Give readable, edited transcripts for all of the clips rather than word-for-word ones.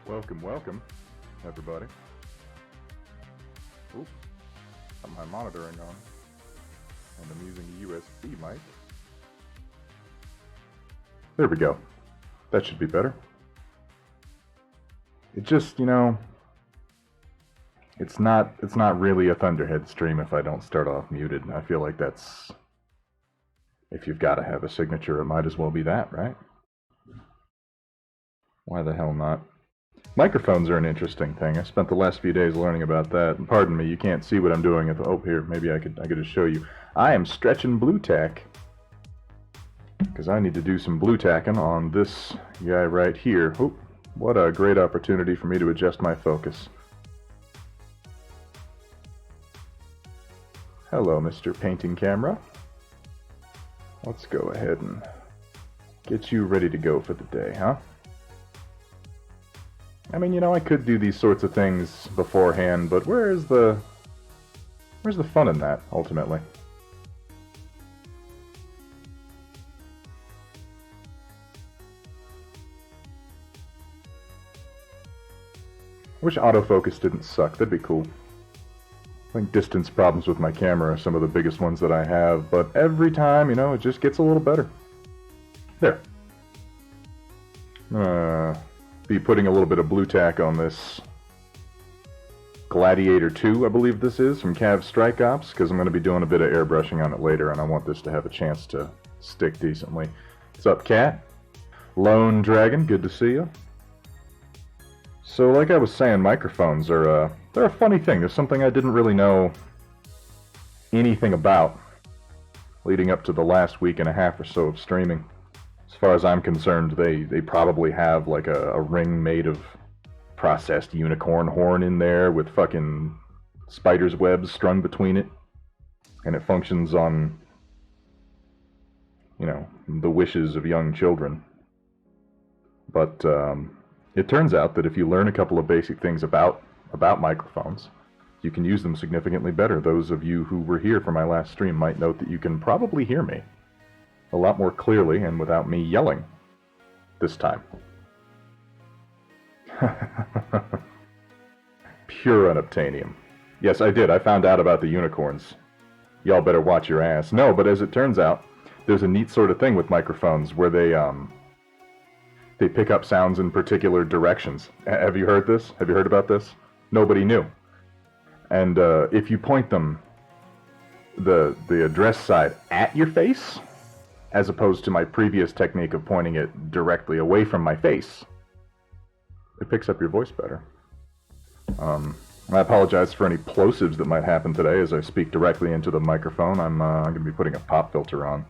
Welcome, welcome, everybody. Oops, got my monitoring on, and I'm using a USB mic. There we go. That should be better. It just, it's not really a Thunderhead stream if I don't start off muted. I feel like that's, if you've got to have a signature, it might as well be that, right? Why the hell not? Microphones are an interesting thing. I spent the last few days learning about that. And pardon me, you can't see what I'm doing. Oh, here, maybe I could just show you. I am stretching blue tack, because I need to do some blue tacking on this guy right here. Oh, what a great opportunity for me to adjust my focus. Hello, Mr. Painting Camera. Let's go ahead and get you ready to go for the day, huh? I mean, I could do these sorts of things beforehand, but where's the fun in that, ultimately? I wish autofocus didn't suck. That'd be cool. I think distance problems with my camera are some of the biggest ones that I have, but every time, it just gets a little better. There. Be putting a little bit of blue tack on this Gladiator 2, I believe this is, from Cav Strike Ops, because I'm going to be doing a bit of airbrushing on it later, and I want this to have a chance to stick decently. What's up, Cat? Lone Dragon, good to see you. So, like I was saying, microphones are, they're a funny thing. There's something I didn't really know anything about leading up to the last week and a half or so of streaming. As far as I'm concerned, they probably have like a ring made of processed unicorn horn in there with fucking spider's webs strung between it. And it functions on, the wishes of young children. But it turns out that if you learn a couple of basic things about microphones, you can use them significantly better. Those of you who were here for my last stream might note that you can probably hear me a lot more clearly and without me yelling this time. Pure unobtainium. Yes, I did. I found out about the unicorns. Y'all better watch your ass. No, but as it turns out, there's a neat sort of thing with microphones where they pick up sounds in particular directions. Have you heard this? Have you heard about this? Nobody knew. And if you point them the address side at your face, as opposed to my previous technique of pointing it directly away from my face, it picks up your voice better. I apologize for any plosives that might happen today as I speak directly into the microphone. I'm going to be putting a pop filter on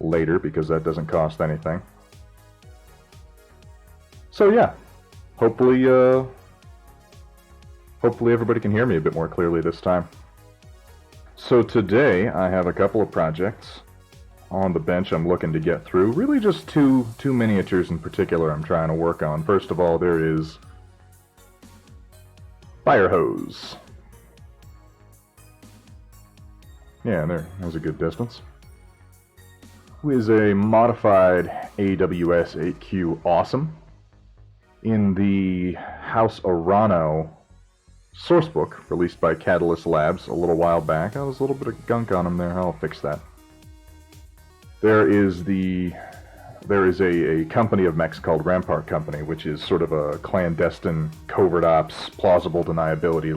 later because that doesn't cost anything. So yeah, hopefully everybody can hear me a bit more clearly this time. So today I have a couple of projects on the bench I'm looking to get through. Really just two miniatures in particular I'm trying to work on. First of all, there is Firehose. Yeah, there's a good distance. Who is a modified AWS 8Q Awesome in the House Arano sourcebook released by Catalyst Labs a little while back. There was a little bit of gunk on them there. I'll fix that. There is a company of mechs called Rampart Company, which is sort of a clandestine covert ops, plausible deniability.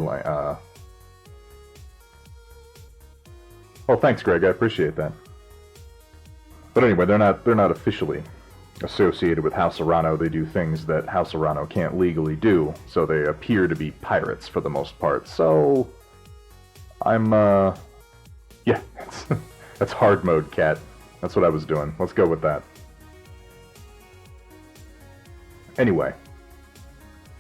Oh, thanks, Greg. I appreciate that. But anyway, they're not officially associated with House Arano. They do things that House Arano can't legally do, so they appear to be pirates for the most part. So I'm yeah, that's hard mode, Cat. That's what I was doing. Let's go with that. Anyway,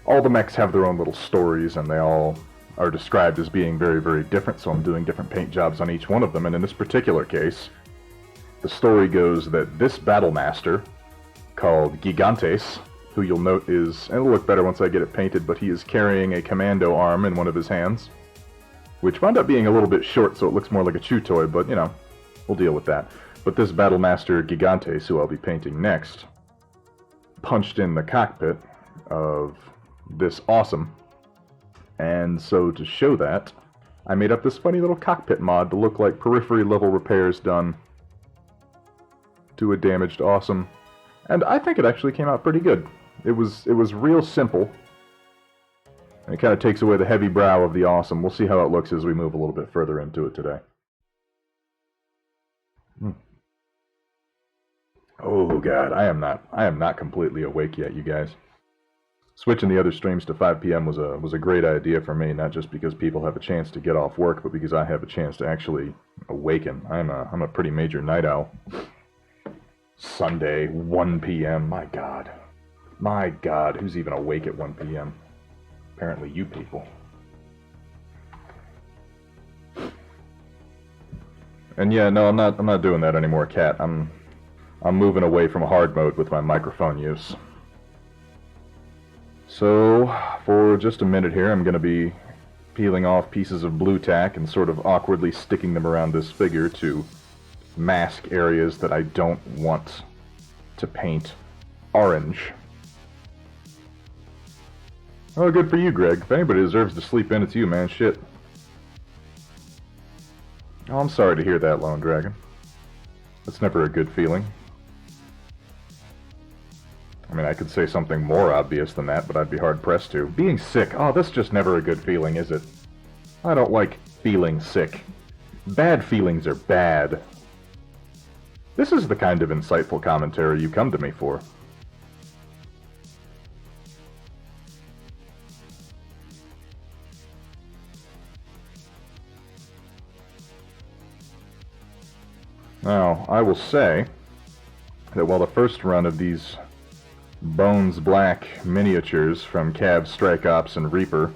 all the mechs have their own little stories, and they all are described as being very, very different, so I'm doing different paint jobs on each one of them. And in this particular case, the story goes that this battle master, called Gigantes, who you'll note is, and it'll look better once I get it painted, but he is carrying a commando arm in one of his hands, which wound up being a little bit short, so it looks more like a chew toy, but, we'll deal with that. But this Battlemaster Gigantes, who I'll be painting next, punched in the cockpit of this awesome. And so to show that, I made up this funny little cockpit mod to look like periphery level repairs done to a damaged awesome. And I think it actually came out pretty good. It was real simple. And it kind of takes away the heavy brow of the awesome. We'll see how it looks as we move a little bit further into it today. Oh god, I am not completely awake yet, you guys. Switching the other streams to 5 p.m. was a great idea for me, not just because people have a chance to get off work, but because I have a chance to actually awaken. I'm a pretty major night owl. Sunday, 1 p.m. My god. My god, who's even awake at 1 p.m.? Apparently you people. And yeah, no, I'm not doing that anymore, Cat. I'm moving away from hard mode with my microphone use. So, for just a minute here, I'm going to be peeling off pieces of blue tack and sort of awkwardly sticking them around this figure to mask areas that I don't want to paint orange. Oh, good for you, Greg. If anybody deserves to sleep in, it's you, man. Shit. Oh, I'm sorry to hear that, Lone Dragon. That's never a good feeling. I mean, I could say something more obvious than that, but I'd be hard-pressed to. Being sick, oh, that's just never a good feeling, is it? I don't like feeling sick. Bad feelings are bad. This is the kind of insightful commentary you come to me for. Now, I will say that while the first run of these Bones Black miniatures from Cav, Strike Ops, and Reaper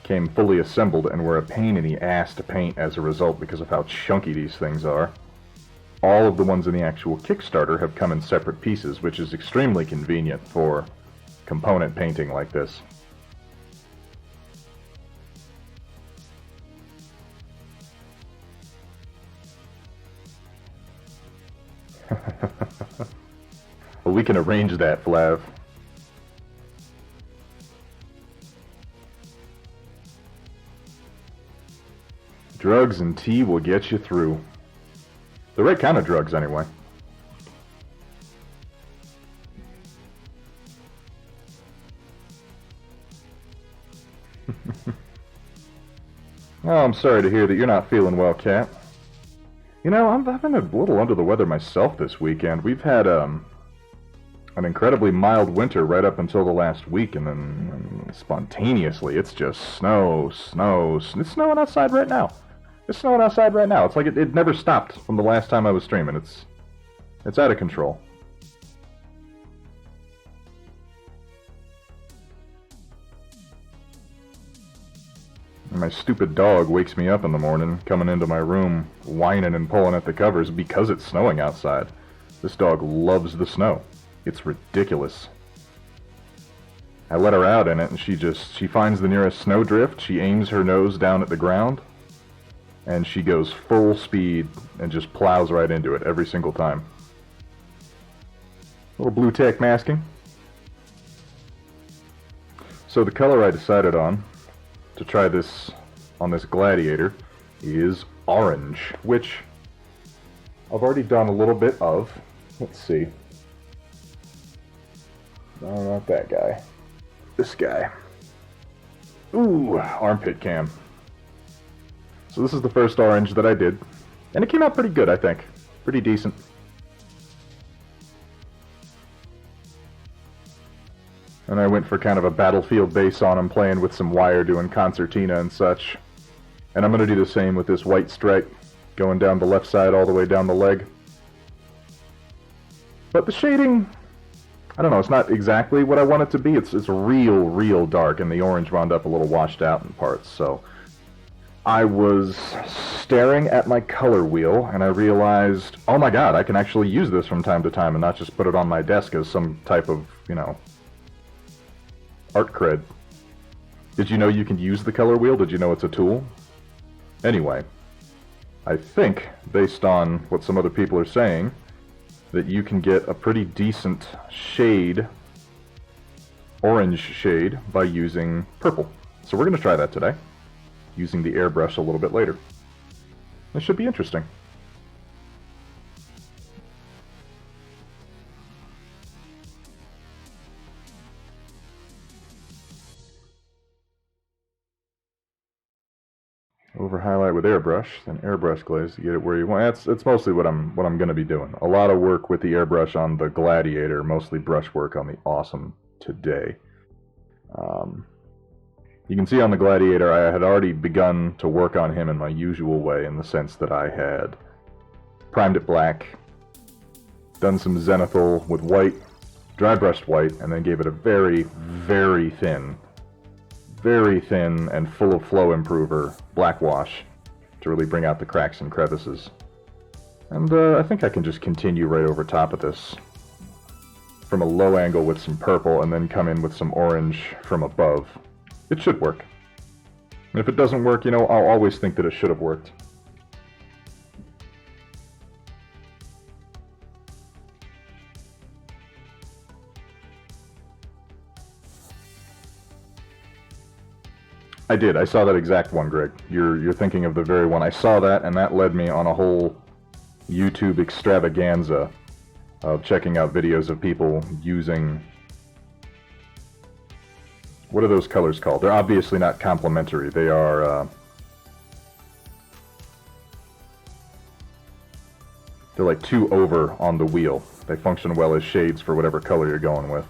came fully assembled and were a pain in the ass to paint as a result because of how chunky these things are, all of the ones in the actual Kickstarter have come in separate pieces, which is extremely convenient for component painting like this. Well, we can arrange that, Flav. Drugs and tea will get you through. The right kind of drugs, anyway. Oh, I'm sorry to hear that you're not feeling well, Cat. You know, I've been a little under the weather myself this weekend. We've had an incredibly mild winter right up until the last week, and then spontaneously it's just snow. It's snowing outside right now. It's snowing outside right now. It's like it never stopped from the last time I was streaming. It's out of control. And my stupid dog wakes me up in the morning, coming into my room, whining and pulling at the covers because it's snowing outside. This dog loves the snow. It's ridiculous. I let her out in it, and she finds the nearest snowdrift, she aims her nose down at the ground, and she goes full speed and just plows right into it every single time. Little blue tack masking. So the color I decided on to try this on this Gladiator is orange, which I've already done a little bit of. Let's see. No, not that guy. This guy. Ooh, armpit cam. So this is the first orange that I did, and it came out pretty good, I think. Pretty decent. And I went for kind of a battlefield base on him, playing with some wire, doing concertina and such. And I'm going to do the same with this white stripe, going down the left side all the way down the leg. But the shading, I don't know, it's not exactly what I want it to be. It's real dark, and the orange wound up a little washed out in parts. So I was staring at my color wheel, and I realized, oh my god, I can actually use this from time to time and not just put it on my desk as some type of, you know, art cred. Did you know you can use the color wheel? Did you know it's a tool? Anyway, I think, based on what some other people are saying, that you can get a pretty decent shade orange shade by using purple. So we're going to try that today, using the airbrush a little bit later. This should be interesting. Over highlight with airbrush, then airbrush glaze to get it where you want. It's mostly what I'm going to be doing. A lot of work with the airbrush on the Gladiator, mostly brush work on the Awesome today. You can see on the Gladiator I had already begun to work on him in my usual way, in the sense that I had primed it black, done some zenithal with white, dry brushed white, and then gave it a very, very thin and full of flow improver black wash to really bring out the cracks and crevices. And I think I can just continue right over top of this from a low angle with some purple and then come in with some orange from above. It should work. And if it doesn't work, you know, I'll always think that it should have worked. I did. I saw that exact one, Greg. You're thinking of the very one. I saw that, and that led me on a whole YouTube extravaganza of checking out videos of people using... What are those colors called? They're obviously not complementary. They are... They're like two over on the wheel. They function well as shades for whatever color you're going with.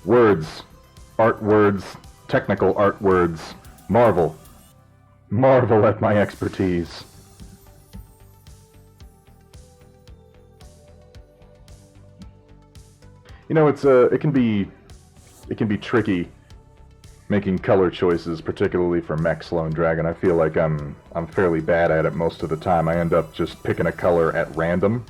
Words. Art words. Technical art words. Marvel. Marvel at my expertise. You know, it can be tricky making color choices, particularly for Mech Sloan Dragon. I feel like I'm fairly bad at it most of the time. I end up just picking a color at random,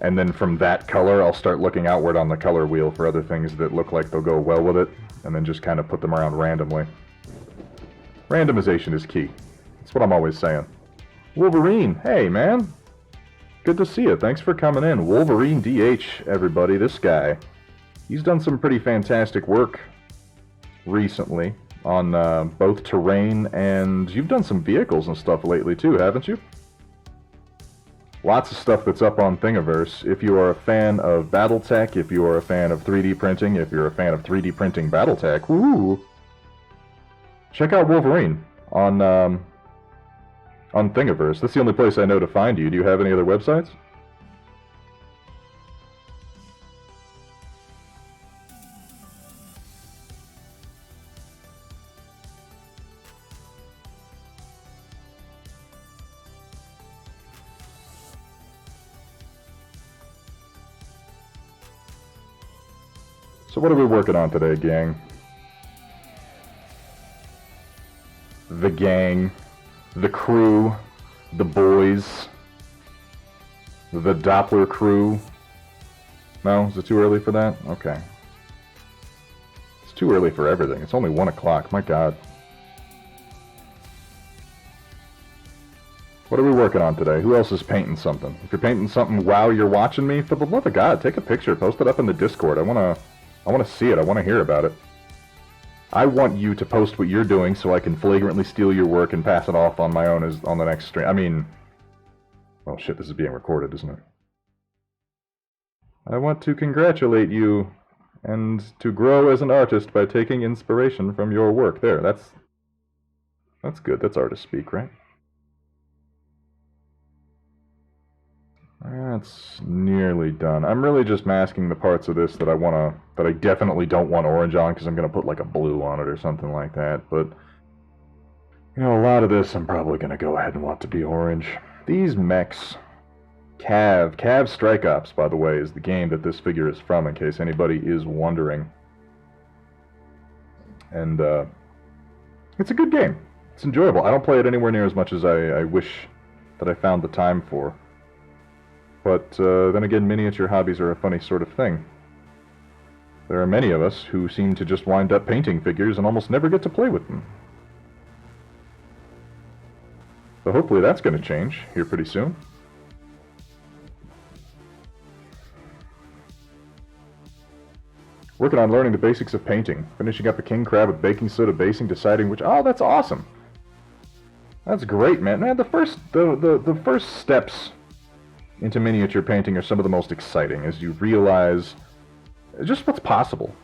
and then from that color I'll start looking outward on the color wheel for other things that look like they'll go well with it, and then just kind of put them around randomly. Randomization is key. That's what I'm always saying. Wolverine, hey man! Good to see you. Thanks for coming in. Wolverine DH, everybody. This guy, he's done some pretty fantastic work recently on both terrain, and you've done some vehicles and stuff lately too, haven't you? Lots of stuff that's up on Thingiverse. If you are a fan of Battletech, if you are a fan of 3D printing, if you're a fan of 3D printing Battletech, woo! Check out Wolverine on Thingiverse. That's the only place I know to find you. Do you have any other websites? So what are we working on today, gang? The gang, the crew, the boys, the Doppler crew. No? Is it too early for that? Okay. It's too early for everything. It's only 1 o'clock. My God. What are we working on today? Who else is painting something? If you're painting something while you're watching me, for the love of God, take a picture, post it up in the Discord. I want to see it. I want to hear about it. I want you to post what you're doing so I can flagrantly steal your work and pass it off on my own as on the next stream. I mean, well, shit, this is being recorded, isn't it? I want to congratulate you and to grow as an artist by taking inspiration from your work. There, that's good. That's artist speak, right? That's nearly done. I'm really just masking the parts of this that I definitely don't want orange on, because I'm going to put like a blue on it or something like that. But, you know, a lot of this I'm probably going to go ahead and want to be orange. These mechs, Cav Strike Ops, by the way, is the game that this figure is from, in case anybody is wondering. And, it's a good game. It's enjoyable. I don't play it anywhere near as much as I wish that I found the time for. But then again, miniature hobbies are a funny sort of thing. There are many of us who seem to just wind up painting figures and almost never get to play with them. So hopefully that's going to change here pretty soon. Working on learning the basics of painting. Finishing up a king crab with baking soda basing, deciding which... Oh, that's awesome! That's great, man. Man, the first steps into miniature painting are some of the most exciting, as you realize just what's possible.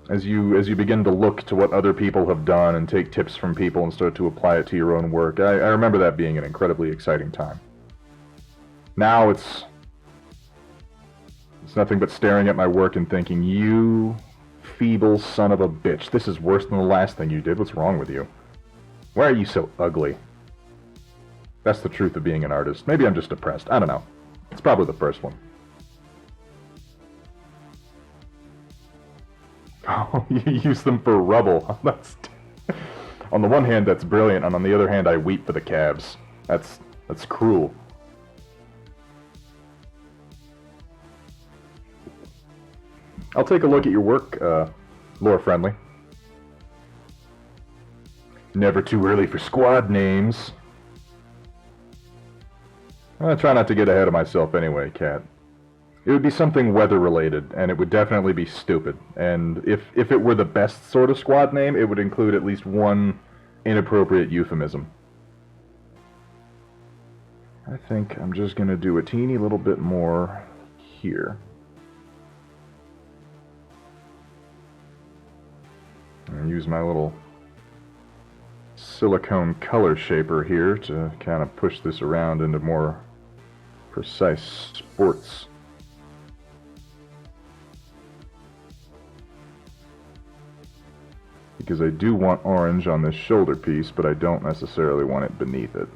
As you begin to look to what other people have done and take tips from people and start to apply it to your own work. I remember that being an incredibly exciting time. Now it's nothing but staring at my work and thinking, you feeble son of a bitch, this is worse than the last thing you did. What's wrong with you? Why are you so ugly? That's the truth of being an artist. Maybe I'm just depressed. I don't know. It's probably the first one. Oh, you use them for rubble. That's... On the one hand, that's brilliant, and on the other hand, I weep for the calves. That's cruel. I'll take a look at your work, Lore Friendly. Never too early for squad names. I try not to get ahead of myself anyway, Cat. It would be something weather-related, and it would definitely be stupid. And if it were the best sort of squad name, it would include at least one inappropriate euphemism. I think I'm just going to do a teeny little bit more here. And use my little silicone color shaper here to kind of push this around into more precise sports. Because I do want orange on this shoulder piece, but I don't necessarily want it beneath it.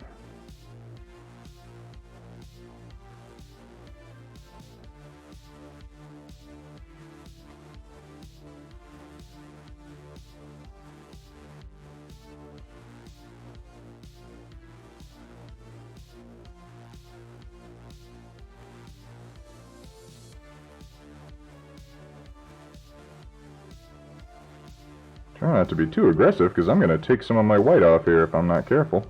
Try not to be too aggressive, because I'm going to take some of my white off here if I'm not careful.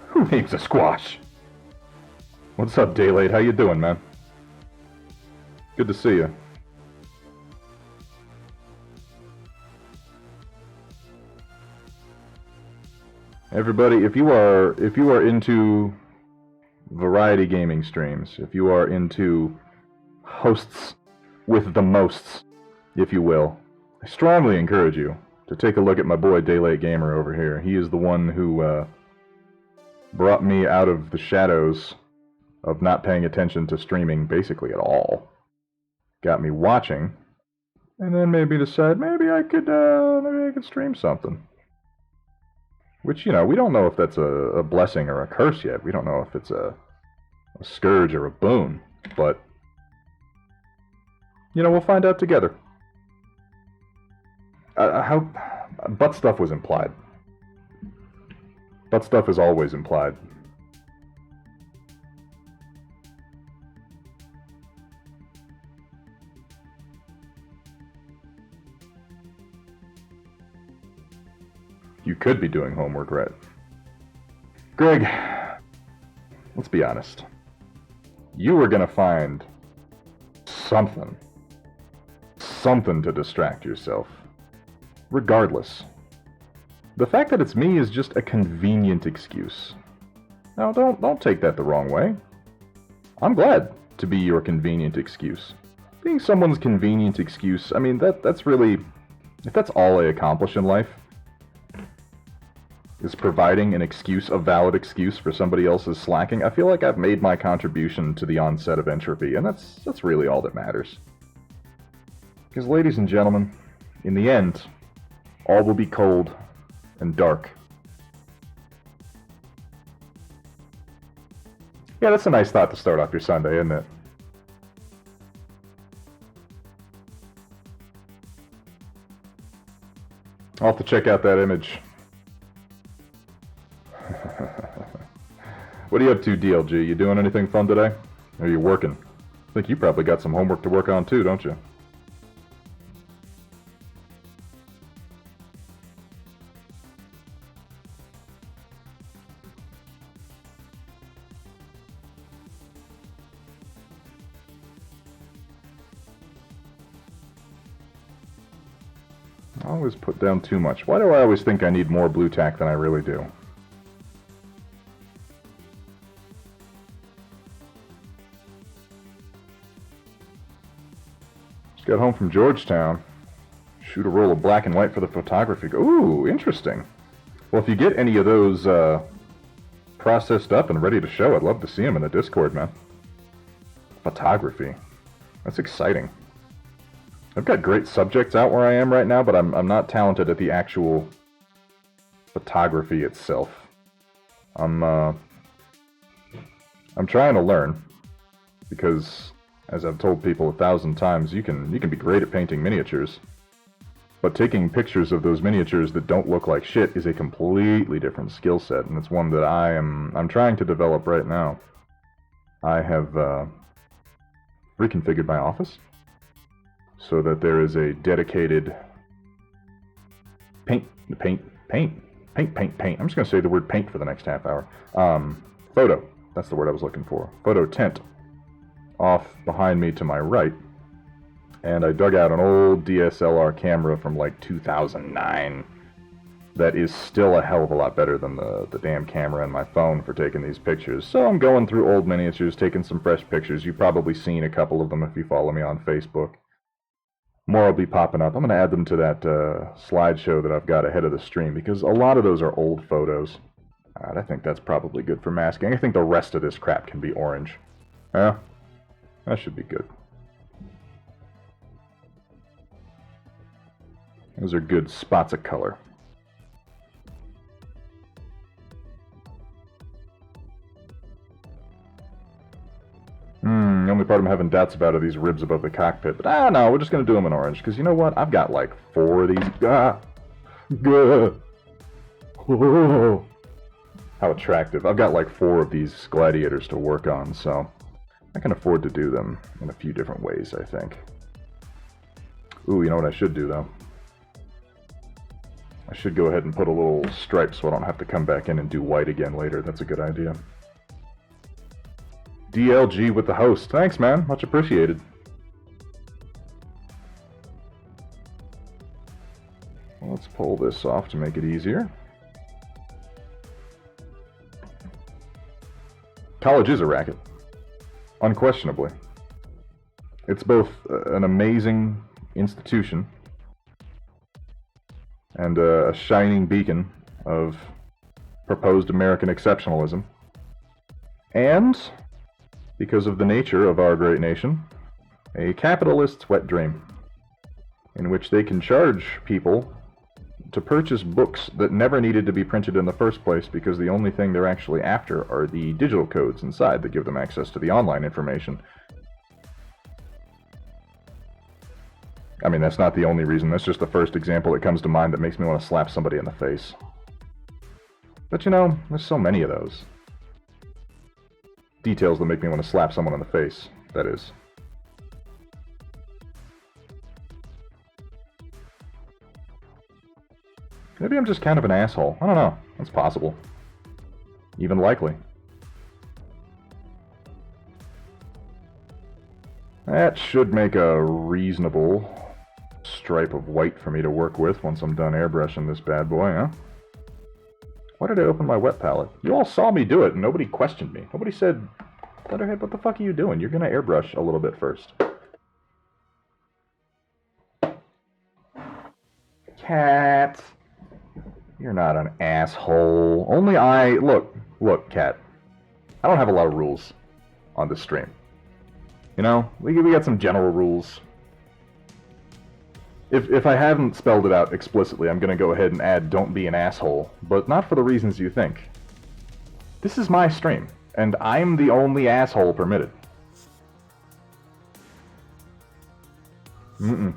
Who names a squash? What's up, Daylight? How you doing, man? Good to see you. Everybody, if you are into variety gaming streams, if you are into hosts with the mosts, if you will, I strongly encourage you to take a look at my boy Daylight Gamer over here. He is the one who brought me out of the shadows of not paying attention to streaming basically at all. Got me watching, and then maybe decide maybe I could stream something. Which, you know, we don't know if that's a blessing or a curse yet. We don't know if it's a scourge or a boon. But, you know, we'll find out together. How butt stuff was implied. Butt stuff is always implied. You could be doing homework, right? Greg, let's be honest. You were gonna find something to distract yourself. Regardless. The fact that it's me is just a convenient excuse. Now, don't take that the wrong way. I'm glad to be your convenient excuse. Being someone's convenient excuse, I mean, that's really... If that's all I accomplish in life, is providing an excuse, a valid excuse for somebody else's slacking, I feel like I've made my contribution to the onset of entropy, and that's really all that matters. Because, ladies and gentlemen, in the end, all will be cold and dark. Yeah, that's a nice thought to start off your Sunday, isn't it? I'll have to check out that image. What are you up to, DLG? You doing anything fun today? Or are you working? I think you probably got some homework to work on too, don't you? I always put down too much. Why do I always think I need more blue tack than I really do? Just got home from Georgetown. Shoot a roll of black and white for the photography. Ooh, interesting. Well, if you get any of those processed up and ready to show, I'd love to see them in the Discord, man. Photography. That's exciting. I've got great subjects out where I am right now, but I'm not talented at the actual photography itself. I'm trying to learn, because as I've told people 1,000 times, you can be great at painting miniatures, but taking pictures of those miniatures that don't look like shit is a completely different skill set, and it's one that I'm trying to develop right now. I have reconfigured my office so that there is a dedicated paint. I'm just going to say the word paint for the next half hour. Photo. That's the word I was looking for. Photo tent off behind me to my right. And I dug out an old DSLR camera from like 2009 that is still a hell of a lot better than the damn camera in my phone for taking these pictures. So I'm going through old miniatures, taking some fresh pictures. You've probably seen a couple of them if you follow me on Facebook. More will be popping up. I'm going to add them to that slideshow that I've got ahead of the stream, because a lot of those are old photos. I think that's probably good for masking. I think the rest of this crap can be orange. Yeah, that should be good. Those are good spots of color. The only part I'm having doubts about are these ribs above the cockpit. But no, we're just going to do them in orange. Because you know what? I've got like 4 of these. Oh, how attractive. I've got like 4 of these Gladiators to work on. So I can afford to do them in a few different ways, I think. Ooh, you know what I should do, though? I should go ahead and put a little stripe so I don't have to come back in and do white again later. That's a good idea. DLG with the host. Thanks, man. Much appreciated. Well, let's pull this off to make it easier. College is a racket. Unquestionably. It's both an amazing institution and a shining beacon of proposed American exceptionalism. And, because of the nature of our great nation, a capitalist's wet dream, in which they can charge people to purchase books that never needed to be printed in the first place, because the only thing they're actually after are the digital codes inside that give them access to the online information. I mean, that's not the only reason. That's just the first example that comes to mind that makes me want to slap somebody in the face. But you know, there's so many of those. Details that make me want to slap someone in the face, that is. Maybe I'm just kind of an asshole. I don't know. That's possible. Even likely. That should make a reasonable stripe of white for me to work with once I'm done airbrushing this bad boy, huh? Why did I open my wet palette? You all saw me do it and nobody questioned me. Nobody said, Letterhead, what the fuck are you doing? You're gonna airbrush a little bit first. Cat. You're not an asshole. Only I... Look, Cat. I don't have a lot of rules on this stream. You know, we got some general rules. If I haven't spelled it out explicitly, I'm gonna go ahead and add don't be an asshole, but not for the reasons you think. This is my stream, and I'm the only asshole permitted. No,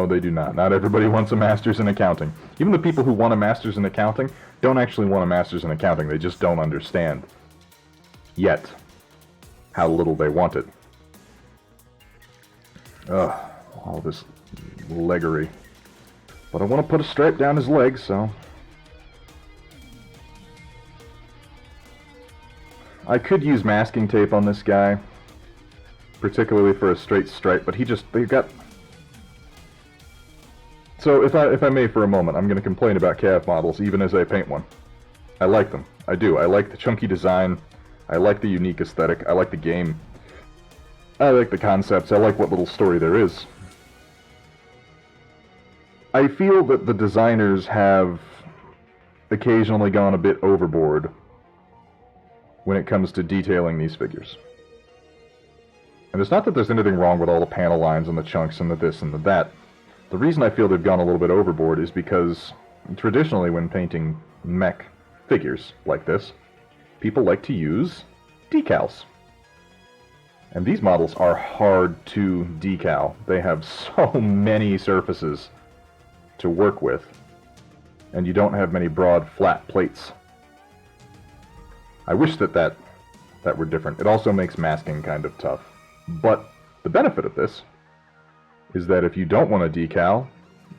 they do not. Not everybody wants a master's in accounting. Even the people who want a master's in accounting don't actually want a master's in accounting, they just don't understand yet how little they want it. Ugh, all this leggery. But I want to put a stripe down his leg, so... I could use masking tape on this guy, particularly for a straight stripe, but he got So if I may for a moment, I'm going to complain about Cav models even as I paint one. I like them. I do. I like the chunky design. I like the unique aesthetic. I like the game. I like the concepts. I like what little story there is. I feel that the designers have occasionally gone a bit overboard when it comes to detailing these figures. And it's not that there's anything wrong with all the panel lines and the chunks and the this and the that. The reason I feel they've gone a little bit overboard is because traditionally when painting mech figures like this, people like to use decals. And these models are hard to decal. They have so many surfaces to work with, and you don't have many broad, flat plates. I wish that were different. It also makes masking kind of tough. But the benefit of this is that if you don't want to decal,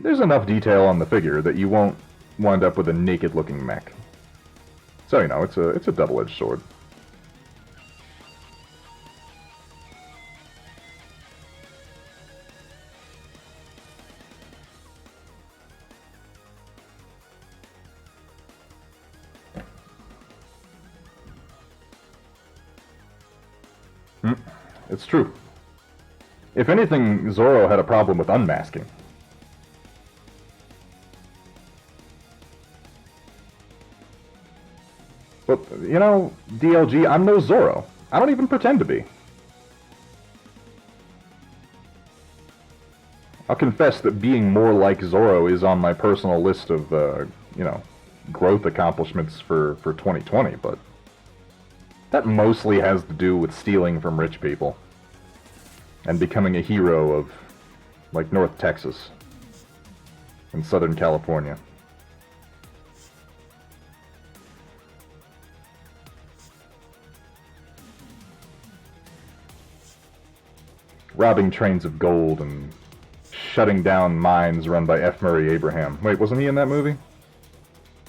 there's enough detail on the figure that you won't wind up with a naked-looking mech. So, you know, it's a double-edged sword. It's true. If anything, Zorro had a problem with unmasking. But, you know, DLG, I'm no Zorro. I don't even pretend to be. I'll confess that being more like Zorro is on my personal list of, you know, growth accomplishments for 2020, but that mostly has to do with stealing from rich people and becoming a hero of, like, North Texas and Southern California. Robbing trains of gold and shutting down mines run by F. Murray Abraham. Wait, wasn't he in that movie?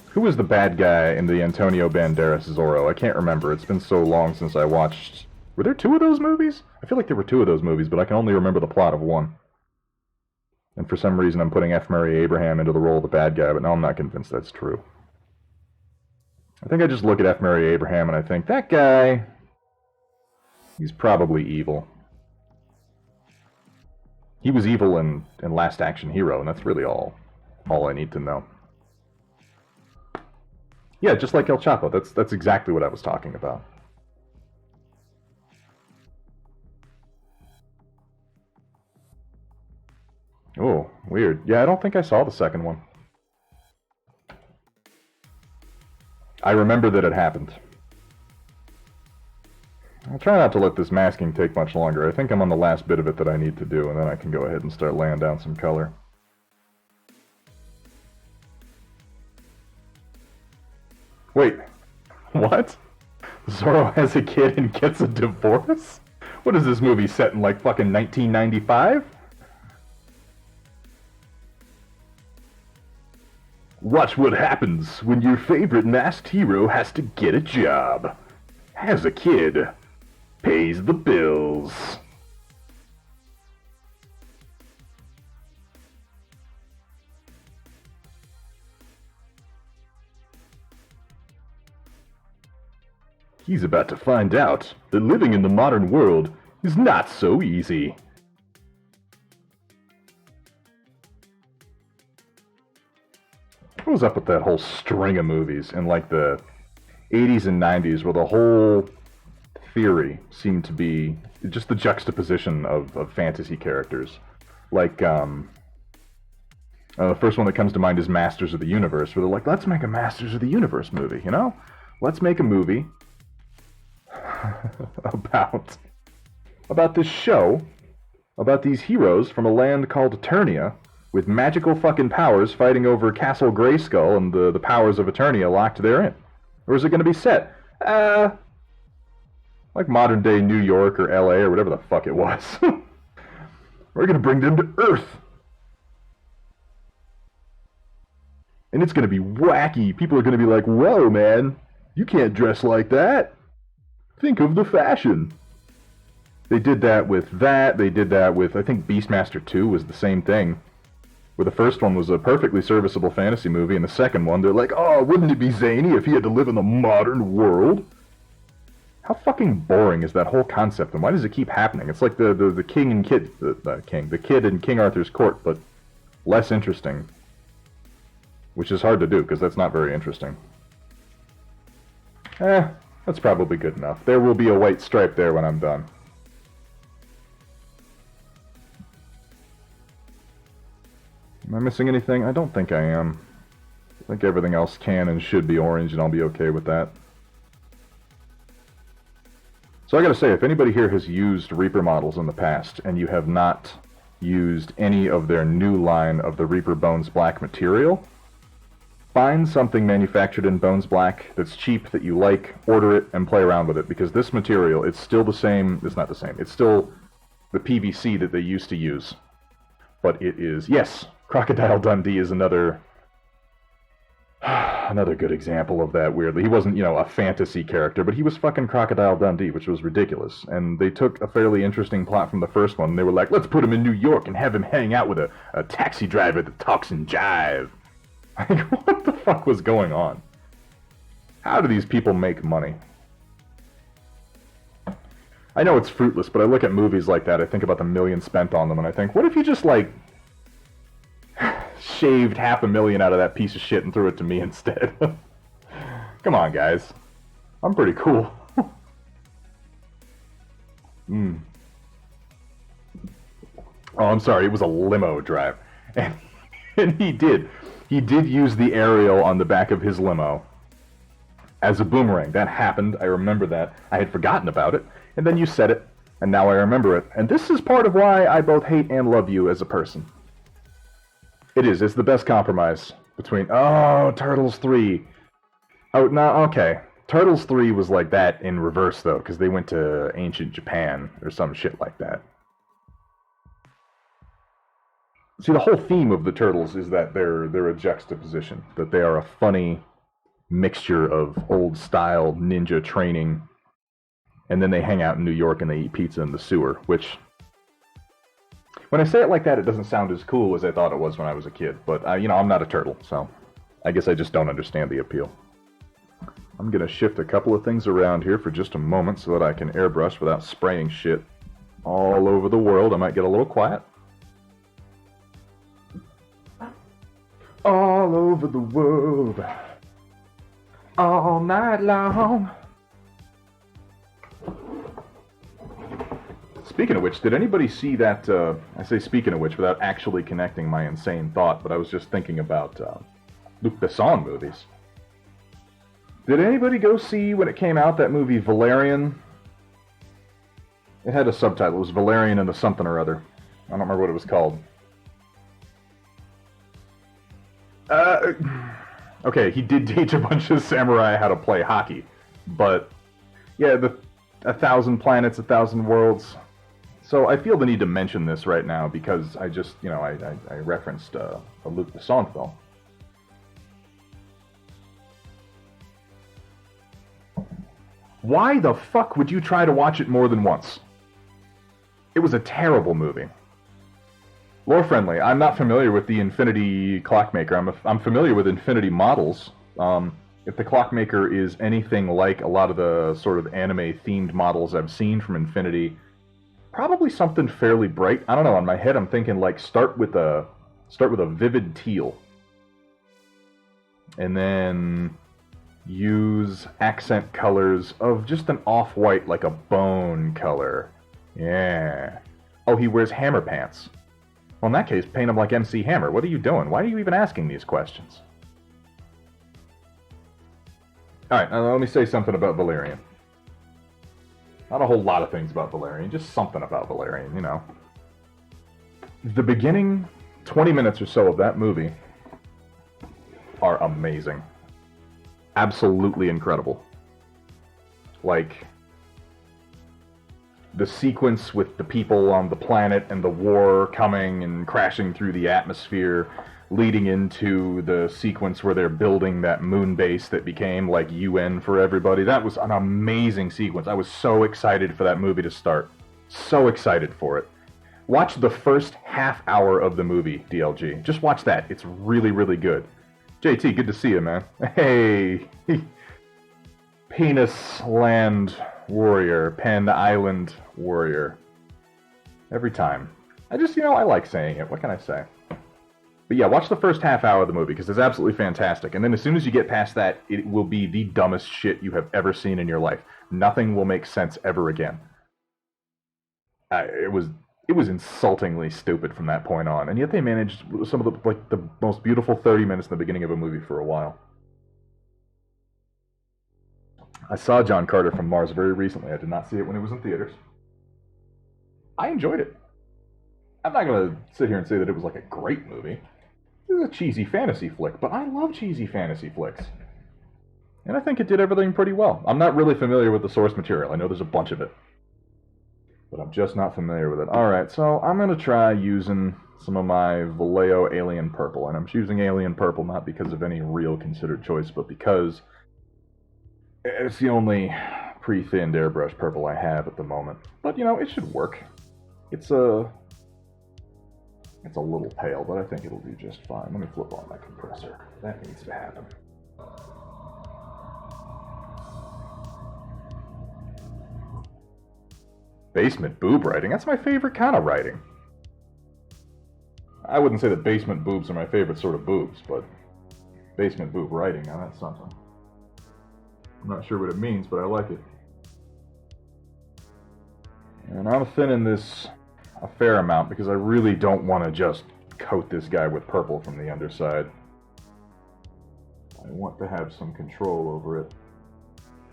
Who was the bad guy in the Antonio Banderas Zorro? I can't remember. It's been so long since I watched... Were there two of those movies? I feel like there were two of those movies, but I can only remember the plot of one. And for some reason I'm putting F. Murray Abraham into the role of the bad guy, but now I'm not convinced that's true. I think I just look at F. Murray Abraham and I think, that guy... he's probably evil. He was evil in Last Action Hero, and that's really all I need to know. Yeah, just like El Chapo. That's exactly what I was talking about. Oh, weird. Yeah, I don't think I saw the second one. I remember that it happened. I'll try not to let this masking take much longer. I think I'm on the last bit of it that I need to do, and then I can go ahead and start laying down some color. Wait, what? Zorro has a kid and gets a divorce? What is this movie set in, like, fucking 1995? Watch what happens when your favorite masked hero has to get a job. Has a kid. Pays the bills. He's about to find out that living in the modern world is not so easy. What was up with that whole string of movies in, like, the 80s and 90s where the whole theory seemed to be just the juxtaposition of fantasy characters? Like, the first one that comes to mind is Masters of the Universe, where they're like, let's make a Masters of the Universe movie, you know? Let's make a movie about this show, about these heroes from a land called Eternia, with magical fucking powers fighting over Castle Grayskull and the powers of Eternia locked therein. Or is it going to be set? Like modern day New York or LA or whatever the fuck it was. We're going to bring them to Earth. And it's going to be wacky. People are going to be like, whoa, man, you can't dress like that. Think of the fashion. They did that with that. They did that with, I think Beastmaster 2 was the same thing. Where the first one was a perfectly serviceable fantasy movie, and the second one, they're like, oh, wouldn't it be zany if he had to live in the modern world? How fucking boring is that whole concept, and why does it keep happening? It's like the king and kid, the kid in King Arthur's court, but less interesting. Which is hard to do, because that's not very interesting. That's probably good enough. There will be a white stripe there when I'm done. Am I missing anything? I don't think I am. I think everything else can and should be orange, and I'll be okay with that. So I gotta say, if anybody here has used Reaper models in the past, and you have not used any of their new line of the Reaper Bones Black material, find something manufactured in Bones Black that's cheap, that you like, order it, and play around with it, because this material, it's still the same, it's not the same, it's still the PVC that they used to use. But it is, yes, Crocodile Dundee is another good example of that, weirdly. He wasn't, a fantasy character, but he was fucking Crocodile Dundee, which was ridiculous. And they took a fairly interesting plot from the first one, and they were like, let's put him in New York and have him hang out with a taxi driver that talks in jive. Like, what the fuck was going on? How do these people make money? I know it's fruitless, but I look at movies like that, I think about the millions spent on them, and I think, what if you just, shaved $500,000 out of that piece of shit and threw it to me instead? Come on, guys. I'm pretty cool. Oh, I'm sorry, it was a limo drive. And he did use the aerial on the back of his limo as a boomerang. That happened, I remember that. I had forgotten about it, and then you said it, and now I remember it. And this is part of why I both hate and love you as a person. It's the best compromise between, Turtles 3. Oh, no, okay. Turtles 3 was like that in reverse, though, because they went to ancient Japan, or some shit like that. See, the whole theme of the Turtles is that they're a juxtaposition, that they are a funny mixture of old-style ninja training, and then they hang out in New York and they eat pizza in the sewer, which... When I say it like that, it doesn't sound as cool as I thought it was when I was a kid. But, I'm not a turtle, so I guess I just don't understand the appeal. I'm going to shift a couple of things around here for just a moment so that I can airbrush without spraying shit all over the world. I might get a little quiet. All over the world. All night long. Speaking of which, did anybody see that, I say speaking of which without actually connecting my insane thought, but I was just thinking about Luc Besson movies. Did anybody go see, when it came out, that movie Valerian? It had a subtitle, it was Valerian and the something or other. I don't remember what it was called. Okay, he did teach a bunch of samurai how to play hockey, but, yeah, the 1,000 Planets, 1,000 Worlds... So I feel the need to mention this right now because I just, I referenced a Luc Besson film. Why the fuck would you try to watch it more than once? It was a terrible movie. Lore friendly, I'm not familiar with the Infinity Clockmaker. I'm familiar with Infinity models. If the Clockmaker is anything like a lot of the sort of anime-themed models I've seen from Infinity... Probably something fairly bright. I don't know, in my head I'm thinking start with a vivid teal. And then use accent colors of just an off-white, like a bone color. Yeah. Oh, he wears hammer pants. Well, in that case, paint him like MC Hammer. What are you doing? Why are you even asking these questions? Alright, let me say something about Valerian. Not a whole lot of things about Valerian, just something about Valerian, The beginning 20 minutes or so of that movie are amazing. Absolutely incredible. Like, the sequence with the people on the planet and the war coming and crashing through the atmosphere, leading into the sequence where they're building that moon base that became like UN for everybody. That was an amazing sequence. I was so excited for that movie to start. So excited for it. Watch the first half hour of the movie, DLG. Just watch that. It's really, really good. JT, good to see you, man. Hey! Penis Land Warrior. Pen Island Warrior. Every time. I just, I like saying it. What can I say? But yeah, watch the first half hour of the movie, because it's absolutely fantastic. And then as soon as you get past that, it will be the dumbest shit you have ever seen in your life. Nothing will make sense ever again. It was insultingly stupid from that point on, and yet they managed some of the most beautiful 30 minutes in the beginning of a movie for a while. I saw John Carter from Mars very recently. I did not see it when it was in theaters. I enjoyed it. I'm not going to sit here and say that it was like a great movie. It was a cheesy fantasy flick, but I love cheesy fantasy flicks. And I think it did everything pretty well. I'm not really familiar with the source material. I know there's a bunch of it, but I'm just not familiar with it. Alright, so I'm going to try using some of my Vallejo Alien Purple. And I'm choosing Alien Purple not because of any real considered choice, but because it's the only pre-thinned airbrush purple I have at the moment. But, it should work. It's a little pale, but I think it'll do just fine. Let me flip on my compressor. That needs to happen. Basement boob writing? That's my favorite kind of writing. I wouldn't say that basement boobs are my favorite sort of boobs, but basement boob writing, now that's something. I'm not sure what it means, but I like it. And I'm thinning this a fair amount because I really don't want to just coat this guy with purple from the underside. I want to have some control over it.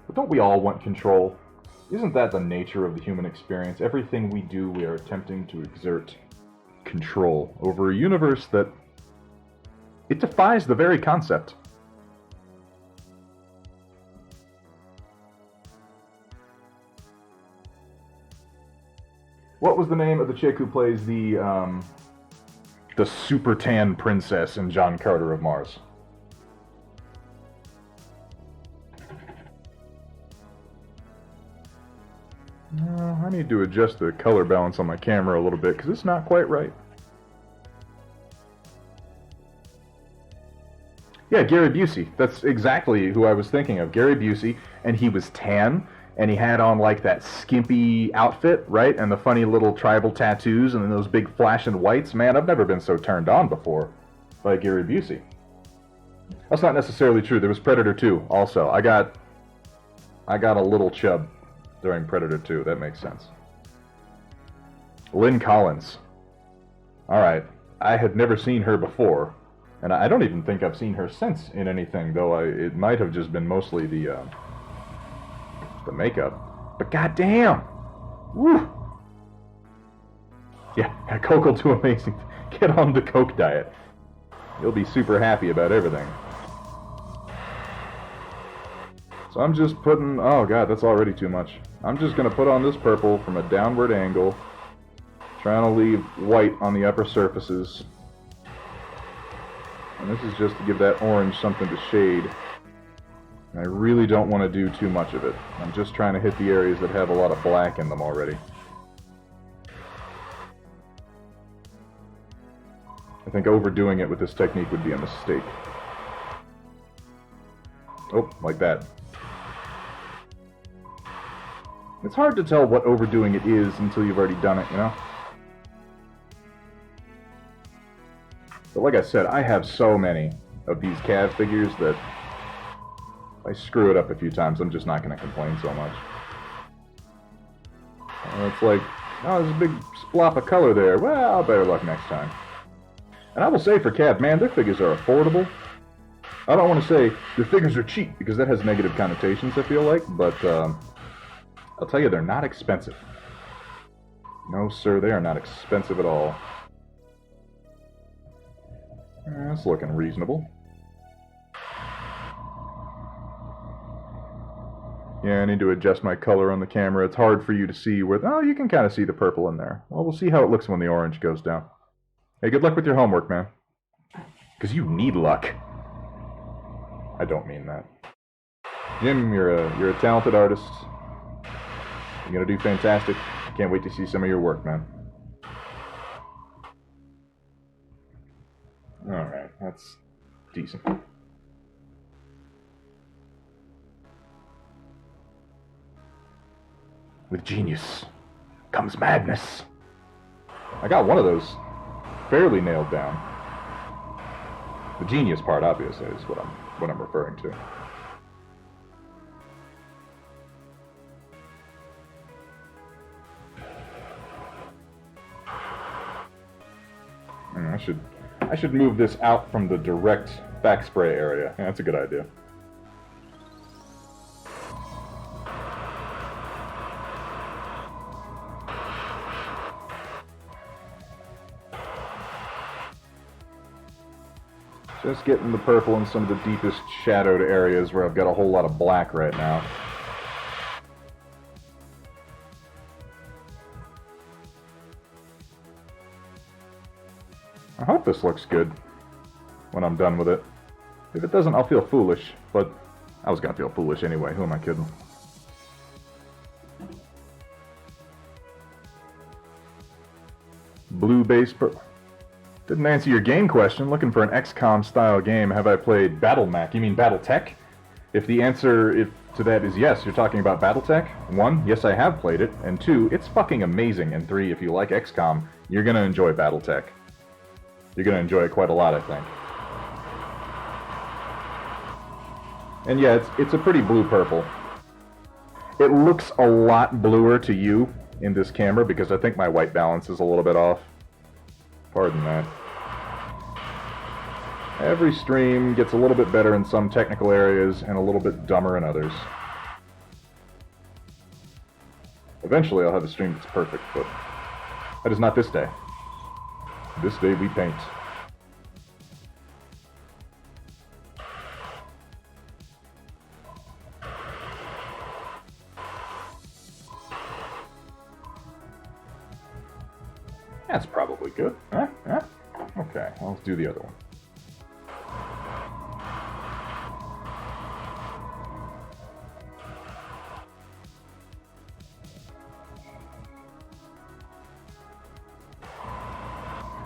But don't we all want control? Isn't that the nature of the human experience? Everything we do, we are attempting to exert control over a universe that it defies the very concept. What was the name of the chick who plays the super tan princess in John Carter of Mars? I need to adjust the color balance on my camera a little bit because it's not quite right. Yeah, Gary Busey. That's exactly who I was thinking of. Gary Busey, and he was tan, and he had on like that skimpy outfit, right? And the funny little tribal tattoos and then those big flashing whites. Man, I've never been so turned on before by Gary Busey. That's not necessarily true. There was Predator 2 also. I got a little chub during Predator 2. That makes sense. Lynn Collins. Alright. I had never seen her before. And I don't even think I've seen her since in anything, though it might have just been mostly the makeup. But goddamn! Woo! Yeah, Coke will do amazing. Get on the Coke diet. You'll be super happy about everything. So I'm just putting... Oh god, that's already too much. I'm just going to put on this purple from a downward angle. Trying to leave white on the upper surfaces. And this is just to give that orange something to shade. And I really don't want to do too much of it. I'm just trying to hit the areas that have a lot of black in them already. I think overdoing it with this technique would be a mistake. Oh, like that. It's hard to tell what overdoing it is until you've already done it, you know? But like I said, I have so many of these Cav figures that if I screw it up a few times, I'm just not going to complain so much. It's like, oh, there's a big splop of color there. Well, better luck next time. And I will say for Cav, man, their figures are affordable. I don't want to say their figures are cheap, because that has negative connotations, I feel like, but I'll tell you, they're not expensive. No, sir, they are not expensive at all. That's looking reasonable. Yeah, I need to adjust my color on the camera. It's hard for you to see where... Oh, you can kind of see the purple in there. Well, we'll see how it looks when the orange goes down. Hey, good luck with your homework, man. Because you need luck. I don't mean that. Jim, you're a talented artist. You're going to do fantastic. I can't wait to see some of your work, man. decent. With genius comes madness. I got one of those fairly nailed down. The genius part, obviously, is what I'm referring to. I should move this out from the direct back spray area. Yeah, that's a good idea. Just getting the purple in some of the deepest shadowed areas where I've got a whole lot of black right now. I hope this looks good when I'm done with it. If it doesn't, I'll feel foolish, but I was gonna feel foolish anyway. Who am I kidding? Blue base purple. Didn't answer your game question. Looking for an XCOM style game. Have I played Battletech? You mean Battletech? If the answer to that is yes, you're talking about Battletech. 1, yes, I have played it. And 2, it's fucking amazing. And 3, if you like XCOM, you're gonna enjoy Battletech. You're gonna enjoy it quite a lot, I think. And yeah, it's a pretty blue-purple. It looks a lot bluer to you in this camera because I think my white balance is a little bit off. Pardon that. Every stream gets a little bit better in some technical areas and a little bit dumber in others. Eventually I'll have a stream that's perfect, but that is not this day. This day we paint. That's probably good. Huh? Okay, I'll do the other one.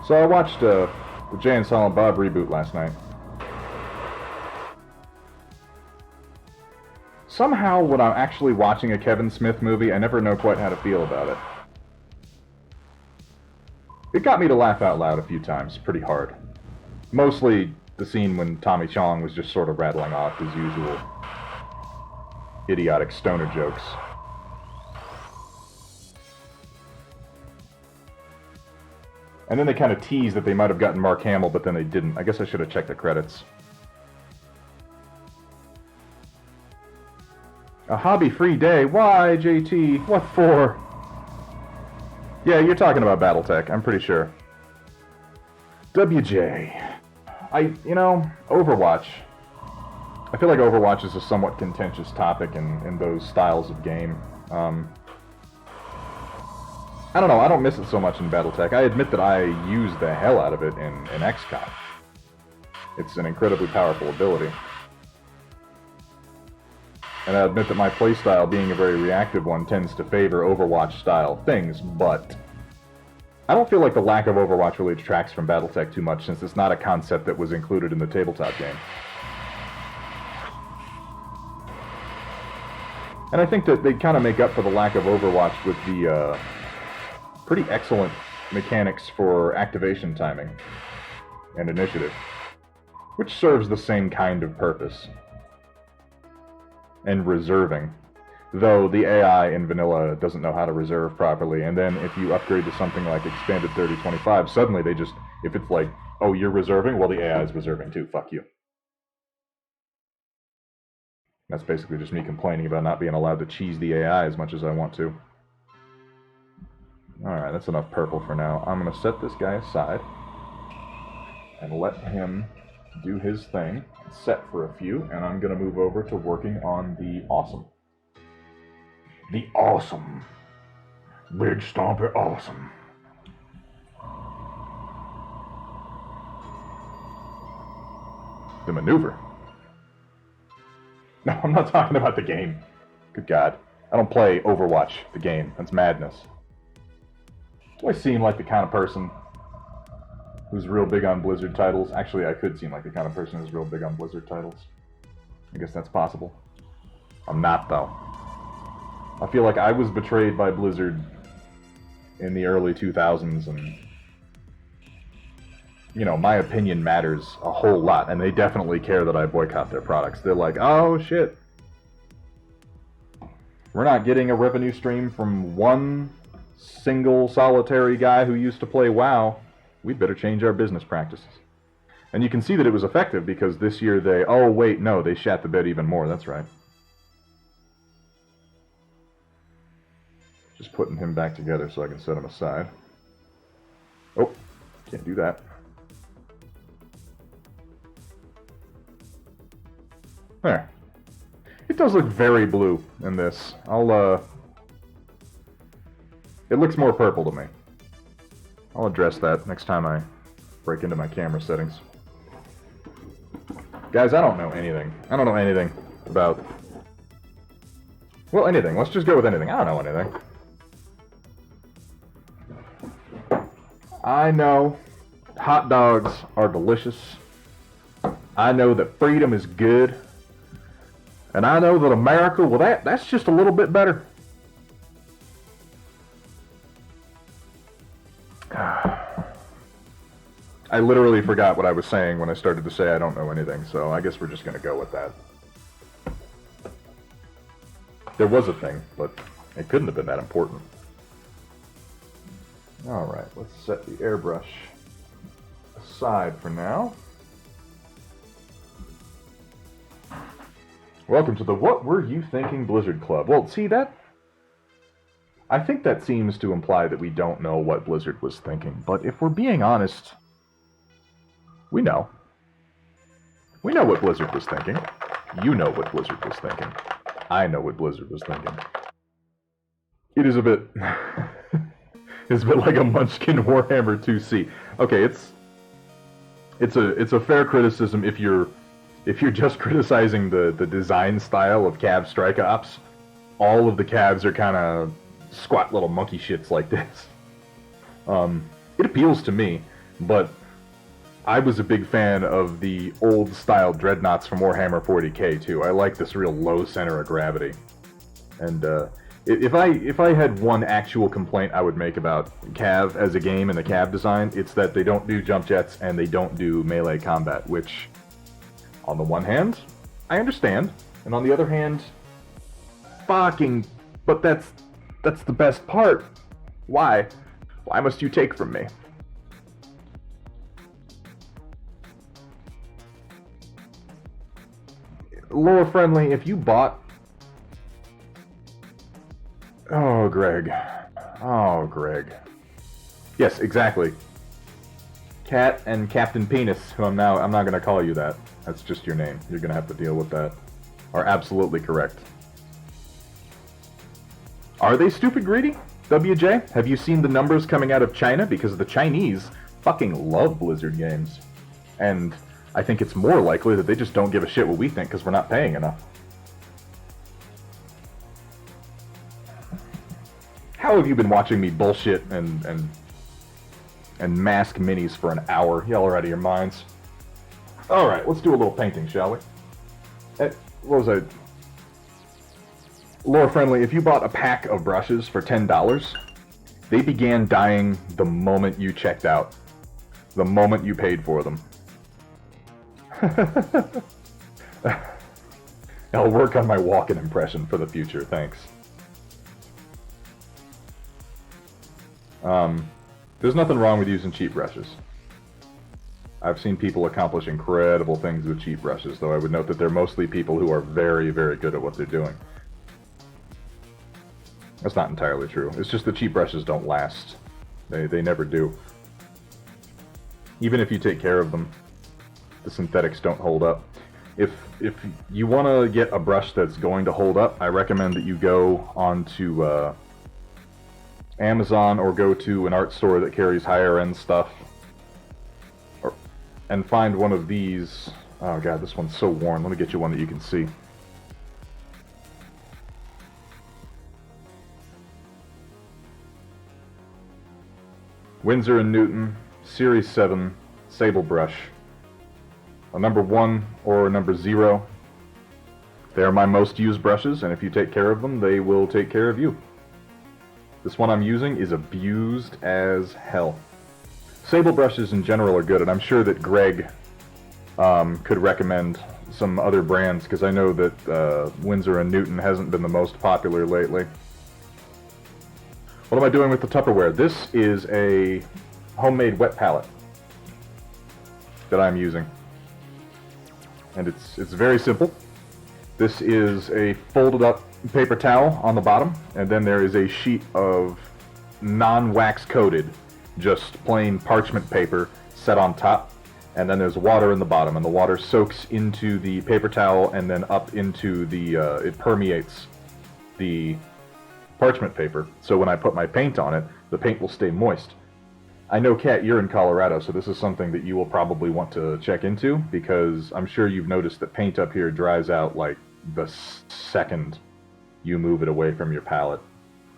So I watched the Jay and Silent Bob reboot last night. Somehow, when I'm actually watching a Kevin Smith movie, I never know quite how to feel about it. It got me to laugh out loud a few times, pretty hard. Mostly the scene when Tommy Chong was just sort of rattling off his usual idiotic stoner jokes. And then they kind of teased that they might have gotten Mark Hamill, but then they didn't. I guess I should have checked the credits. A hobby-free day? Why, JT? What for? Yeah, you're talking about Battletech, I'm pretty sure. WJ. Overwatch. I feel like Overwatch is a somewhat contentious topic in those styles of game. I don't know, I don't miss it so much in Battletech. I admit that I use the hell out of it in XCOM. It's an incredibly powerful ability. And I admit that my playstyle, being a very reactive one, tends to favor Overwatch-style things, but I don't feel like the lack of Overwatch really detracts from Battletech too much, since it's not a concept that was included in the tabletop game. And I think that they kind of make up for the lack of Overwatch with the pretty excellent mechanics for activation timing and initiative, which serves the same kind of purpose. And reserving. Though the AI in vanilla doesn't know how to reserve properly, and then if you upgrade to something like Expanded 3025, suddenly they just, if it's like, oh, you're reserving? Well, the AI is reserving too, fuck you. That's basically just me complaining about not being allowed to cheese the AI as much as I want to. Alright, that's enough purple for now. I'm going to set this guy aside and let him do his thing, set for a few, and I'm going to move over to working on the awesome. The awesome. Big Stomper awesome. The maneuver. No, I'm not talking about the game. Good God. I don't play Overwatch, the game. That's madness. Do I seem like the kind of person who's real big on Blizzard titles. Actually, I could seem like the kind of person who's real big on Blizzard titles. I guess that's possible. I'm not, though. I feel like I was betrayed by Blizzard in the early 2000s, and, you know, my opinion matters a whole lot, and they definitely care that I boycott their products. They're like, oh, shit. We're not getting a revenue stream from one single solitary guy who used to play WoW. We'd better change our business practices. And you can see that it was effective because this year they... Oh, wait, no, they shat the bed even more. That's right. Just putting him back together so I can set him aside. Oh, can't do that. There. It does look very blue in this. It looks more purple to me. I'll address that next time I break into my camera settings. Guys, I don't know anything. I don't know anything about... Well, anything. Let's just go with anything. I don't know anything. I know hot dogs are delicious. I know that freedom is good. And I know that America, well, that's just a little bit better. I literally forgot what I was saying when I started to say I don't know anything, so I guess we're just going to go with that. There was a thing, but it couldn't have been that important. Alright, let's set the airbrush aside for now. Welcome to the What Were You Thinking Blizzard Club. Well, see that? I think that seems to imply that we don't know what Blizzard was thinking, but if we're being honest, we know. We know what Blizzard was thinking. You know what Blizzard was thinking. I know what Blizzard was thinking. It is a bit... it's a bit like a Munchkin Warhammer 2C. Okay, it's a fair criticism if you're just criticizing the design style of Cav Strike Ops. All of the Cavs are kind of squat little monkey shits like this. It appeals to me, but I was a big fan of the old style dreadnoughts from Warhammer 40k too. I like this real low center of gravity. And if I had one actual complaint I would make about Cav as a game and the Cav design, it's that they don't do jump jets and they don't do melee combat, which on the one hand, I understand, and on the other hand, but that's the best part. Why? Why must you take from me? Lore friendly, if you bought... Oh, Greg. Oh, Greg. Yes, exactly. Cat and Captain Penis, who I'm not going to call you that. That's just your name. You're going to have to deal with that. Are absolutely correct. Are they stupid greedy? WJ, have you seen the numbers coming out of China? Because the Chinese fucking love Blizzard games. And I think it's more likely that they just don't give a shit what we think because we're not paying enough. How have you been watching me bullshit and mask minis for an hour? Y'all are out of your minds. Alright, let's do a little painting, shall we? What was I... Lore friendly, if you bought a pack of brushes for $10, they began dying the moment you checked out. The moment you paid for them. I'll work on my walk-in impression for the future, thanks. There's nothing wrong with using cheap brushes. I've seen people accomplish incredible things with cheap brushes, though I would note that they're mostly people who are very, very good at what they're doing. That's not entirely true. It's just the cheap brushes don't last. They never do. Even if you take care of them, the synthetics don't hold up. If you want to get a brush that's going to hold up, I recommend that you go onto Amazon or go to an art store that carries higher end stuff. And find one of these. Oh god, this one's so worn. Let me get you one that you can see. Winsor & Newton, Series 7, sable brush. A number 1 or a number 0. They are my most used brushes, and if you take care of them, they will take care of you. This one I'm using is abused as hell. Sable brushes in general are good, and I'm sure that Greg could recommend some other brands, because I know that Winsor & Newton hasn't been the most popular lately. What am I doing with the Tupperware? This is a homemade wet palette that I'm using. And it's very simple. This is a folded up paper towel on the bottom, and then there is a sheet of non-wax coated, just plain parchment paper set on top, and then there's water in the bottom, and the water soaks into the paper towel and then up into the, it permeates the parchment paper, so when I put my paint on it, the paint will stay moist. I know, Kat, you're in Colorado, so this is something that you will probably want to check into, because I'm sure you've noticed that paint up here dries out like the second you move it away from your palette.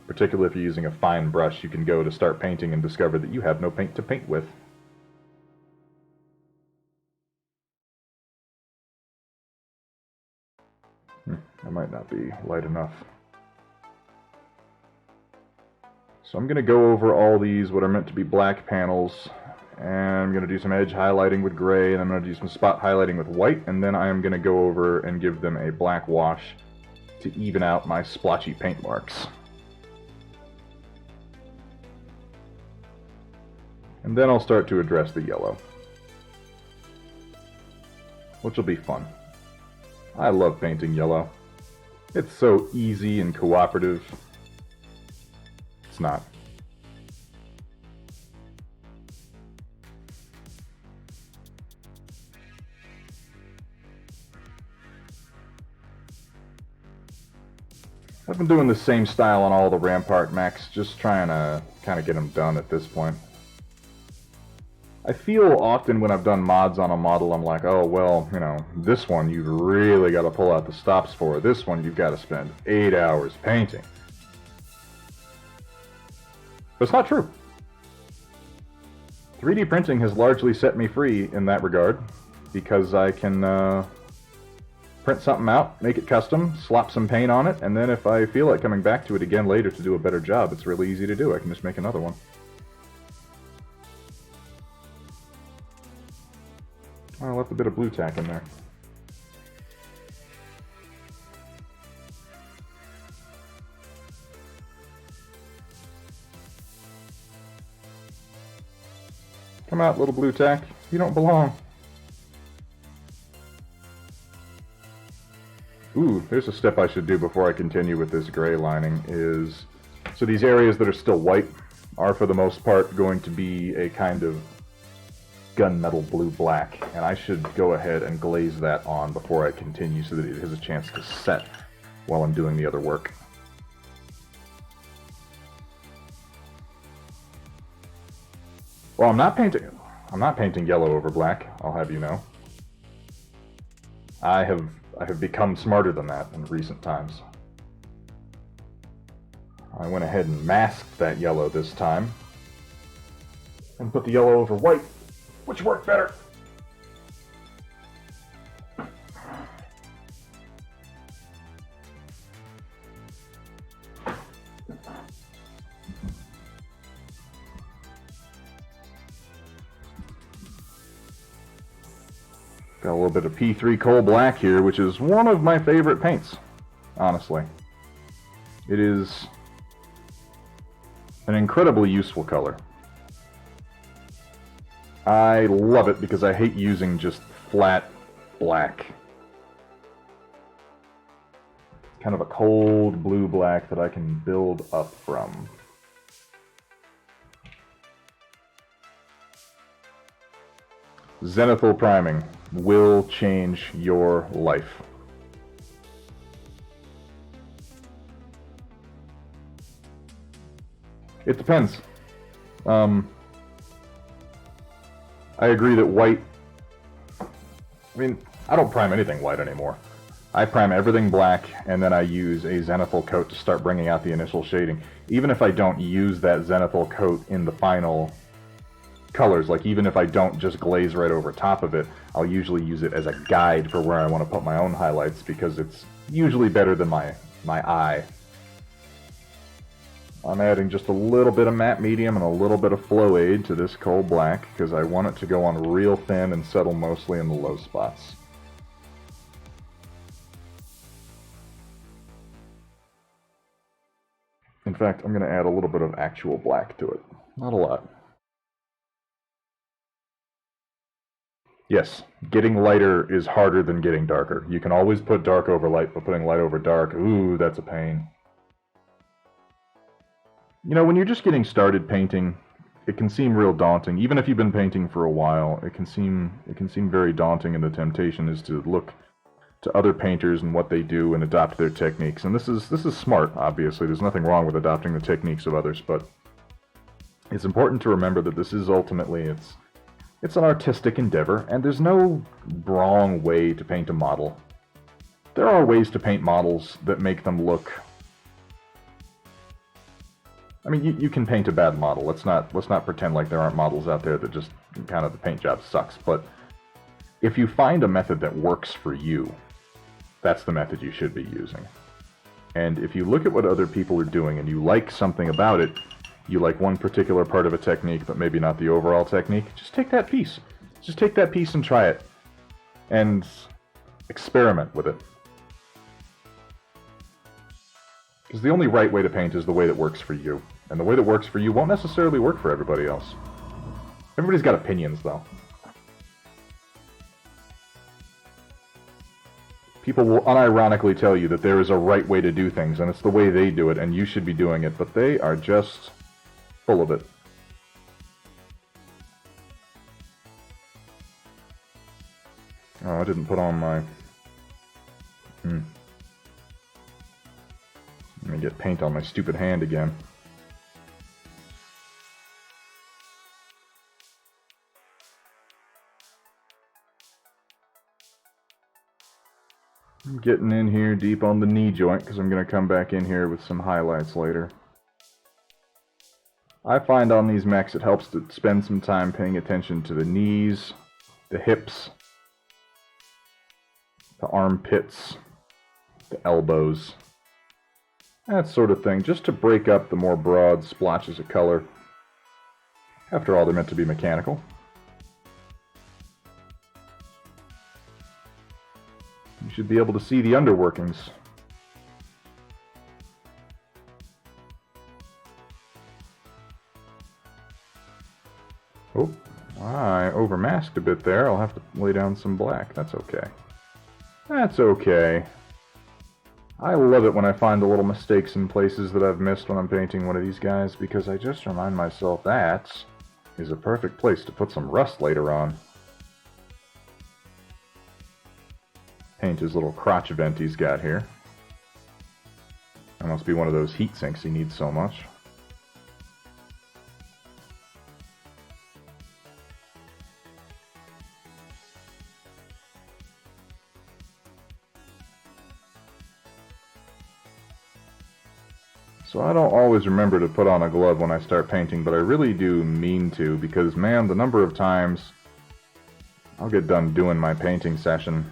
Particularly if you're using a fine brush, you can go to start painting and discover that you have no paint to paint with. That might not be light enough. So I'm going to go over all these, what are meant to be black panels, and I'm going to do some edge highlighting with gray, and I'm going to do some spot highlighting with white, and then I am going to go over and give them a black wash to even out my splotchy paint marks. And then I'll start to address the yellow, which will be fun. I love painting yellow. It's so easy and cooperative. It's not. I've been doing the same style on all the Rampart mechs, just trying to kind of get them done at this point. I feel often when I've done mods on a model, I'm like, oh, well, you know, this one you've really got to pull out the stops for. This one you've got to spend 8 hours painting. But it's not true. 3D printing has largely set me free in that regard, because I can print something out, make it custom, slap some paint on it, and then if I feel like coming back to it again later to do a better job, it's really easy to do. I can just make another one. I left a bit of blue tack in there. Come out, little blue tack. You don't belong. Ooh, there's a step I should do before I continue with this gray lining is... So these areas that are still white are for the most part going to be a kind of gunmetal blue-black, and I should go ahead and glaze that on before I continue so that it has a chance to set while I'm doing the other work. Well, I'm not painting yellow over black, I'll have you know. I have become smarter than that in recent times. I went ahead and masked that yellow this time and put the yellow over white, which worked better. Got a little bit of P3 Coal Black here, which is one of my favorite paints, honestly. It is an incredibly useful color. I love it because I hate using just flat black. Kind of a cold blue black that I can build up from. Zenithal priming will change your life. It depends. I agree that white... I mean, I don't prime anything white anymore. I prime everything black, and then I use a zenithal coat to start bringing out the initial shading. Even if I don't use that zenithal coat in the final colors. Like, even if I don't just glaze right over top of it, I'll usually use it as a guide for where I want to put my own highlights, because it's usually better than my eye. I'm adding just a little bit of matte medium and a little bit of flow aid to this coal black, because I want it to go on real thin and settle mostly in the low spots. In fact, I'm going to add a little bit of actual black to it. Not a lot. Yes, getting lighter is harder than getting darker. You can always put dark over light, but putting light over dark, ooh, that's a pain. You know, when you're just getting started painting, it can seem real daunting. Even if you've been painting for a while, it can seem very daunting, and the temptation is to look to other painters and what they do and adopt their techniques. And this is smart, obviously. There's nothing wrong with adopting the techniques of others, but it's important to remember that this is ultimately, it's an artistic endeavor, and there's no wrong way to paint a model. There are ways to paint models that make them look... I mean, you can paint a bad model. Let's not pretend like there aren't models out there that just kind of the paint job sucks. But if you find a method that works for you, that's the method you should be using. And if you look at what other people are doing and you like something about it, you like one particular part of a technique but maybe not the overall technique, just take that piece. Just take that piece and try it. And experiment with it. Because the only right way to paint is the way that works for you. And the way that works for you won't necessarily work for everybody else. Everybody's got opinions, though. People will unironically tell you that there is a right way to do things, and it's the way they do it, and you should be doing it, but they are just full of it. Oh, I didn't put on my... Let me get paint on my stupid hand again. I'm getting in here deep on the knee joint because I'm going to come back in here with some highlights later. I find on these mechs it helps to spend some time paying attention to the knees, the hips, the armpits, the elbows, that sort of thing, just to break up the more broad splotches of color. After all, they're meant to be mechanical. You should be able to see the underworkings. Oh, I overmasked a bit there. I'll have to lay down some black. That's okay. That's okay. I love it when I find the little mistakes in places that I've missed when I'm painting one of these guys, because I just remind myself that is a perfect place to put some rust later on. Paint his little crotch vent he's got here. That must be one of those heat sinks he needs so much. So I don't always remember to put on a glove when I start painting, but I really do mean to, because man, the number of times I'll get done doing my painting session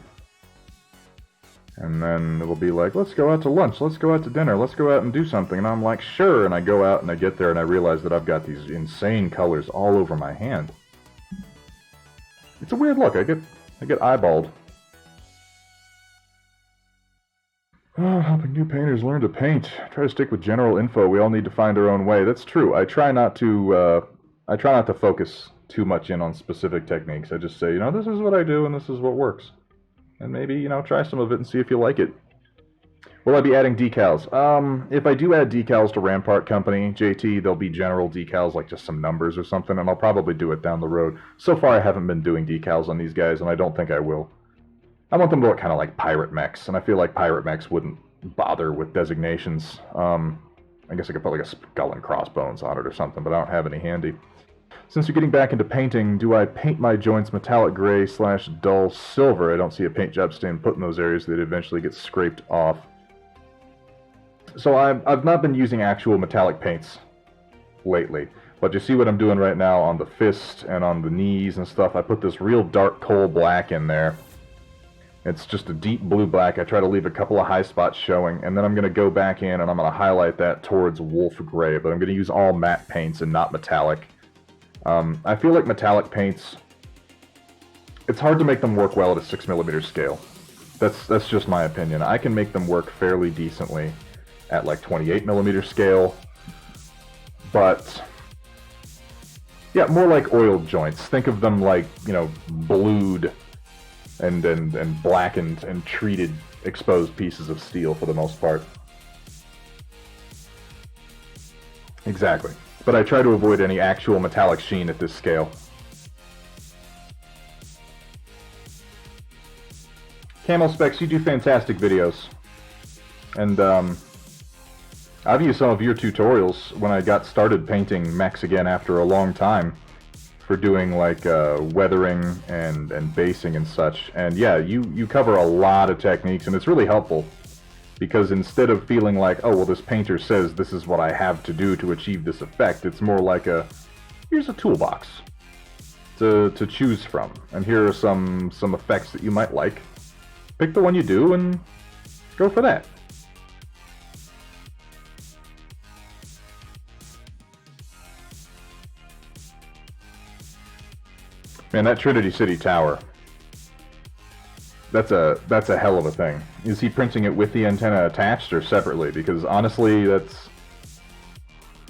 and then it'll be like, let's go out to lunch, let's go out to dinner, let's go out and do something, and I'm like, sure, and I go out and I get there and I realize that I've got these insane colors all over my hand. It's a weird look. I get eyeballed. Oh, helping new painters learn to paint. Try to stick with general info. We all need to find our own way. That's true. I try not to focus too much in on specific techniques. I just say, you know, this is what I do and this is what works. And maybe, you know, try some of it and see if you like it. Will I be adding decals? If I do add decals to Rampart Company, JT, they'll be general decals, like just some numbers or something, and I'll probably do it down the road. So far, I haven't been doing decals on these guys, and I don't think I will. I want them to look kind of like pirate mechs, and I feel like pirate mechs wouldn't bother with designations. I guess I could put like a skull and crossbones on it or something, but I don't have any handy. Since you're getting back into painting, do I paint my joints metallic gray / dull silver? I don't see a paint job stain put in those areas that eventually get scraped off. So I've not been using actual metallic paints lately. But you see what I'm doing right now on the fist and on the knees and stuff. I put this real dark coal black in there. It's just a deep blue black. I try to leave a couple of high spots showing, and then I'm going to go back in and I'm going to highlight that towards wolf gray, but I'm going to use all matte paints and not metallic. I feel like metallic paints, it's hard to make them work well at a 6mm scale. That's just my opinion. I can make them work fairly decently at like 28mm scale, but yeah, more like oiled joints. Think of them like, you know, blued and blackened and treated exposed pieces of steel for the most part. Exactly. But I try to avoid any actual metallic sheen at this scale. Camel Specs, you do fantastic videos. And I've used some of your tutorials when I got started painting mechs again after a long time for doing like weathering and basing and such. And yeah, you cover a lot of techniques, and it's really helpful because instead of feeling like, oh well, this painter says this is what I have to do to achieve this effect, it's more like a, here's a toolbox to choose from, and here are some effects that you might like. Pick the one you do and go for that. Man, that Trinity City Tower, that's a hell of a thing. Is he printing it with the antenna attached or separately? Because honestly,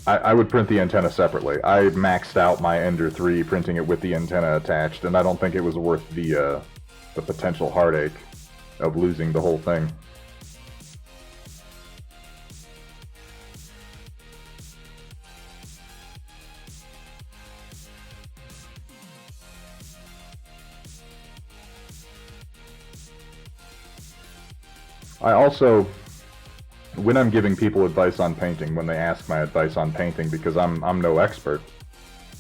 I would print the antenna separately. I maxed out my Ender 3 printing it with the antenna attached, and I don't think it was worth the potential heartache of losing the whole thing. I also, when I'm giving people advice on painting, when they ask my advice on painting, because I'm no expert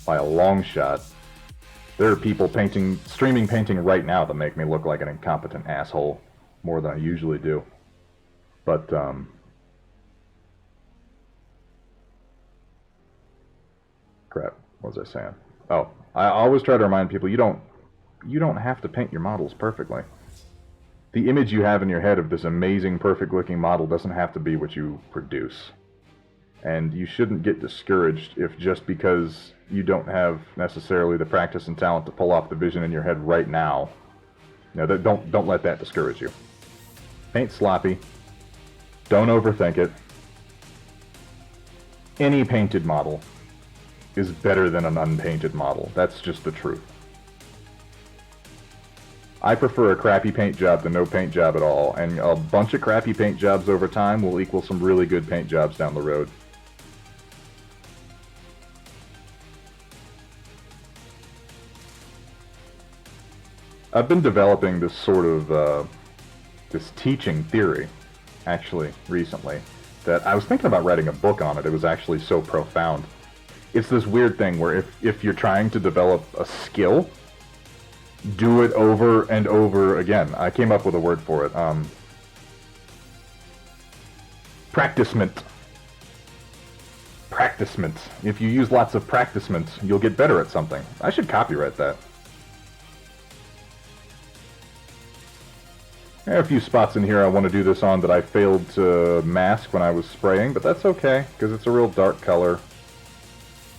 by a long shot, there are people streaming painting right now that make me look like an incompetent asshole more than I usually do. But crap, what was I saying? Oh, I always try to remind people you don't have to paint your models perfectly. The image you have in your head of this amazing, perfect-looking model doesn't have to be what you produce. And you shouldn't get discouraged if just because you don't have necessarily the practice and talent to pull off the vision in your head right now, you know, don't let that discourage you. Paint sloppy. Don't overthink it. Any painted model is better than an unpainted model. That's just the truth. I prefer a crappy paint job to no paint job at all, and a bunch of crappy paint jobs over time will equal some really good paint jobs down the road. I've been developing this sort of, this teaching theory, actually, recently, that I was thinking about writing a book on it. It was actually so profound. It's this weird thing where if you're trying to develop a skill, do it over and over again. I came up with a word for it. Practicement. Practicement. If you use lots of practicement, you'll get better at something. I should copyright that. There are a few spots in here I want to do this on that I failed to mask when I was spraying, but that's okay, because it's a real dark color.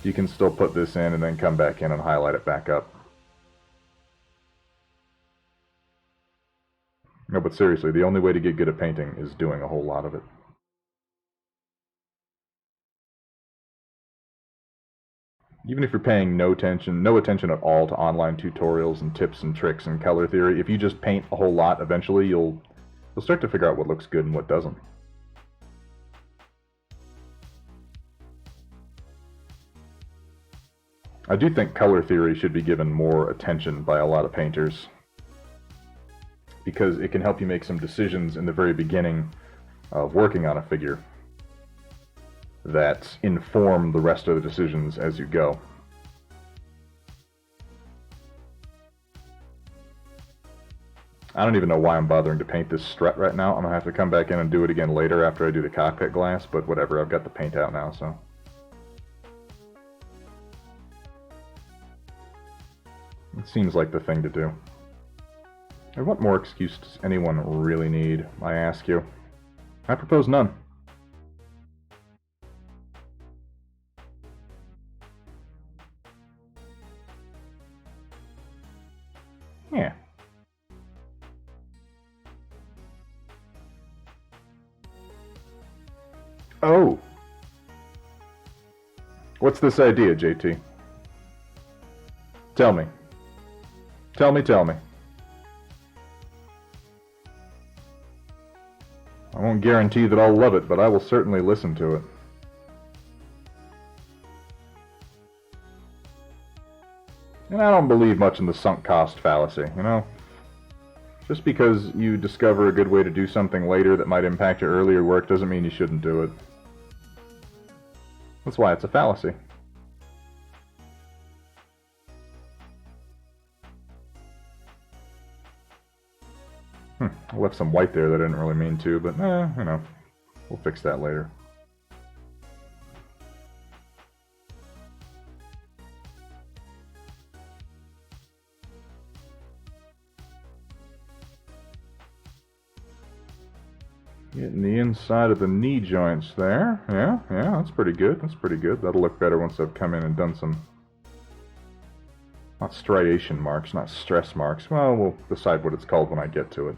You can still put this in and then come back in and highlight it back up. No, but seriously, the only way to get good at painting is doing a whole lot of it. Even if you're paying no attention at all to online tutorials and tips and tricks and color theory, if you just paint a whole lot, eventually you'll start to figure out what looks good and what doesn't. I do think color theory should be given more attention by a lot of painters, because it can help you make some decisions in the very beginning of working on a figure that inform the rest of the decisions as you go. I don't even know why I'm bothering to paint this strut right now. I'm going to have to come back in and do it again later after I do the cockpit glass, but whatever, I've got the paint out now, so. It seems like the thing to do. And what more excuse does anyone really need, I ask you? I propose none. Yeah. Oh! What's this idea, JT? Tell me. Tell me. I won't guarantee that I'll love it, but I will certainly listen to it. And I don't believe much in the sunk cost fallacy, you know? Just because you discover a good way to do something later that might impact your earlier work doesn't mean you shouldn't do it. That's why it's a fallacy. I left some white there that I didn't really mean to, but you know, we'll fix that later. Getting the inside of the knee joints there. Yeah, that's pretty good. That'll look better once I've come in and done some, not striation marks, not stress marks. Well, we'll decide what it's called when I get to it.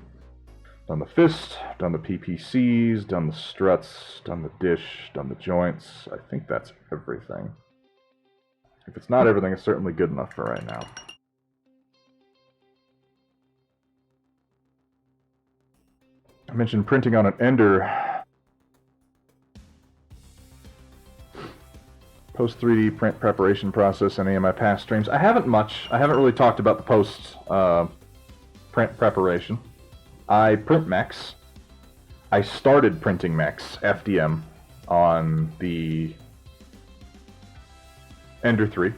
Done the fist, done the PPCs, done the struts, done the dish, done the joints. I think that's everything. If it's not everything, it's certainly good enough for right now. I mentioned printing on an Ender. Post 3D print preparation process in any of my past streams. I haven't really talked about the post print preparation. I print mechs. I started printing mechs, FDM, on the Ender 3.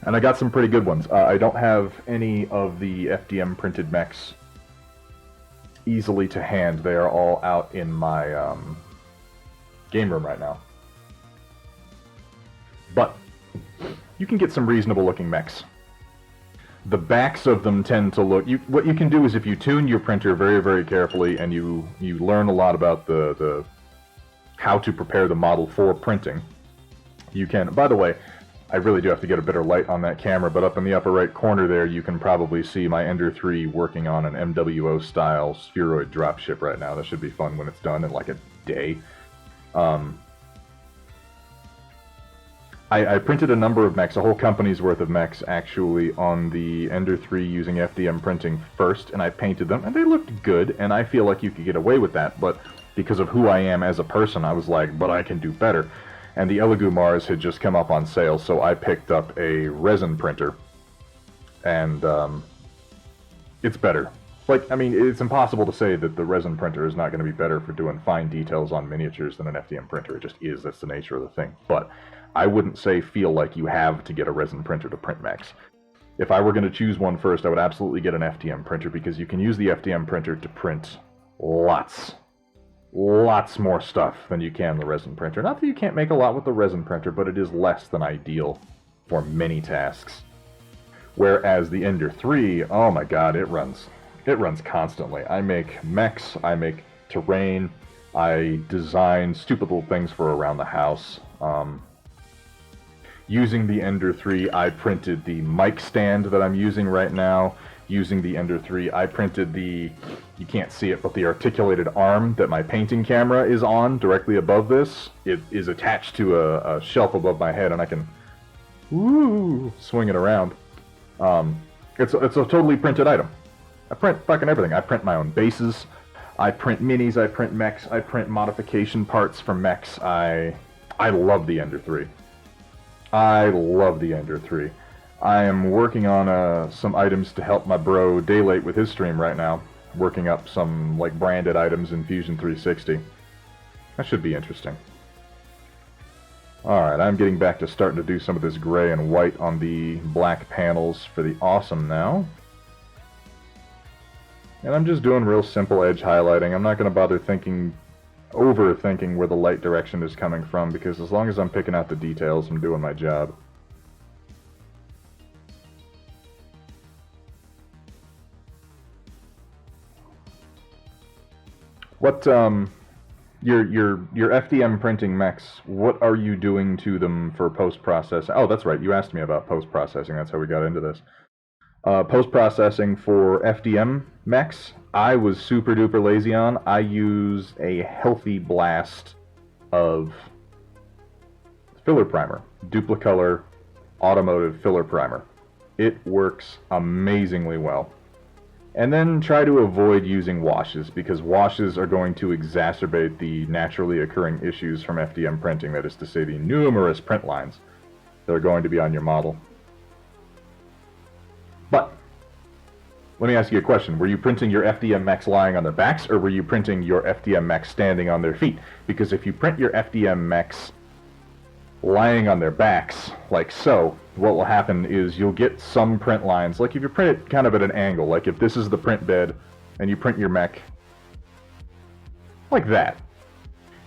And I got some pretty good ones. I don't have any of the FDM printed mechs easily to hand. They are all out in my game room right now. But you can get some reasonable looking mechs. The backs of them tend to look... what you can do is if you tune your printer very, very carefully and you learn a lot about the how to prepare the model for printing, you can... By the way, I really do have to get a better light on that camera, but up in the upper right corner there you can probably see my Ender 3 working on an MWO-style spheroid dropship right now. That should be fun when it's done in like a day. I printed a number of mechs, a whole company's worth of mechs, actually, on the Ender 3 using FDM printing first, and I painted them, and they looked good, and I feel like you could get away with that, but because of who I am as a person, I was like, but I can do better. And the Elegoo Mars had just come up on sale, so I picked up a resin printer, and it's better. Like, I mean, it's impossible to say that the resin printer is not going to be better for doing fine details on miniatures than an FDM printer. It just is. That's the nature of the thing. But I wouldn't feel like you have to get a resin printer to print mechs. If I were going to choose one first, I would absolutely get an FDM printer, because you can use the FDM printer to print lots more stuff than you can the resin printer. Not that you can't make a lot with the resin printer, but it is less than ideal for many tasks. Whereas the Ender 3, oh my god, it runs constantly. I make mechs, I make terrain, I design stupid little things for around the house. Using the Ender 3, I printed the mic stand that I'm using right now. Using the Ender 3, I printed the, you can't see it, but the articulated arm that my painting camera is on directly above this. It is attached to a shelf above my head, and I can swing it around. It's a totally printed item. I print fucking everything. I print my own bases. I print minis. I print mechs. I print modification parts for mechs. I love the Ender 3. I love the Ender 3. I am working on some items to help my bro Daylate with his stream right now. Working up some like branded items in Fusion 360. That should be interesting. Alright, I'm getting back to starting to do some of this gray and white on the black panels for the Awesome now. And I'm just doing real simple edge highlighting. I'm not going to bother overthinking where the light direction is coming from, because as long as I'm picking out the details, I'm doing my job. What, your FDM printing mechs, what are you doing to them for post-processing? Oh, that's right, you asked me about post-processing, that's how we got into this. Post-processing for FDM mechs, I was super duper lazy on. I use a healthy blast of filler primer, Duplicolor automotive filler primer. It works amazingly well. And then try to avoid using washes, because washes are going to exacerbate the naturally occurring issues from FDM printing, that is to say the numerous print lines that are going to be on your model. But, let me ask you a question. Were you printing your FDM mechs lying on their backs, or were you printing your FDM mechs standing on their feet? Because if you print your FDM mechs lying on their backs, like so, what will happen is you'll get some print lines, like if you print it kind of at an angle, like if this is the print bed, and you print your mech like that.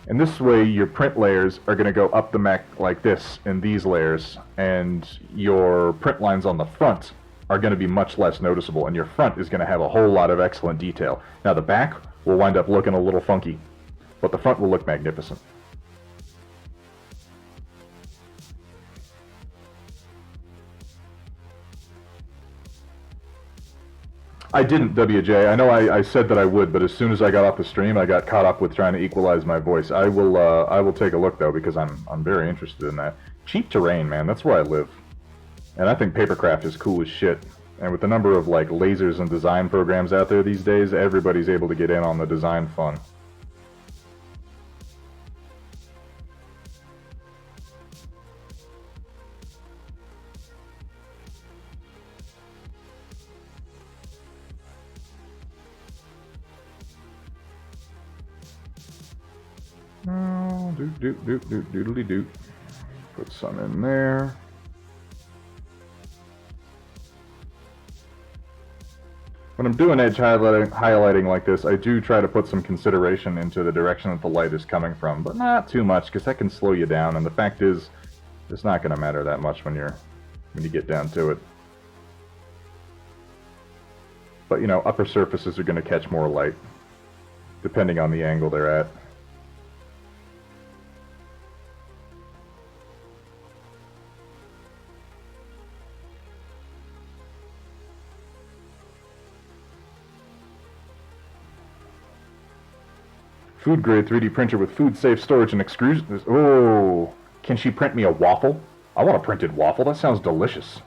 And this way your print layers are going to go up the mech like this in these layers, and your print lines on the front are going to be much less noticeable, and your front is going to have a whole lot of excellent detail. Now the back will wind up looking a little funky, but the front will look magnificent. I didn't, WJ. I know I said that I would, but as soon as I got off the stream, I got caught up with trying to equalize my voice. I will take a look though, because I'm very interested in that. Cheap terrain, man. That's where I live, and I think papercraft is cool as shit. And with the number of like lasers and design programs out there these days, everybody's able to get in on the design fun. Oh, doodly doot. Put some in there. When I'm doing edge highlighting like this, I do try to put some consideration into the direction that the light is coming from, but not too much, because that can slow you down, and the fact is, it's not going to matter that much when you get down to it. But, you know, upper surfaces are going to catch more light, depending on the angle they're at. Food grade 3D printer with food safe storage and extrusion. Oh, can she print me a waffle? I want a printed waffle. That sounds delicious.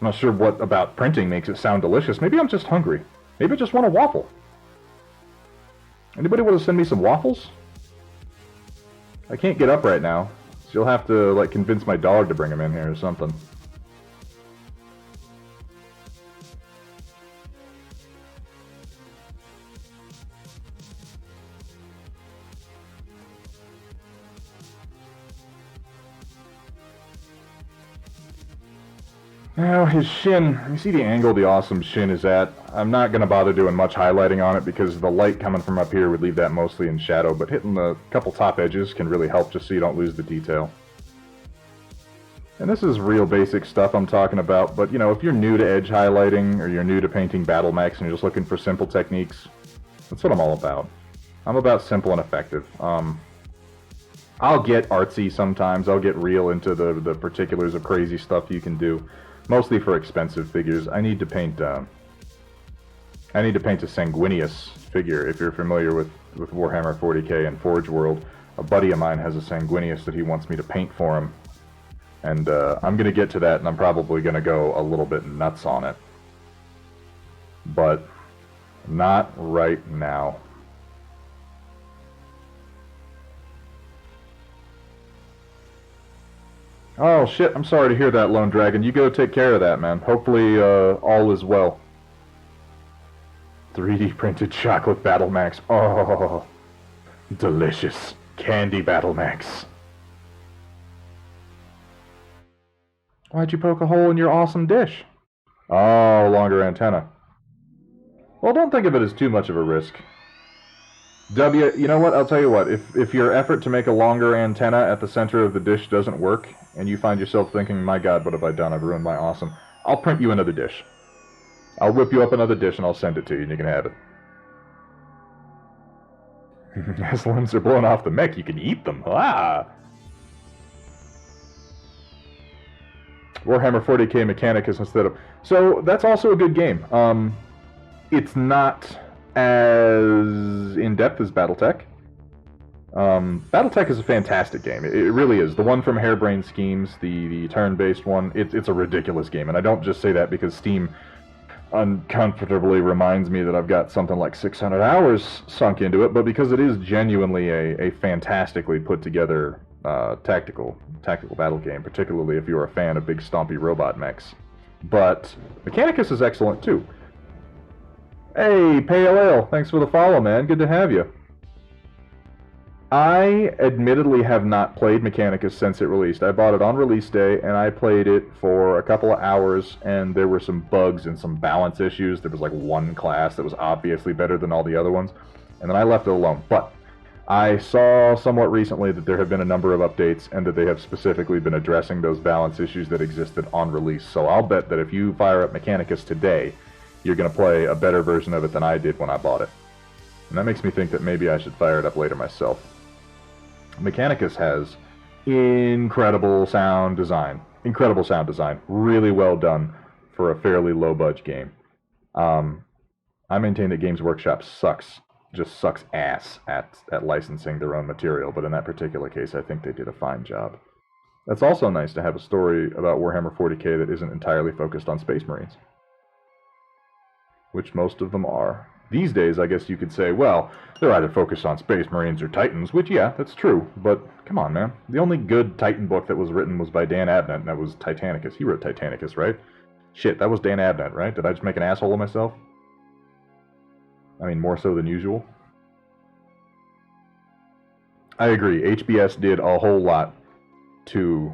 I'm not sure what about printing makes it sound delicious. Maybe I'm just hungry. Maybe I just want a waffle. Anybody want to send me some waffles? I can't get up right now, so you'll have to like convince my dog to bring them in here or something. Now, his shin, you see the angle the awesome shin is at. I'm not going to bother doing much highlighting on it because the light coming from up here would leave that mostly in shadow, but hitting the couple top edges can really help just so you don't lose the detail. And this is real basic stuff I'm talking about, but you know, if you're new to edge highlighting or you're new to painting battle mechs and you're just looking for simple techniques, that's what I'm all about. I'm about simple and effective. I'll get artsy sometimes, I'll get real into the particulars of crazy stuff you can do. Mostly for expensive figures. I need to paint a sanguineous figure. If you're familiar with Warhammer 40k and Forge World, a buddy of mine has a sanguineous that he wants me to paint for him. And I'm going to get to that, and I'm probably going to go a little bit nuts on it. But not right now. Oh shit, I'm sorry to hear that, Lone Dragon. You go take care of that, man. Hopefully all is well. 3D printed chocolate battle mechs. Oh, delicious. Candy battle mechs. Why'd you poke a hole in your awesome dish? Oh, longer antenna. Well, don't think of it as too much of a risk. You know what? I'll tell you what. If your effort to make a longer antenna at the center of the dish doesn't work, and you find yourself thinking, my god, what have I done? I've ruined my awesome. I'll print you another dish. I'll whip you up another dish and I'll send it to you and you can have it. As limbs are blown off the mech, you can eat them. Ah! Warhammer 40k Mechanicus instead of... So, that's also a good game. It's not as in-depth as Battletech. Battletech is a fantastic game. It really is. The one from Harebrained Schemes, the turn-based one, it's a ridiculous game. And I don't just say that because Steam uncomfortably reminds me that I've got something like 600 hours sunk into it, but because it is genuinely a fantastically put-together tactical battle game, particularly if you're a fan of big stompy robot mechs. But Mechanicus is excellent too. Hey, Pale Ale, thanks for the follow, man. Good to have you. I admittedly have not played Mechanicus since it released. I bought it on release day, and I played it for a couple of hours, and there were some bugs and some balance issues. There was like one class that was obviously better than all the other ones, and then I left it alone. But I saw somewhat recently that there have been a number of updates, and that they have specifically been addressing those balance issues that existed on release. So I'll bet that if you fire up Mechanicus today, you're going to play a better version of it than I did when I bought it. And that makes me think that maybe I should fire it up later myself. Mechanicus has incredible sound design. Really well done for a fairly low-budge game. I maintain that Games Workshop just sucks ass at licensing their own material, but in that particular case, I think they did a fine job. That's also nice to have a story about Warhammer 40k that isn't entirely focused on Space Marines, which most of them are. These days, I guess you could say, well, they're either focused on Space Marines or Titans, which, yeah, that's true, but come on, man. The only good Titan book that was written was by Dan Abnett, and that was Titanicus. He wrote Titanicus, right? Shit, that was Dan Abnett, right? Did I just make an asshole of myself? I mean, more so than usual. I agree, HBS did a whole lot to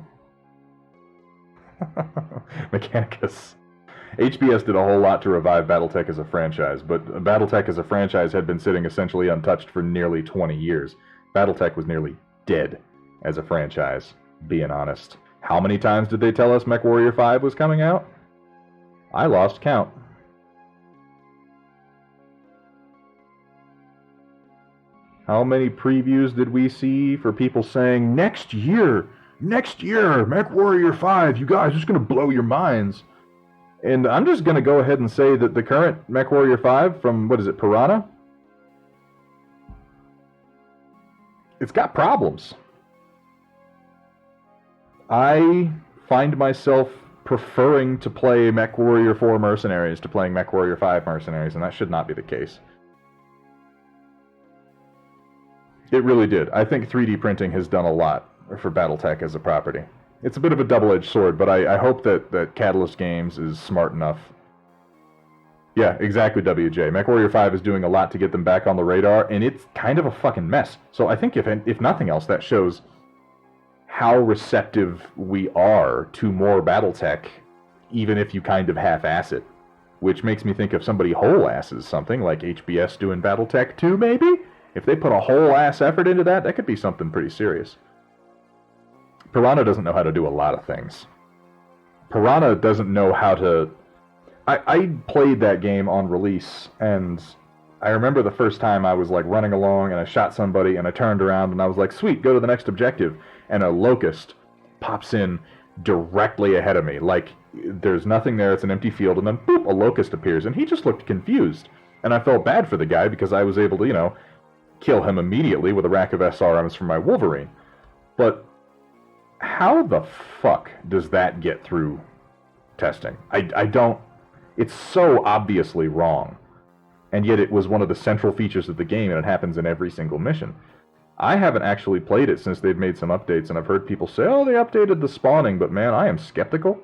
Mechanicus. HBS did a whole lot to revive Battletech as a franchise, but Battletech as a franchise had been sitting essentially untouched for nearly 20 years. Battletech was nearly dead as a franchise, being honest. How many times did they tell us MechWarrior 5 was coming out? I lost count. How many previews did we see for people saying, next year, MechWarrior 5, you guys, it's going to blow your minds. And I'm just going to go ahead and say that the current MechWarrior 5 from, what is it, Piranha? It's got problems. I find myself preferring to play MechWarrior 4 Mercenaries to playing MechWarrior 5 Mercenaries, and that should not be the case. It really did. I think 3D printing has done a lot for Battletech as a property. It's a bit of a double-edged sword, but I hope that Catalyst Games is smart enough. Yeah, exactly, WJ. MechWarrior 5 is doing a lot to get them back on the radar, and it's kind of a fucking mess. So I think if nothing else, that shows how receptive we are to more Battletech, even if you kind of half-ass it. Which makes me think if somebody whole-asses something, like HBS doing Battletech 2, maybe? If they put a whole-ass effort into that, that could be something pretty serious. Piranha doesn't know how to do a lot of things. Piranha doesn't know how to... I played that game on release, and I remember the first time I was like running along and I shot somebody and I turned around and I was like, sweet, go to the next objective. And a locust pops in directly ahead of me. Like, there's nothing there, it's an empty field, and then boop, a locust appears. And he just looked confused. And I felt bad for the guy because I was able to, kill him immediately with a rack of SRMs from my Wolverine. But how the fuck does that get through testing? I don't... It's so obviously wrong. And yet it was one of the central features of the game, and it happens in every single mission. I haven't actually played it since they've made some updates, and I've heard people say, oh, they updated the spawning, but man, I am skeptical.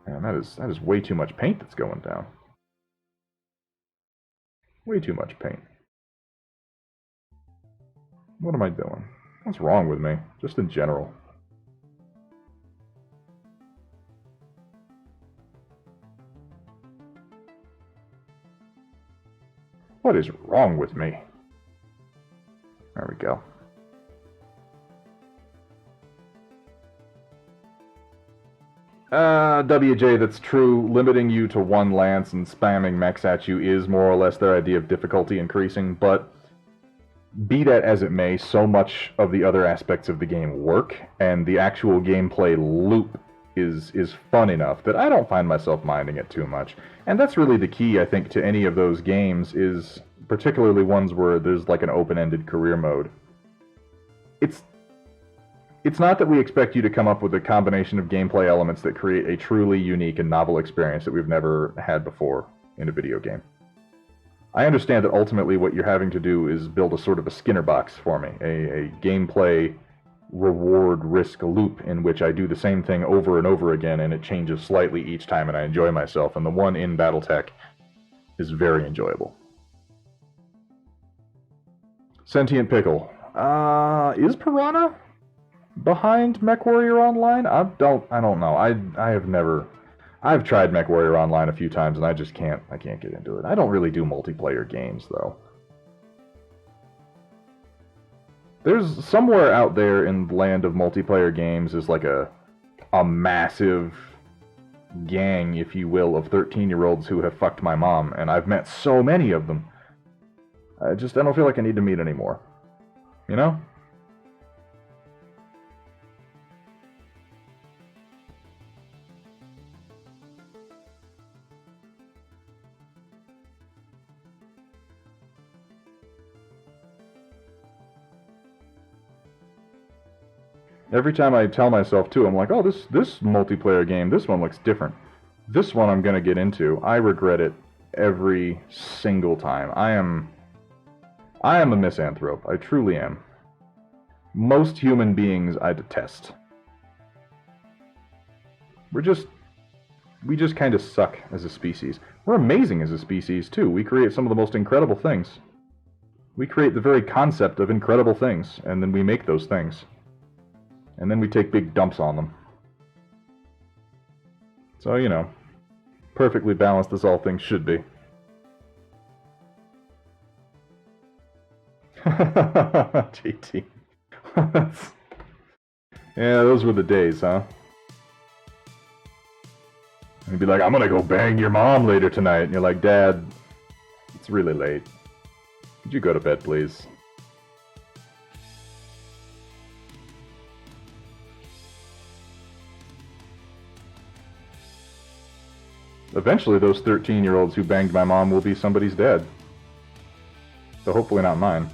Man, that is way too much paint that's going down. Way too much paint. What am I doing? What's wrong with me? Just in general. What is wrong with me? There we go. WJ, that's true. Limiting you to one lance and spamming mechs at you is more or less their idea of difficulty increasing, but be that as it may, so much of the other aspects of the game work, and the actual gameplay loop is fun enough that I don't find myself minding it too much. And that's really the key, I think, to any of those games, is particularly ones where there's like an open-ended career mode. It's not that we expect you to come up with a combination of gameplay elements that create a truly unique and novel experience that we've never had before in a video game. I understand that ultimately what you're having to do is build a sort of a Skinner box for me, a gameplay reward-risk loop in which I do the same thing over and over again, and it changes slightly each time, and I enjoy myself, and the one in Battletech is very enjoyable. Sentient Pickle. Is Piranha behind MechWarrior Online? I don't know. I have never... I've tried MechWarrior Online a few times, and I can't get into it. I don't really do multiplayer games, though. There's somewhere out there in the land of multiplayer games is like a massive gang, if you will, of 13-year-olds who have fucked my mom, and I've met so many of them. I don't feel like I need to meet any more. You know? Every time I tell myself, too, I'm like, oh, this multiplayer game, this one looks different. This one I'm going to get into. I regret it every single time. I am a misanthrope. I truly am. Most human beings I detest. We just kind of suck as a species. We're amazing as a species, too. We create some of the most incredible things. We create the very concept of incredible things, and then we make those things. And then we take big dumps on them. So, you know, perfectly balanced as all things should be. JT. Yeah, those were the days, huh? And he'd be like, I'm gonna go bang your mom later tonight. And you're like, Dad, it's really late. Could you go to bed, please? Eventually, those 13-year-olds who banged my mom will be somebody's dad. So hopefully not mine.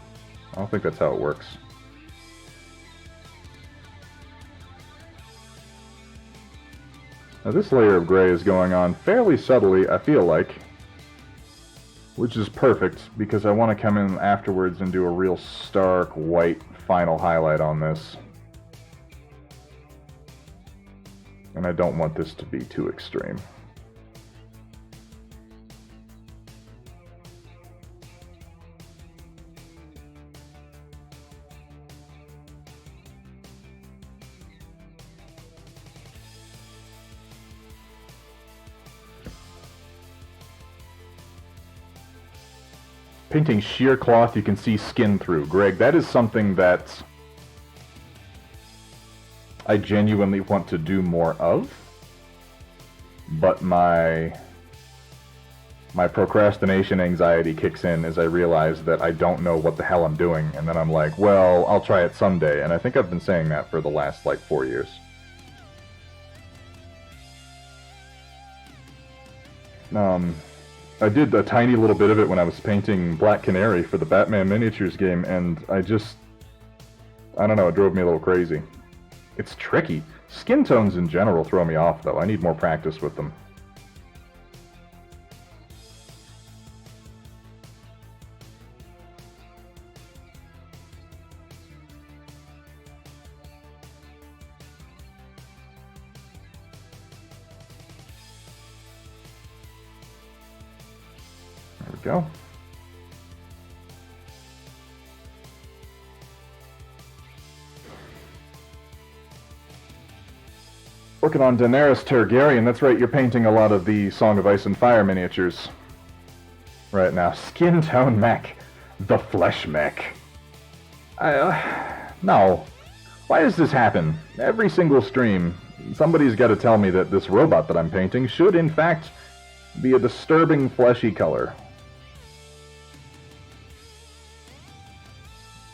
I don't think that's how it works. Now this layer of gray is going on fairly subtly, I feel like. Which is perfect, because I want to come in afterwards and do a real stark white final highlight on this. And I don't want this to be too extreme. Painting sheer cloth you can see skin through. Greg, that is something that I genuinely want to do more of, but my procrastination anxiety kicks in as I realize that I don't know what the hell I'm doing, and then I'm like, well, I'll try it someday, and I think I've been saying that for the last, 4 years. I did a tiny little bit of it when I was painting Black Canary for the Batman miniatures game, and I don't know, it drove me a little crazy. It's tricky. Skin tones in general throw me off, though. I need more practice with them. Go. Working on Daenerys Targaryen. That's right, you're painting a lot of the Song of Ice and Fire miniatures right now. Skin tone mech. The flesh mech. No. Why does this happen? Every single stream, Somebody's got to tell me that this robot that I'm painting should, in fact, be a disturbing fleshy color.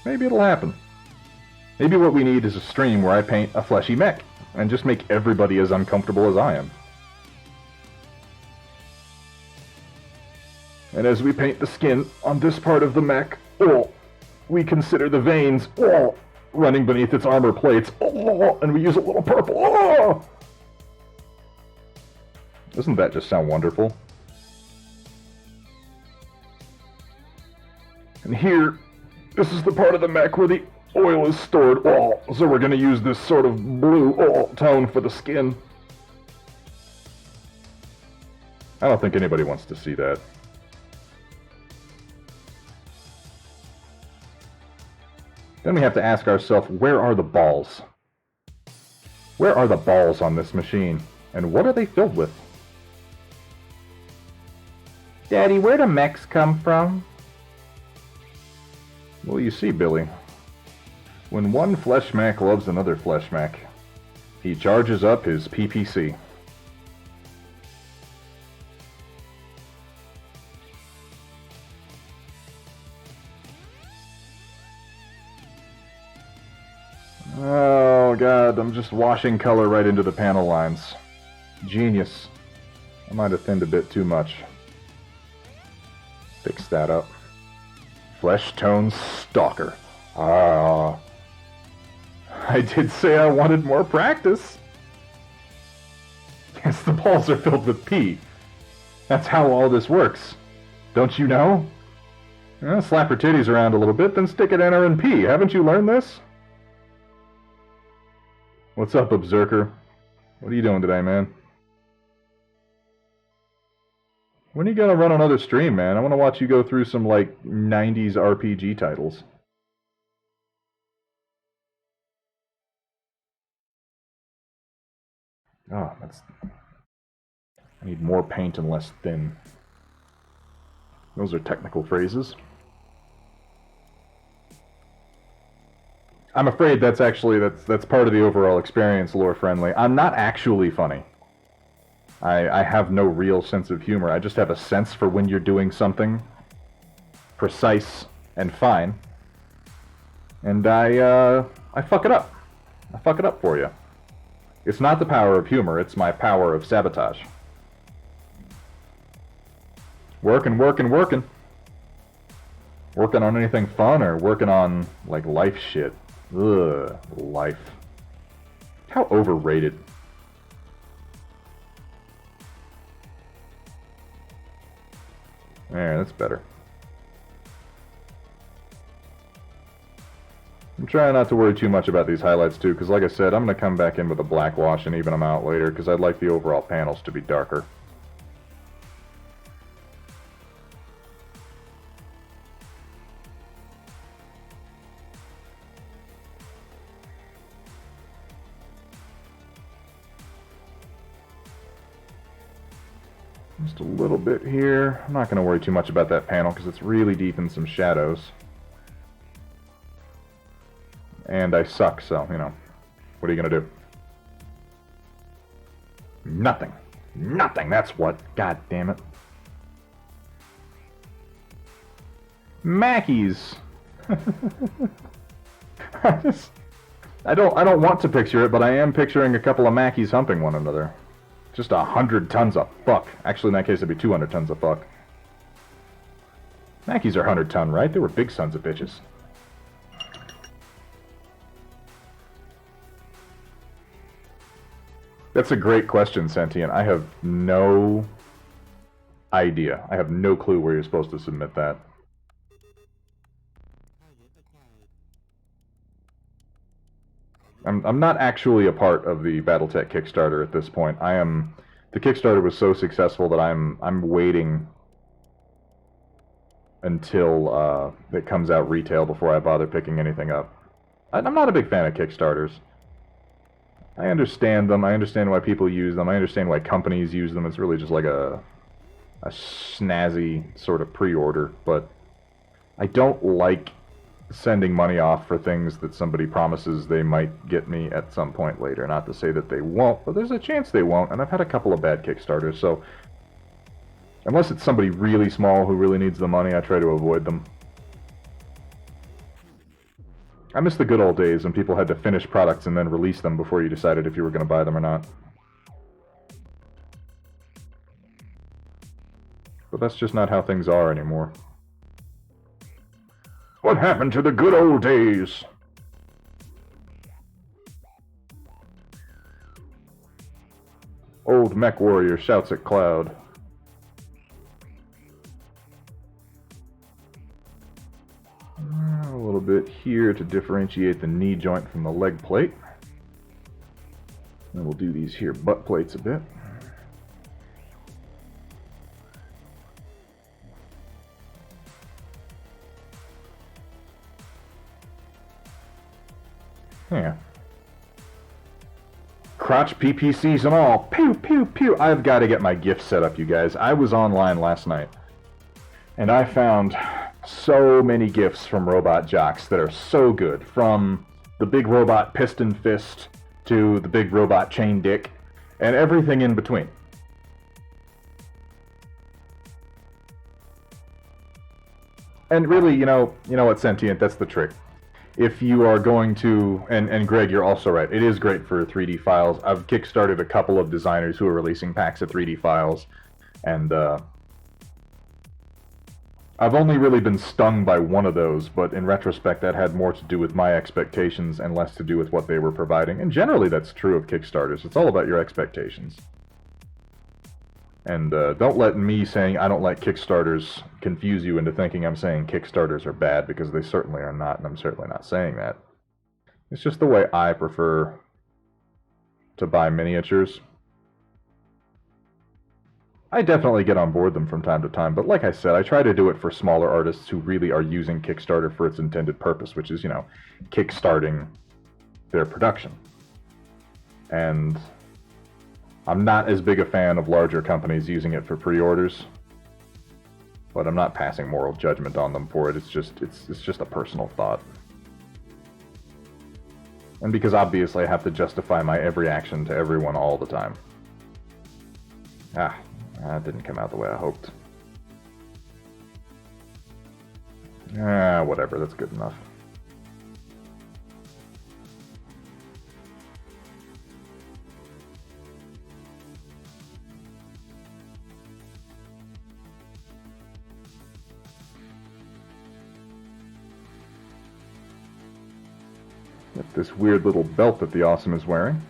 Maybe it'll happen. Maybe what we need is a stream where I paint a fleshy mech, and just make everybody as uncomfortable as I am. And as we paint the skin on this part of the mech, we consider the veins running beneath its armor plates, and we use a little purple. Doesn't that just sound wonderful? And here, this is the part of the mech where the oil is stored. So we're going to use this sort of blue tone for the skin. I don't think anybody wants to see that. Then we have to ask ourselves, where are the balls? Where are the balls on this machine? And what are they filled with? Daddy, where do mechs come from? Well, you see, Billy, when one flesh mech loves another flesh mech, he charges up his PPC. Oh god, I'm just washing color right into the panel lines. Genius. I might have thinned a bit too much. Fix that up. Flesh tone stalker. I did say I wanted more practice. Yes, the balls are filled with pee. That's how all this works. Don't you know? Slap her titties around a little bit, then stick it in her and pee. Haven't you learned this? What's up, Berserker? What are you doing today, man? When are you gonna run another stream, man? I want to watch you go through some, like, 90s RPG titles. Oh, that's... I need more paint and less thin. Those are technical phrases. I'm afraid that's actually, that's part of the overall experience, lore friendly. I'm not actually funny. I have no real sense of humor. I just have a sense for when you're doing something precise and fine. And I fuck it up. I fuck it up for you. It's not the power of humor, it's my power of sabotage. Working. Working on anything fun or working on, like, life shit. Ugh, life. How overrated. There, that's better. I'm trying not to worry too much about these highlights too, because like I said, I'm going to come back in with a black wash and even them out later, because I'd like the overall panels to be darker. Just a little bit here. I'm not going to worry too much about that panel because it's really deep in some shadows. And I suck, so, you know, what are you going to do? Nothing. Nothing, that's what. God damn it. Mackies. I don't want to picture it, but I am picturing a couple of Mackies humping one another. Just 100 tons of fuck. Actually, in that case, it'd be 200 tons of fuck. Mackies are 100 ton, right? They were big sons of bitches. That's a great question, Sentient. I have no idea. I have no clue where you're supposed to submit that. I'm not actually a part of the Battletech Kickstarter at this point. The Kickstarter was so successful that I'm waiting until it comes out retail before I bother picking anything up. I'm not a big fan of Kickstarters. I understand them. I understand why people use them. I understand why companies use them. It's really just like a snazzy sort of pre-order, but I don't like sending money off for things that somebody promises they might get me at some point later. Not to say that they won't, but there's a chance they won't, and I've had a couple of bad Kickstarters, so unless it's somebody really small who really needs the money, I try to avoid them. I miss the good old days when people had to finish products and then release them before you decided if you were going to buy them or not. But that's just not how things are anymore. What happened to the good old days? Old mech warrior shouts at Cloud. A little bit here to differentiate the knee joint from the leg plate. And we'll do these here butt plates a bit. Yeah. Crotch PPCs and all. Pew, pew, pew. I've got to get my gift set up, you guys. I was online last night, and I found so many gifts from Robot Jocks that are so good. From the big robot piston fist to the big robot chain dick, and everything in between. And really, you know what, Sentient, that's the trick. If you are going to, and Greg, you're also right, it is great for 3D files. I've kickstarted a couple of designers who are releasing packs of 3D files, and I've only really been stung by one of those, but in retrospect that had more to do with my expectations and less to do with what they were providing. And generally that's true of Kickstarters. It's all about your expectations. And don't let me saying I don't like Kickstarters confuse you into thinking I'm saying Kickstarters are bad, because they certainly are not, and I'm certainly not saying that. It's just the way I prefer to buy miniatures. I definitely get on board them from time to time, but like I said, I try to do it for smaller artists who really are using Kickstarter for its intended purpose, which is, kickstarting their production. And I'm not as big a fan of larger companies using it for pre-orders, but I'm not passing moral judgment on them for it. It's just a personal thought. And because obviously I have to justify my every action to everyone all the time. That didn't come out the way I hoped. Whatever, that's good enough. Got this weird little belt that the Awesome is wearing.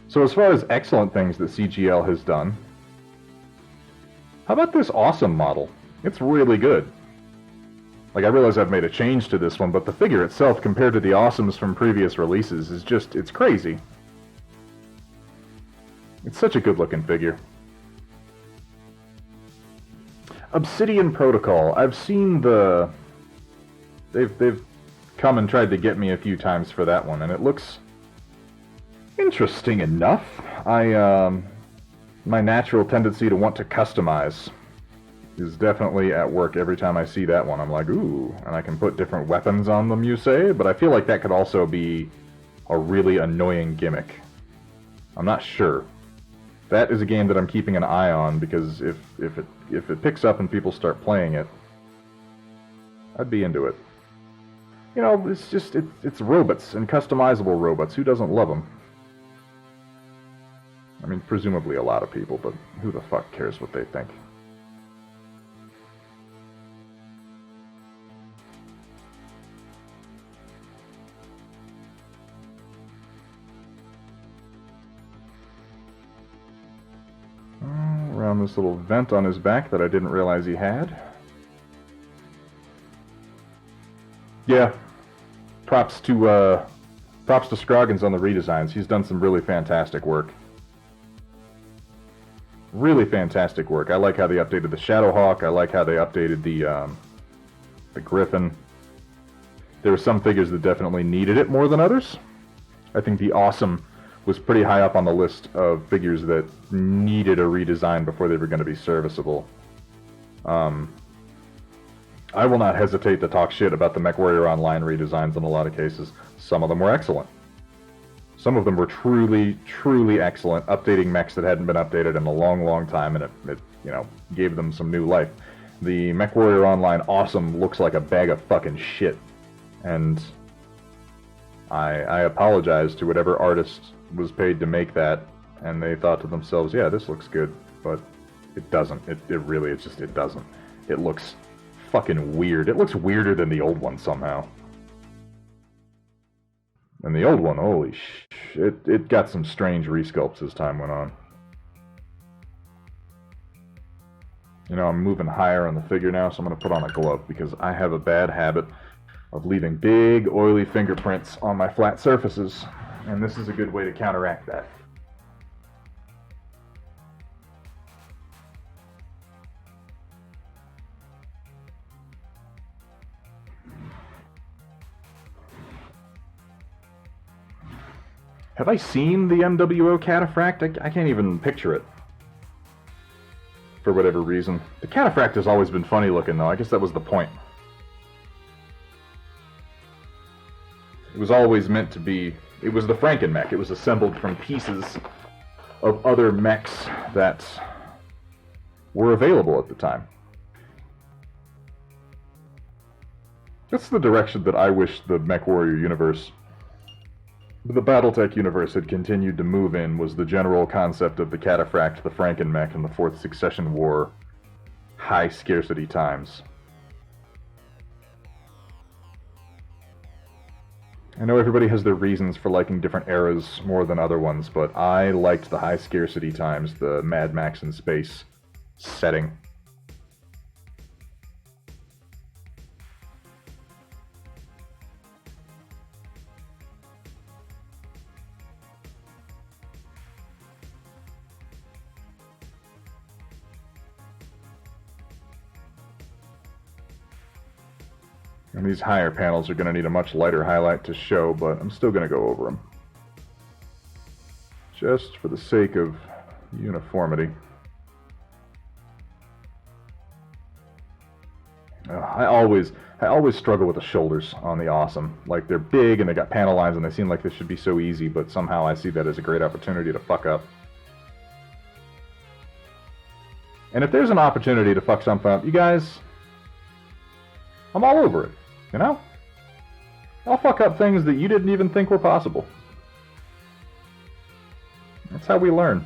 So as far as excellent things that CGL has done, how about this Awesome model? It's really good. Like, I realize I've made a change to this one, but the figure itself compared to the Awesomes from previous releases is just, it's crazy. It's such a good looking figure. Obsidian Protocol. I've seen the... They've come and tried to get me a few times for that one, and it looks interesting enough. My natural tendency to want to customize is definitely at work every time I see that one. I'm like, ooh, and I can put different weapons on them, you say? But I feel like that could also be a really annoying gimmick. I'm not sure. That is a game that I'm keeping an eye on, because if it picks up and people start playing it, I'd be into it. It's robots, and customizable robots. Who doesn't love them? I mean, presumably a lot of people, but who the fuck cares what they think? Around this little vent on his back that I didn't realize he had. Yeah. Props to Scroggins on the redesigns. He's done some really fantastic work. Really fantastic work. I like how they updated the Shadowhawk. I like how they updated the Griffin. There were some figures that definitely needed it more than others. I think the Awesome was pretty high up on the list of figures that needed a redesign before they were going to be serviceable. I will not hesitate to talk shit about the MechWarrior Online redesigns in a lot of cases. Some of them were excellent. Some of them were truly, truly excellent, updating mechs that hadn't been updated in a long, long time, and it you know, gave them some new life. The MechWarrior Online Awesome looks like a bag of fucking shit. And I apologize to whatever artist was paid to make that, and they thought to themselves, yeah, this looks good, but it doesn't. It really, it doesn't. It looks fucking weird. It looks weirder than the old one somehow. And the old one, holy shit, it got some strange resculpts as time went on. You know, I'm moving higher on the figure now, so I'm going to put on a glove, because I have a bad habit of leaving big, oily fingerprints on my flat surfaces, and this is a good way to counteract that. Have I seen the MWO Cataphract? I can't even picture it. For whatever reason. The Cataphract has always been funny looking, though. I guess that was the point. It was always meant to be... It was the Franken-mech. It was assembled from pieces of other mechs that were available at the time. That's the direction that I wish the MechWarrior universe... the Battletech universe had continued to move in, was the general concept of the Cataphract, the Franken-mech, and the Fourth Succession War high scarcity times. I know everybody has their reasons for liking different eras more than other ones, but I liked the high scarcity times, the Mad Max in space setting. And these higher panels are going to need a much lighter highlight to show, but I'm still going to go over them. Just for the sake of uniformity. I always struggle with the shoulders on the Awesome. Like, they're big and they got panel lines and they seem like this should be so easy, but somehow I see that as a great opportunity to fuck up. And if there's an opportunity to fuck something up, you guys, I'm all over it, you know? I'll fuck up things that you didn't even think were possible. That's how we learn.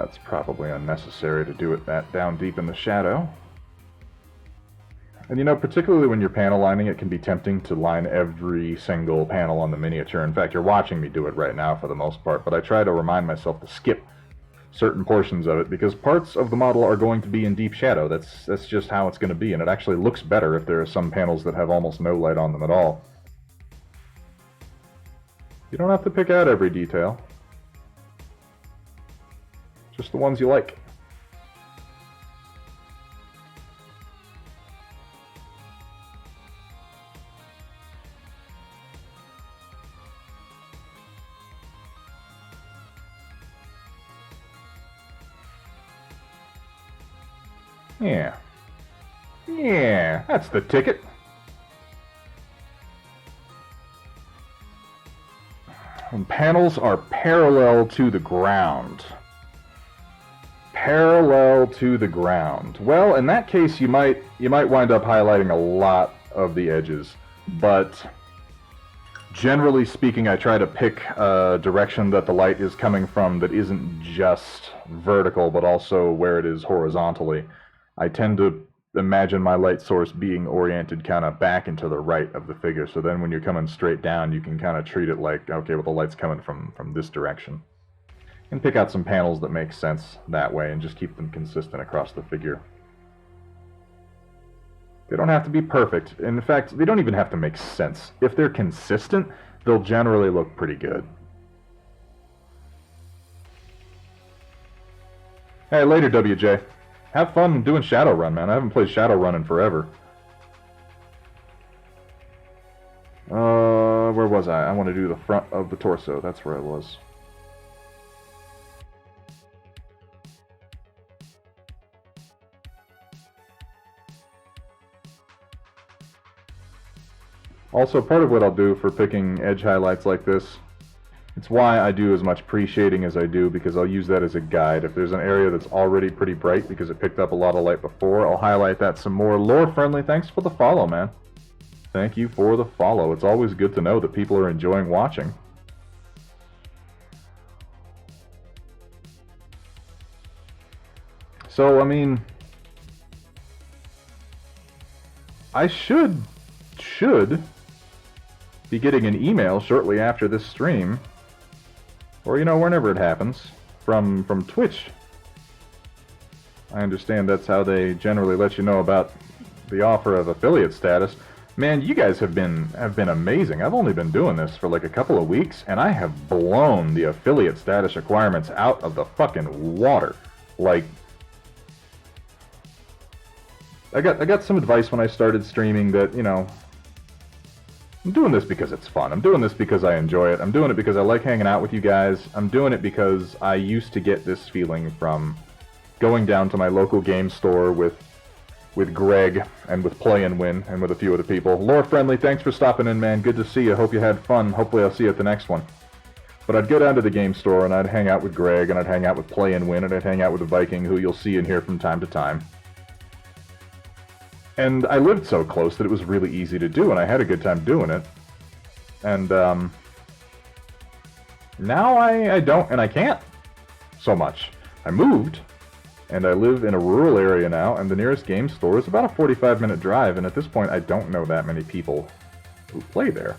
It's probably unnecessary to do it that down deep in the shadow. And you know, particularly when you're panel lining, it can be tempting to line every single panel on the miniature. In fact, you're watching me do it right now for the most part, but I try to remind myself to skip certain portions of it, because parts of the model are going to be in deep shadow. That's just how it's going to be, and it actually looks better if there are some panels that have almost no light on them at all. You don't have to pick out every detail. Just the ones you like. Yeah. Yeah, that's the ticket. And panels are parallel to the ground. Parallel to the ground. Well, in that case, you might wind up highlighting a lot of the edges, but generally speaking, I try to pick a direction that the light is coming from that isn't just vertical, but also where it is horizontally. I tend to imagine my light source being oriented kind of back and to the right of the figure, so then when you're coming straight down, you can kind of treat it like, okay, well, the light's coming from this direction. And pick out some panels that make sense that way and just keep them consistent across the figure. They don't have to be perfect. In fact, they don't even have to make sense. If they're consistent, they'll generally look pretty good. Hey, later, WJ. Have fun doing Shadowrun, man. I haven't played Shadowrun in forever. Where was I? I want to do the front of the torso. That's where I was. Also, part of what I'll do for picking edge highlights like this, it's why I do as much pre-shading as I do, because I'll use that as a guide. If there's an area that's already pretty bright because it picked up a lot of light before, I'll highlight that some more. Lore Friendly, thanks for the follow, man. Thank you for the follow. It's always good to know that people are enjoying watching. So, I mean, I should be getting an email shortly after this stream, or, you know, whenever it happens, from Twitch. I understand that's how they generally let you know about the offer of affiliate status. Man, you guys have been amazing. I've only been doing this for like a couple of weeks, and I have blown the affiliate status requirements out of the fucking water. Like, I got some advice when I started streaming that, you know, I'm doing this because it's fun. I'm doing this because I enjoy it. I'm doing it because I like hanging out with you guys. I'm doing it because I used to get this feeling from going down to my local game store with Greg and with Play and Win and with a few other people. Lore Friendly, thanks for stopping in, man. Good to see you. Hope you had fun. Hopefully I'll see you at the next one. But I'd go down to the game store and I'd hang out with Greg and I'd hang out with Play and Win and I'd hang out with the Viking, who you'll see and hear from time to time. And I lived so close that it was really easy to do, and I had a good time doing it. And now I don't, and I can't so much. I moved, and I live in a rural area now, and the nearest game store is about a 45-minute drive, and at this point I don't know that many people who play there.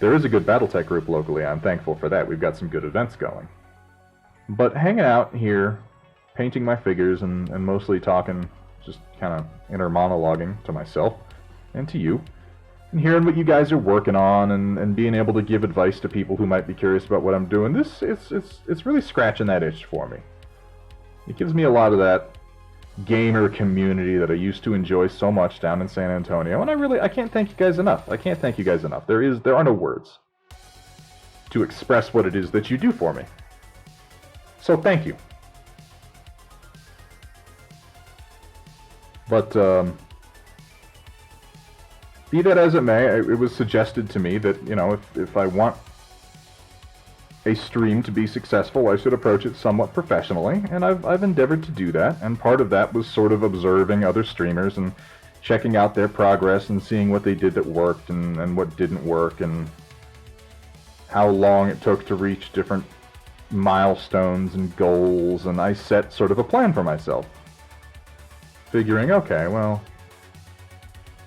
There is a good Battletech group locally. I'm thankful for that. We've got some good events going. But hanging out here, painting my figures, and mostly talking, just kind of inner monologuing to myself and to you, and hearing what you guys are working on, and being able to give advice to people who might be curious about what I'm doing. It's really scratching that itch for me. It gives me a lot of that gamer community that I used to enjoy so much down in San Antonio, and I can't thank you guys enough. I can't thank you guys enough. There are no words to express what it is that you do for me. So thank you. But, be that as it may, it was suggested to me that, you know, if I want a stream to be successful, I should approach it somewhat professionally, and I've endeavored to do that, and part of that was sort of observing other streamers and checking out their progress and seeing what they did that worked and what didn't work, and how long it took to reach different milestones and goals, and I set sort of a plan for myself. Figuring, okay, well,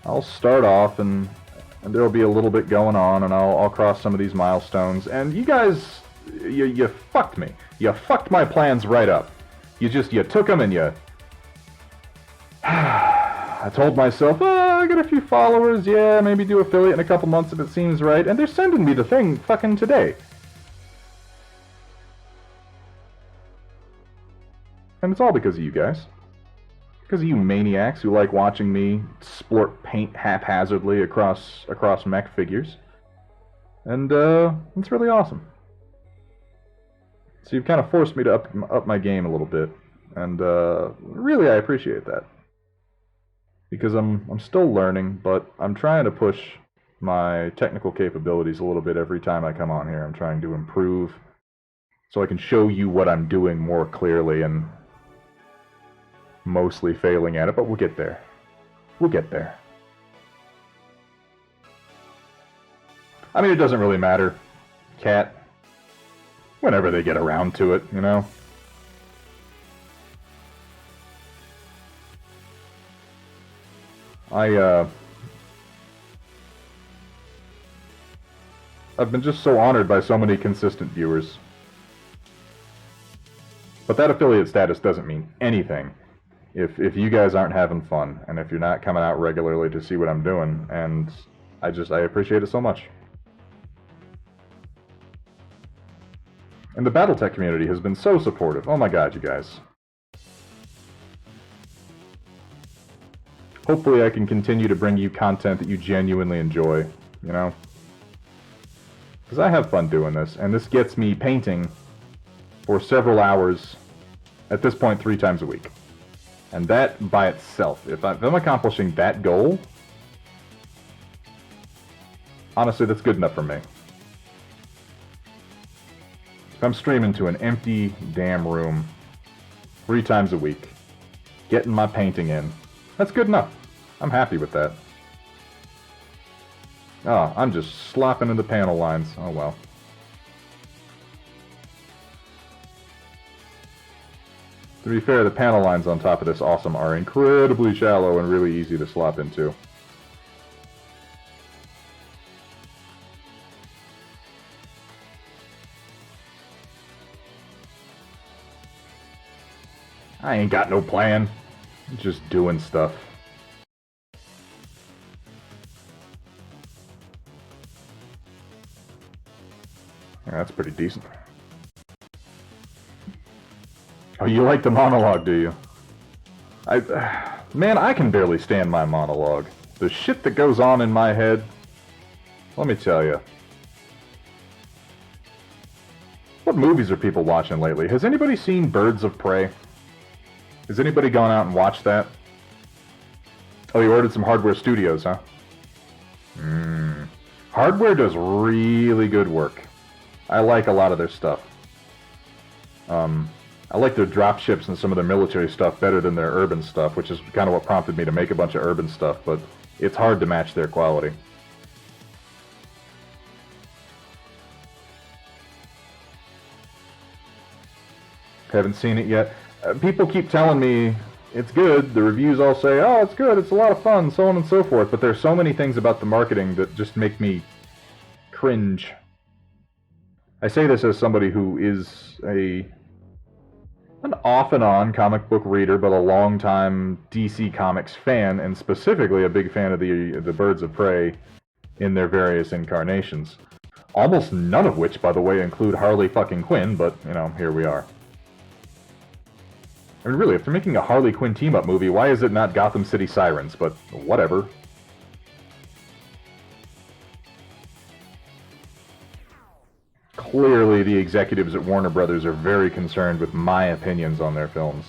I'll start off and there'll be a little bit going on, and I'll cross some of these milestones. And you guys, you fucked me. You fucked my plans right up. You took them and you... I told myself, I got a few followers, yeah, maybe do affiliate in a couple months if it seems right. And they're sending me the thing fucking today. And it's all because of you guys. Because of you maniacs who like watching me splort paint haphazardly across mech figures. And it's really awesome. So you've kind of forced me to up my game a little bit. And really I appreciate that. Because I'm still learning, but I'm trying to push my technical capabilities a little bit every time I come on here. I'm trying to improve so I can show you what I'm doing more clearly, and mostly failing at it, but we'll get there. We'll get there. I mean, it doesn't really matter, Cat. Whenever they get around to it, you know? I've been just so honored by so many consistent viewers. But that affiliate status doesn't mean anything if you guys aren't having fun, and if you're not coming out regularly to see what I'm doing, and I appreciate it so much. And the Battletech community has been so supportive. Oh my god, you guys. Hopefully I can continue to bring you content that you genuinely enjoy, you know? Because I have fun doing this, and this gets me painting for several hours, at this point 3 times a week. And that by itself, if I'm accomplishing that goal, Honestly, that's good enough for me. If I'm streaming to an empty damn room 3 times a week, getting my painting in, that's good enough. I'm happy with that. Oh, I'm just slopping into panel lines. Oh well. To be fair, the panel lines on top of this awesome are incredibly shallow and really easy to slop into. I ain't got no plan. I'm just doing stuff. Yeah, that's pretty decent. Oh, you like the monologue, do you? Man, I can barely stand my monologue. The shit that goes on in my head, let me tell you. What movies are people watching lately? Has anybody seen Birds of Prey? Has anybody gone out and watched that? Oh, you ordered some Hardware Studios, huh? Hardware does really good work. I like a lot of their stuff. I like their drop ships and some of their military stuff better than their urban stuff, which is kind of what prompted me to make a bunch of urban stuff, but it's hard to match their quality. Haven't seen it yet. People keep telling me it's good. The reviews all say, oh, it's good, it's a lot of fun, so on and so forth, but there's so many things about the marketing that just make me cringe. I say this as somebody who is an off and on comic book reader, but a long-time DC Comics fan, and specifically a big fan of the Birds of Prey in their various incarnations. Almost none of which, by the way, include Harley fucking Quinn, but, you know, here we are. I mean, really, if they're making a Harley Quinn team-up movie, why is it not Gotham City Sirens? But whatever. Clearly, the executives at Warner Brothers are very concerned with my opinions on their films.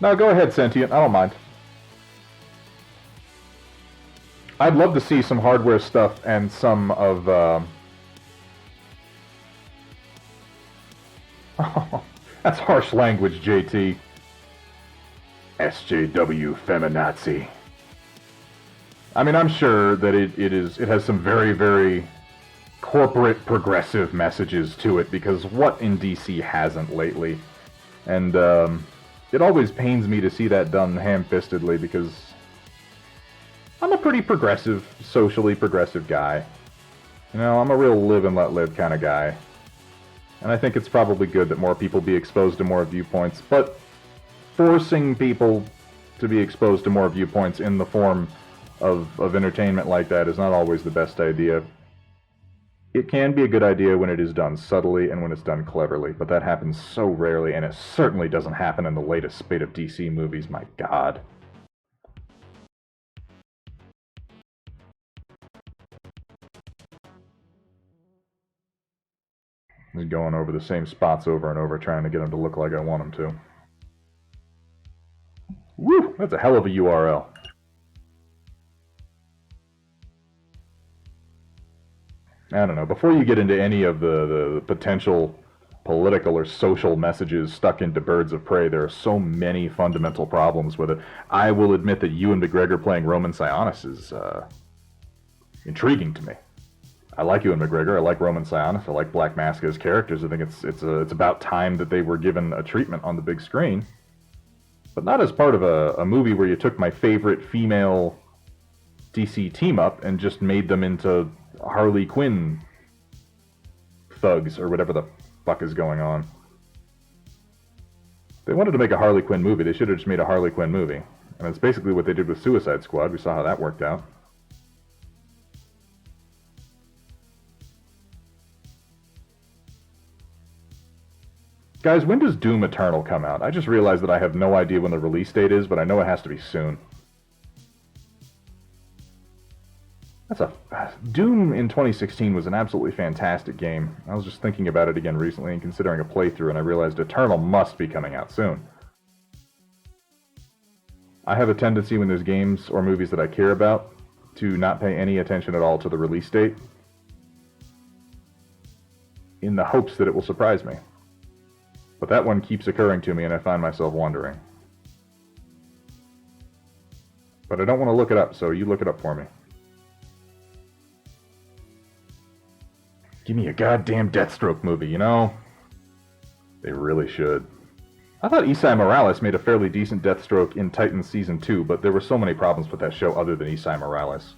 No, go ahead, Sentient. I don't mind. I'd love to see some Hardware stuff and some of, Oh, that's harsh language, JT. SJW feminazi. I mean, I'm sure that it has some very, very corporate progressive messages to it, because what in DC hasn't lately? And it always pains me to see that done ham-fistedly, because I'm a pretty progressive, socially progressive guy. You know, I'm a real live and let live kind of guy. And I think it's probably good that more people be exposed to more viewpoints, but forcing people to be exposed to more viewpoints in the form of entertainment like that is not always the best idea. It can be a good idea when it is done subtly and when it's done cleverly, but that happens so rarely, and it certainly doesn't happen in the latest spate of DC movies, my god. Just going over the same spots over and over, trying to get them to look like I want them to. Woo! That's a hell of a URL. I don't know, before you get into any of the potential political or social messages stuck into Birds of Prey, there are so many fundamental problems with it. I will admit that Ewan McGregor playing Roman Sionis is intriguing to me. I like Ewan McGregor, I like Roman Sionis, I like Black Mask as characters. I think it's about time that they were given a treatment on the big screen. But not as part of a movie where you took my favorite female DC team-up and just made them into Harley Quinn thugs, or whatever the fuck is going on. If they wanted to make a Harley Quinn movie, they should have just made a Harley Quinn movie. And it's basically what they did with Suicide Squad. We saw how that worked out. Guys, when does Doom Eternal come out? I just realized that I have no idea when the release date is, but I know it has to be soon. Doom in 2016 was an absolutely fantastic game. I was just thinking about it again recently and considering a playthrough, and I realized Eternal must be coming out soon. I have a tendency when there's games or movies that I care about to not pay any attention at all to the release date in the hopes that it will surprise me. But that one keeps occurring to me and I find myself wondering. But I don't want to look it up, so you look it up for me. Give me a goddamn Deathstroke movie, you know? They really should. I thought Isai Morales made a fairly decent Deathstroke in Titans Season 2, but there were so many problems with that show other than Isai Morales.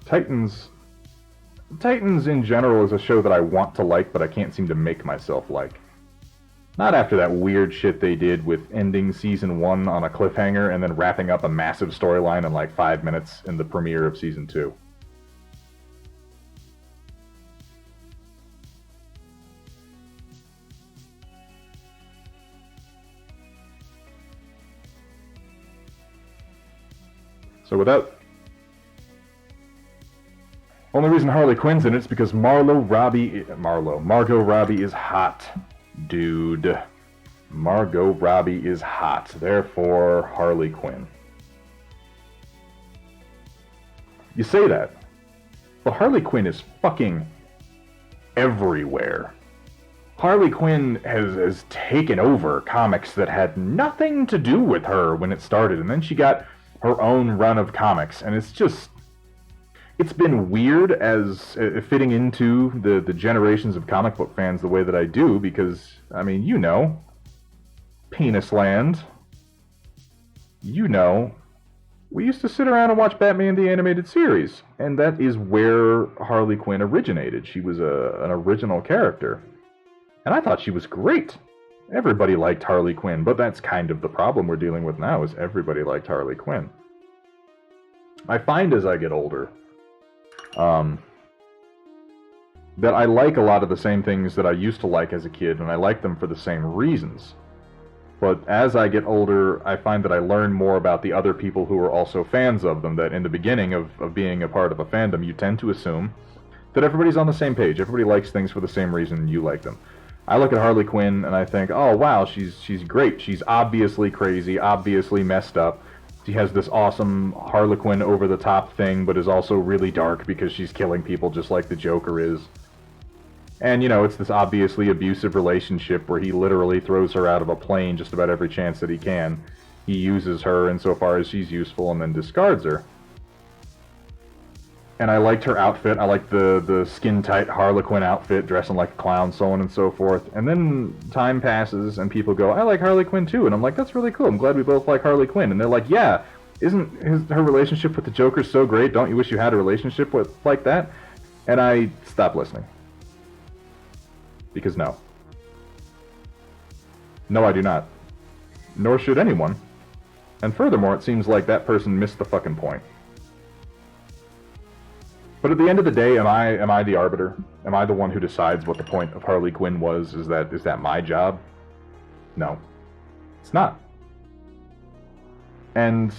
Titans in general is a show that I want to like, but I can't seem to make myself like. Not after that weird shit they did with ending Season 1 on a cliffhanger and then wrapping up a massive storyline in like 5 minutes in the premiere of Season 2. So without... Only reason Harley Quinn's in it is because Margot Robbie is hot. Dude. Margot Robbie is hot. Therefore, Harley Quinn. You say that. But Harley Quinn is fucking everywhere. Harley Quinn has taken over comics that had nothing to do with her when it started. And then she got her own run of comics. And it's just... It's been weird as fitting into the generations of comic book fans the way that I do, because, I mean, you know, Penis Land, you know, we used to sit around and watch Batman the Animated Series, and that is where Harley Quinn originated. She was an original character, and I thought she was great. Everybody liked Harley Quinn, but that's kind of the problem we're dealing with now, is everybody liked Harley Quinn. I find as I get older... that I like a lot of the same things that I used to like as a kid, and I like them for the same reasons. But as I get older, I find that I learn more about the other people who are also fans of them, that in the beginning of being a part of a fandom, you tend to assume that everybody's on the same page. Everybody likes things for the same reason you like them. I look at Harley Quinn and I think, oh wow, she's great. She's obviously crazy, obviously messed up. She has this awesome Harlequin over-the-top thing, but is also really dark because she's killing people just like the Joker is. And, you know, it's this obviously abusive relationship where he literally throws her out of a plane just about every chance that he can. He uses her insofar as she's useful and then discards her. And I liked her outfit. I liked the skin-tight Harlequin outfit, dressing like a clown, so on and so forth. And then time passes, and people go, I like Harley Quinn too. And I'm like, that's really cool. I'm glad we both like Harley Quinn. And they're like, yeah, isn't her relationship with the Joker so great? Don't you wish you had a relationship like that? And I stopped listening. Because no. No, I do not. Nor should anyone. And furthermore, it seems like that person missed the fucking point. But at the end of the day, am I the arbiter? Am I the one who decides what the point of Harley Quinn was? Is that my job? No. It's not. And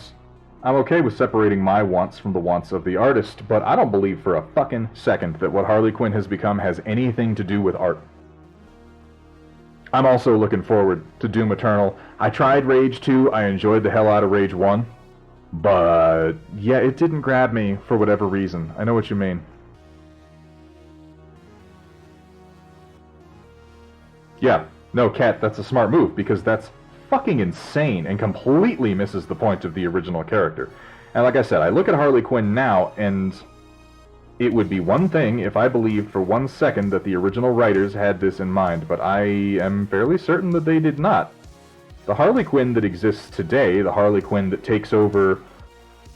I'm okay with separating my wants from the wants of the artist, but I don't believe for a fucking second that what Harley Quinn has become has anything to do with art. I'm also looking forward to Doom Eternal. I tried Rage 2, I enjoyed the hell out of Rage 1. But, yeah, it didn't grab me for whatever reason. I know what you mean. Yeah, no, Kat, that's a smart move, because that's fucking insane and completely misses the point of the original character. And like I said, I look at Harley Quinn now, and it would be one thing if I believed for 1 second that the original writers had this in mind, but I am fairly certain that they did not. The Harley Quinn that exists today, the Harley Quinn that takes over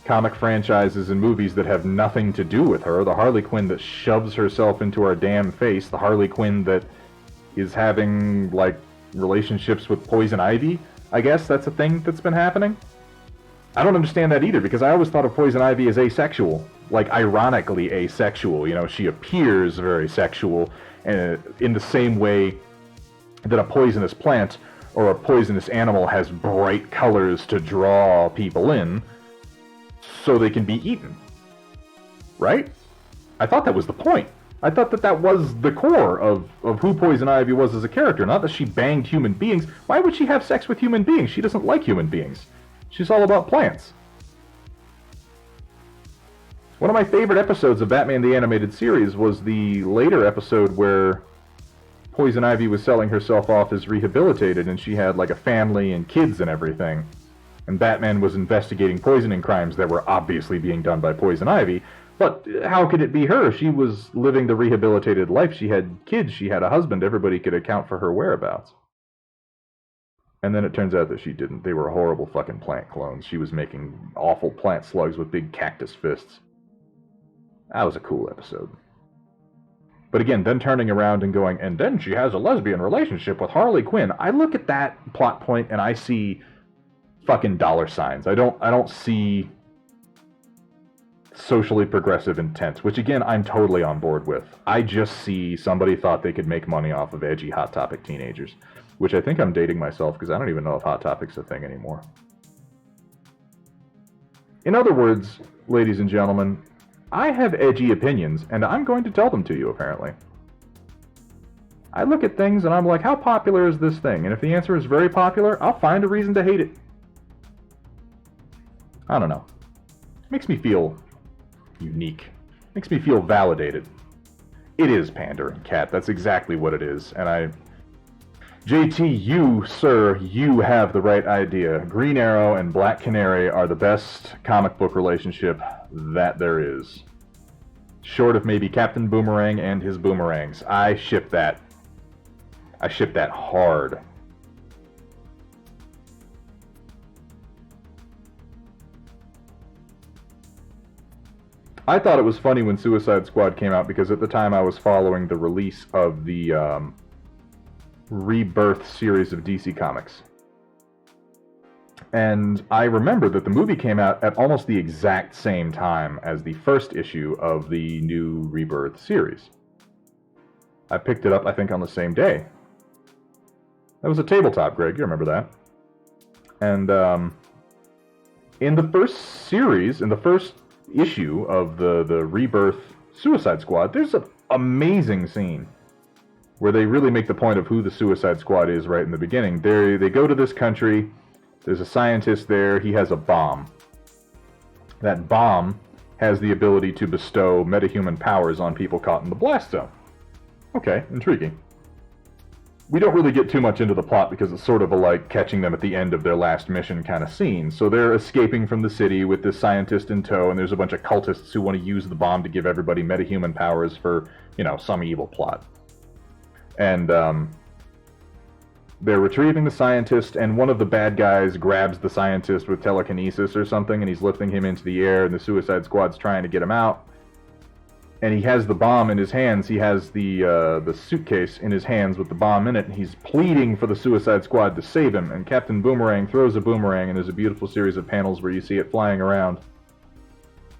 comic franchises and movies that have nothing to do with her, the Harley Quinn that shoves herself into our damn face, the Harley Quinn that is having, like, relationships with Poison Ivy, I guess that's a thing that's been happening? I don't understand that either, because I always thought of Poison Ivy as asexual. Like, ironically asexual, you know, she appears very sexual, in the same way that a poisonous plant or a poisonous animal has bright colors to draw people in, so they can be eaten. Right? I thought that was the point. I thought that that was the core of who Poison Ivy was as a character, not that she banged human beings. Why would she have sex with human beings? She doesn't like human beings. She's all about plants. One of my favorite episodes of Batman the Animated Series was the later episode where Poison Ivy was selling herself off as rehabilitated, and she had like a family and kids and everything. And Batman was investigating poisoning crimes that were obviously being done by Poison Ivy. But how could it be her? She was living the rehabilitated life. She had kids, she had a husband, everybody could account for her whereabouts. And then it turns out that she didn't. They were horrible fucking plant clones. She was making awful plant slugs with big cactus fists. That was a cool episode. But again, then turning around and going, and then she has a lesbian relationship with Harley Quinn. I look at that plot point and I see fucking dollar signs. I don't see socially progressive intent, which again, I'm totally on board with. I just see somebody thought they could make money off of edgy Hot Topic teenagers, which I think I'm dating myself because I don't even know if Hot Topic's a thing anymore. In other words, ladies and gentlemen, I have edgy opinions, and I'm going to tell them to you, apparently. I look at things and I'm like, how popular is this thing? And if the answer is very popular, I'll find a reason to hate it. I don't know. It makes me feel unique. It makes me feel validated. It is pandering, Cat. That's exactly what it is. And JT, you, sir, you have the right idea. Green Arrow and Black Canary are the best comic book relationship that there is. Short of maybe Captain Boomerang and his boomerangs. I ship that. I ship that hard. I thought it was funny when Suicide Squad came out because at the time I was following the release of the Rebirth series of DC Comics. And I remember that the movie came out at almost the exact same time as the first issue of the new Rebirth series. I picked it up, I think, on the same day. That was a tabletop, Greg, you remember that. And in the first series, in the first issue of the Rebirth Suicide Squad, there's an amazing scene where they really make the point of who the Suicide Squad is right in the beginning. They go to this country, there's a scientist there, he has a bomb. That bomb has the ability to bestow metahuman powers on people caught in the blast zone. Okay, intriguing. We don't really get too much into the plot because it's sort of a like catching them at the end of their last mission kind of scene. So they're escaping from the city with this scientist in tow, and there's a bunch of cultists who want to use the bomb to give everybody metahuman powers for, you know, some evil plot. And they're retrieving the scientist, and one of the bad guys grabs the scientist with telekinesis or something, and he's lifting him into the air, and the Suicide Squad's trying to get him out. And he has the bomb in his hands. He has the suitcase in his hands with the bomb in it, and he's pleading for the Suicide Squad to save him. And Captain Boomerang throws a boomerang, and there's a beautiful series of panels where you see it flying around.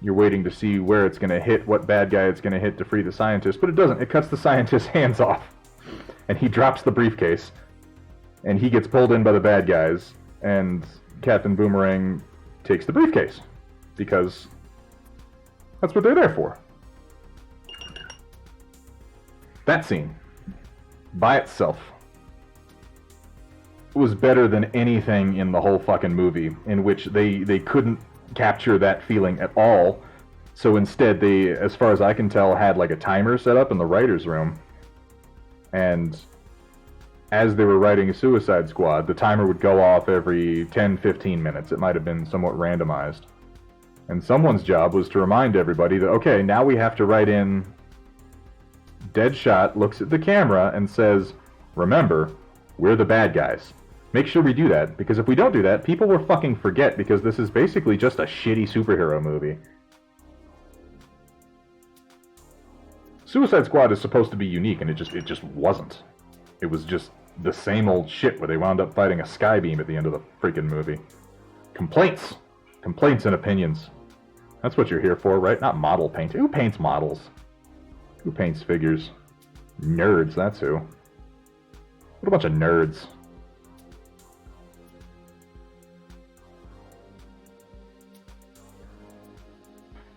You're waiting to see where it's going to hit, what bad guy it's going to hit to free the scientist, but it doesn't. It cuts the scientist's hands off, and he drops the briefcase, and he gets pulled in by the bad guys, and Captain Boomerang takes the briefcase, because that's what they're there for. That scene, by itself, was better than anything in the whole fucking movie, in which they couldn't capture that feeling at all. So instead, they, as far as I can tell, had like a timer set up in the writer's room. And as they were writing a Suicide Squad, the timer would go off every 10-15 minutes. It might have been somewhat randomized. And someone's job was to remind everybody that, okay, now we have to write in... Deadshot looks at the camera and says, remember, we're the bad guys. Make sure we do that, because if we don't do that, people will fucking forget, because this is basically just a shitty superhero movie. Suicide Squad is supposed to be unique, and it just wasn't. It was just the same old shit where they wound up fighting a skybeam at the end of the freaking movie. Complaints! Complaints and opinions. That's what you're here for, right? Not model paint. Who paints models? Who paints figures? Nerds, that's who. What a bunch of nerds.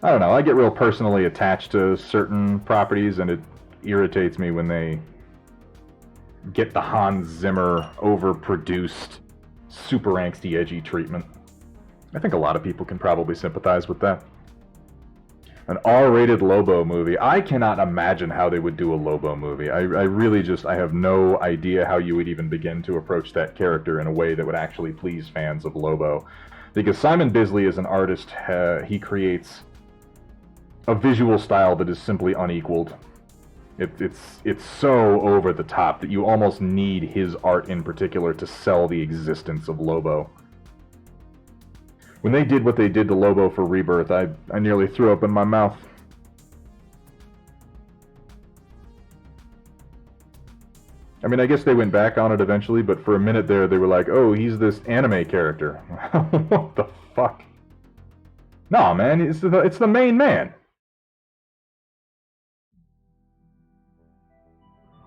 I don't know, I get real personally attached to certain properties, and it irritates me when they get the Hans Zimmer overproduced, super angsty, edgy treatment. I think a lot of people can probably sympathize with that. An R-rated Lobo movie. I cannot imagine how they would do a Lobo movie. I really just, I have no idea how you would even begin to approach that character in a way that would actually please fans of Lobo. Because Simon Bisley is an artist, he creates a visual style that is simply unequaled. It's so over the top that you almost need his art in particular to sell the existence of Lobo. When they did what they did to Lobo for Rebirth, I nearly threw up in my mouth. I mean, I guess they went back on it eventually, but for a minute there, they were like, oh, he's this anime character. What the fuck? Nah, man, it's the main man.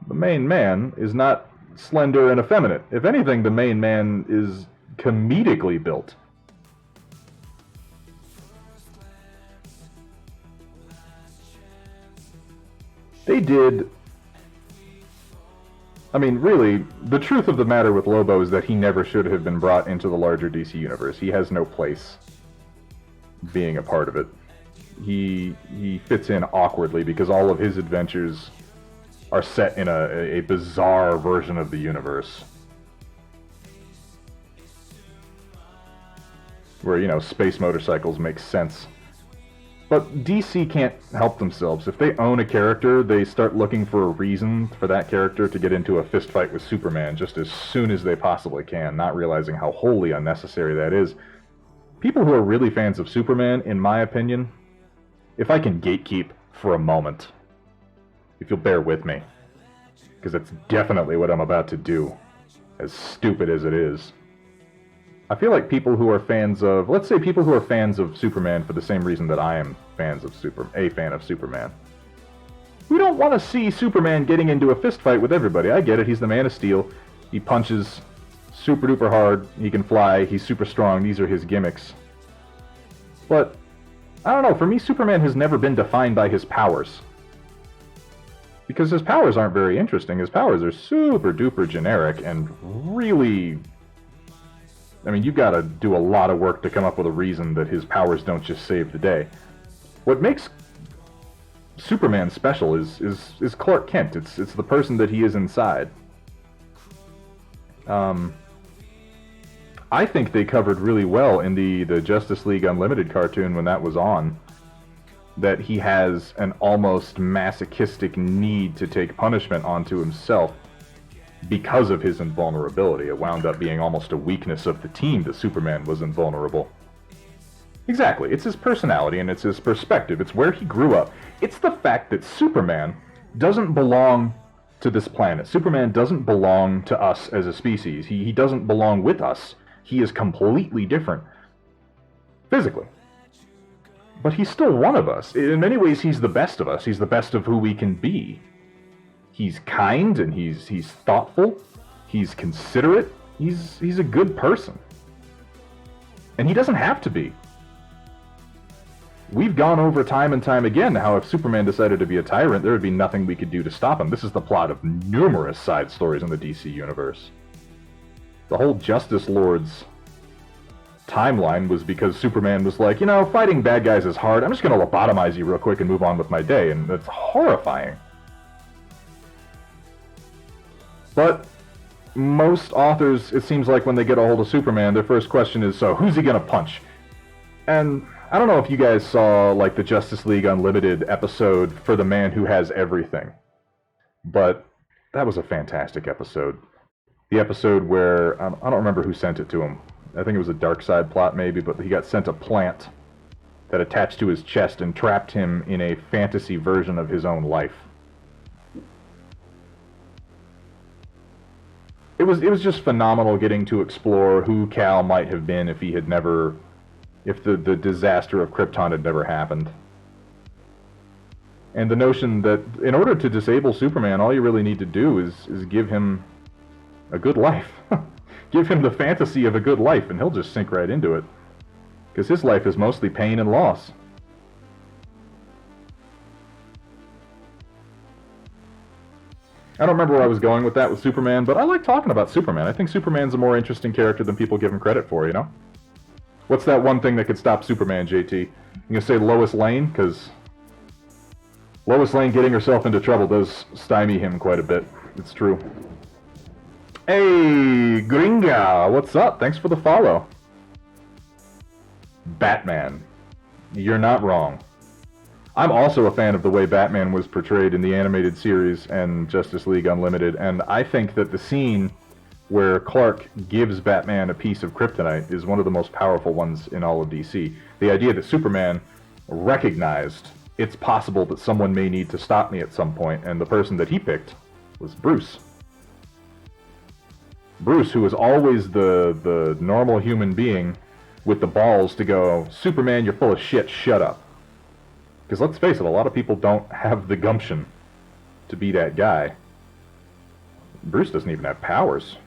The main man is not slender and effeminate. If anything, the main man is comedically built. They did... I mean, really, the truth of the matter with Lobo is that he never should have been brought into the larger DC universe. He has no place being a part of it. He fits in awkwardly because all of his adventures are set in a bizarre version of the universe. Where, you know, space motorcycles make sense. But DC can't help themselves. If they own a character, they start looking for a reason for that character to get into a fistfight with Superman just as soon as they possibly can, not realizing how wholly unnecessary that is. People who are really fans of Superman, in my opinion, if I can gatekeep for a moment, if you'll bear with me, because that's definitely what I'm about to do, as stupid as it is. I feel like people who are fans of, let's say people who are fans of Superman for the same reason that I am a fan of Superman. We don't want to see Superman getting into a fistfight with everybody. I get it, he's the Man of Steel. He punches super duper hard, he can fly, he's super strong, these are his gimmicks. But, I don't know, for me Superman has never been defined by his powers. Because his powers aren't very interesting, his powers are super duper generic and really... I mean, you've got to do a lot of work to come up with a reason that his powers don't just save the day. What makes Superman special is Clark Kent. It's the person that he is inside. I think they covered really well in the Justice League Unlimited cartoon when that was on, that he has an almost masochistic need to take punishment onto himself because of his invulnerability. It wound up being almost a weakness of the team that Superman was invulnerable. Exactly, it's his personality and it's his perspective, it's where he grew up. It's the fact that Superman doesn't belong to this planet. Superman doesn't belong to us as a species. He doesn't belong with us. He is completely different. Physically. But he's still one of us. In many ways, he's the best of us. He's the best of who we can be. He's kind, and he's thoughtful, he's considerate, he's a good person. And he doesn't have to be. We've gone over time and time again how if Superman decided to be a tyrant, there would be nothing we could do to stop him. This is the plot of numerous side stories in the DC universe. The whole Justice Lord's timeline was because Superman was like, you know, fighting bad guys is hard, I'm just going to lobotomize you real quick and move on with my day, and that's horrifying. But most authors, it seems like when they get a hold of Superman, their first question is, so who's he gonna punch? And I don't know if you guys saw like the Justice League Unlimited episode for the man who has everything. But that was a fantastic episode. The episode where, I don't remember who sent it to him. I think it was a Darkseid plot maybe, but he got sent a plant that attached to his chest and trapped him in a fantasy version of his own life. It was just phenomenal getting to explore who Kal might have been if he had never... if the disaster of Krypton had never happened. And the notion that in order to disable Superman, all you really need to do is give him a good life. Give him the fantasy of a good life, and he'll just sink right into it. Because his life is mostly pain and loss. I don't remember where I was going with that with Superman, but I like talking about Superman. I think Superman's a more interesting character than people give him credit for, you know? What's that one thing that could stop Superman, JT? You gonna say Lois Lane? Because Lois Lane getting herself into trouble does stymie him quite a bit. It's true. Hey, Gringa, what's up? Thanks for the follow. Batman. You're not wrong. I'm also a fan of the way Batman was portrayed in the animated series and Justice League Unlimited, and I think that the scene where Clark gives Batman a piece of kryptonite is one of the most powerful ones in all of DC. The idea that Superman recognized it's possible that someone may need to stop me at some point, and the person that he picked was Bruce. Bruce, who was always the normal human being with the balls to go, Superman, you're full of shit, shut up. Because let's face it, a lot of people don't have the gumption to be that guy. Bruce doesn't even have powers.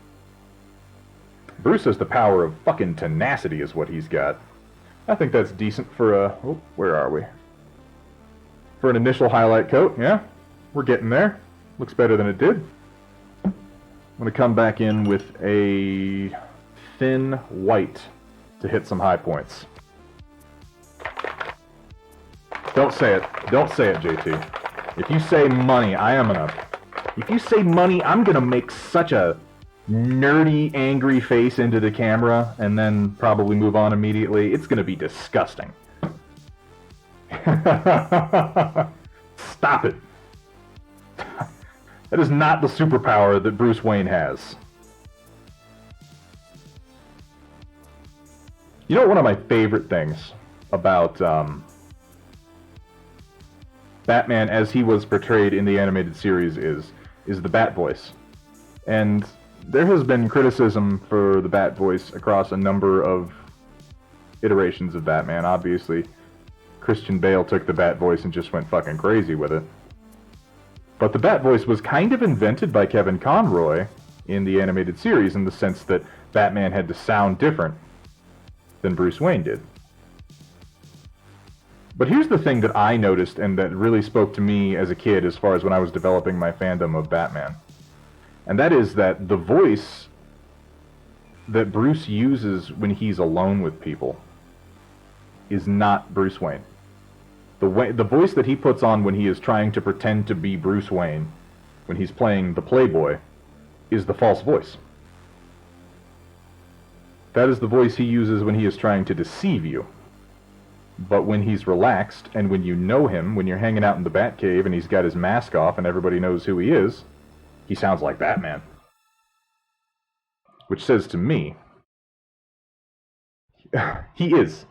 Bruce has the power of fucking tenacity is what he's got. I think that's decent for a... Oh, where are we? For an initial highlight coat, yeah. We're getting there. Looks better than it did. I'm going to come back in with a thin white to hit some high points. Don't say it. Don't say it, JT. If you say money, if you say money, I'm gonna make such a nerdy, angry face into the camera and then probably move on immediately. It's gonna be disgusting. Stop it. That is not the superpower that Bruce Wayne has. You know, one of my favorite things about Batman as he was portrayed in the animated series is the Bat voice. And there has been criticism for the Bat voice across a number of iterations of Batman. Obviously, Christian Bale took the Bat voice and just went fucking crazy with it. But the Bat voice was kind of invented by Kevin Conroy in the animated series in the sense that Batman had to sound different than Bruce Wayne did. But here's the thing that I noticed and that really spoke to me as a kid as far as when I was developing my fandom of Batman. And that is that the voice that Bruce uses when he's alone with people is not Bruce Wayne. The voice that he puts on when he is trying to pretend to be Bruce Wayne, when he's playing the Playboy, is the false voice. That is the voice he uses when he is trying to deceive you. But when he's relaxed, and when you know him, when you're hanging out in the Batcave and he's got his mask off and everybody knows who he is, he sounds like Batman. Which says to me, he is.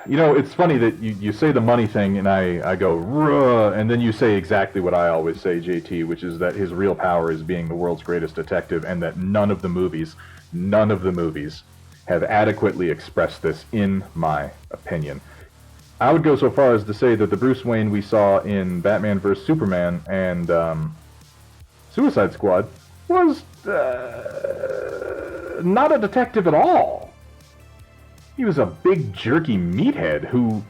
You know, it's funny that you say the money thing and I go, ruh, and then you say exactly what I always say, JT, which is that his real power is being the world's greatest detective, and that none of the movies have adequately expressed this, in my opinion. I would go so far as to say that the Bruce Wayne we saw in Batman vs. Superman and Suicide Squad was not a detective at all. He was a big jerky meathead who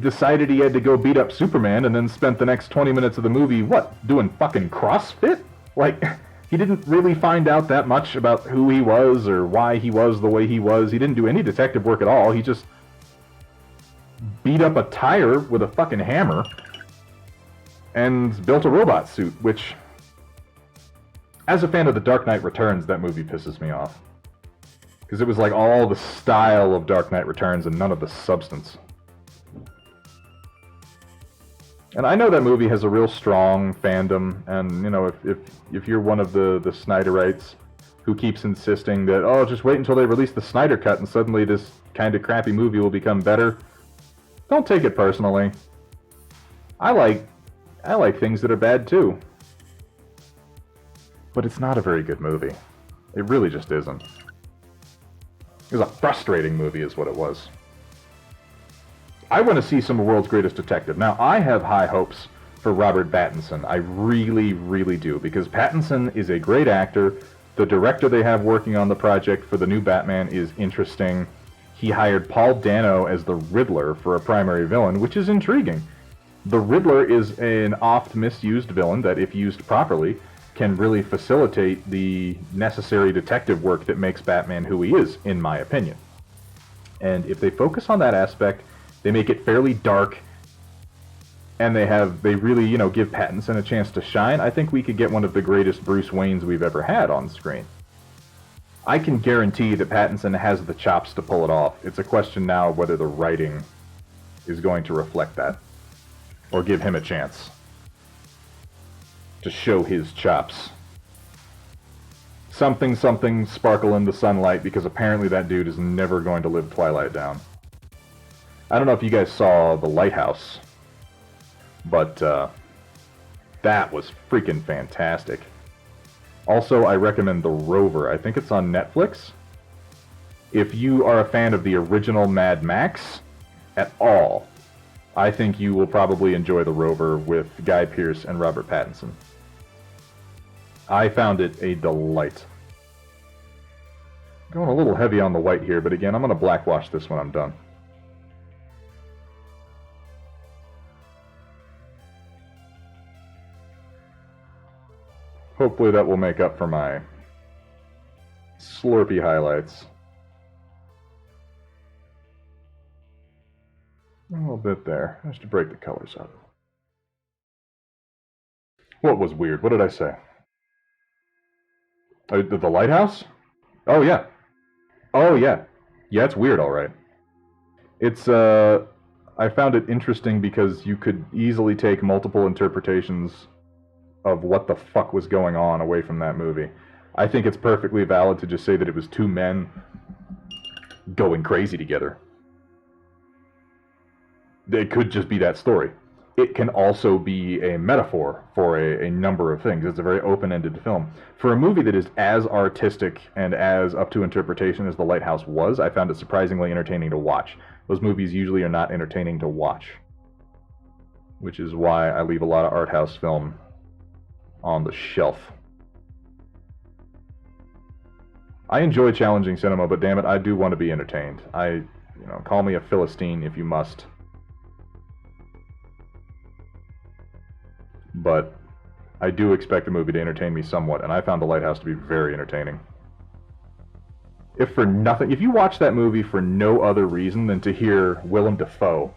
decided he had to go beat up Superman and then spent the next 20 minutes of the movie, doing fucking CrossFit? Like, he didn't really find out that much about who he was or why he was the way he was. He didn't do any detective work at all. He just beat up a tire with a fucking hammer and built a robot suit, which, as a fan of The Dark Knight Returns, that movie pisses me off. Because it was like all the style of Dark Knight Returns and none of the substance. And I know that movie has a real strong fandom, and you know, if you're one of the Snyderites who keeps insisting that, oh, just wait until they release the Snyder Cut and suddenly this kind of crappy movie will become better, don't take it personally. I like things that are bad too. But it's not a very good movie. It really just isn't. It was a frustrating movie is what it was. I want to see some of the world's greatest detective. Now, I have high hopes for Robert Pattinson. I really, really do, because Pattinson is a great actor. The director they have working on the project for the new Batman is interesting. He hired Paul Dano as the Riddler for a primary villain, which is intriguing. The Riddler is an oft misused villain that, if used properly, can really facilitate the necessary detective work that makes Batman who he is, in my opinion. And if they focus on that aspect, they make it fairly dark, and they really, give Pattinson a chance to shine, I think we could get one of the greatest Bruce Waynes we've ever had on screen. I can guarantee that Pattinson has the chops to pull it off. It's a question now of whether the writing is going to reflect that, or give him a chance to show his chops. Something, sparkle in the sunlight, because apparently that dude is never going to live Twilight down. I don't know if you guys saw The Lighthouse, but that was freaking fantastic. Also, I recommend The Rover. I think it's on Netflix. If you are a fan of the original Mad Max at all, I think you will probably enjoy The Rover with Guy Pearce and Robert Pattinson. I found it a delight. Going a little heavy on the white here, but again, I'm going to blackwash this when I'm done. Hopefully that will make up for my slurpy highlights. A little bit there, just to break the colors up. What was weird? What did I say? The lighthouse? Oh, yeah. Oh, yeah. Yeah, it's weird, all right. It's, I found it interesting because you could easily take multiple interpretations of what the fuck was going on away from that movie. I think it's perfectly valid to just say that it was two men going crazy together. It could just be that story. It can also be a metaphor for a number of things. It's a very open-ended film. For a movie that is as artistic and as up to interpretation as The Lighthouse was, I found it surprisingly entertaining to watch. Those movies usually are not entertaining to watch, which is why I leave a lot of art house film on the shelf. I enjoy challenging cinema, but damn it, I do want to be entertained. Call me a Philistine if you must. But I do expect a movie to entertain me somewhat, and I found The Lighthouse to be very entertaining. If for nothing, if you watch that movie for no other reason than to hear Willem Dafoe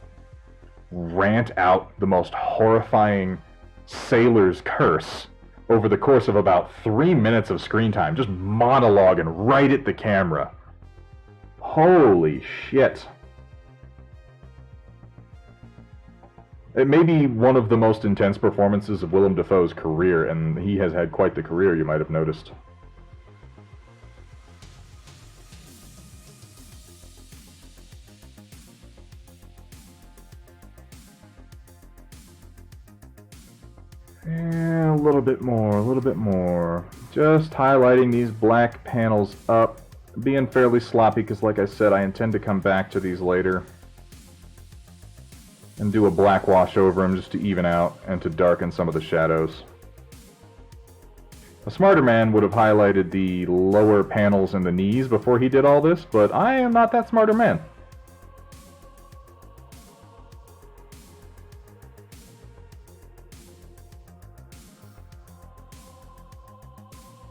rant out the most horrifying sailor's curse over the course of about 3 minutes of screen time, just monologuing right at the camera. Holy shit. It may be one of the most intense performances of Willem Dafoe's career, and he has had quite the career, you might have noticed. Yeah, a little bit more. Just highlighting these black panels up, being fairly sloppy because, like I said, I intend to come back to these later and do a black wash over them just to even out and to darken some of the shadows. A smarter man would have highlighted the lower panels and the knees before he did all this, but I am not that smarter man.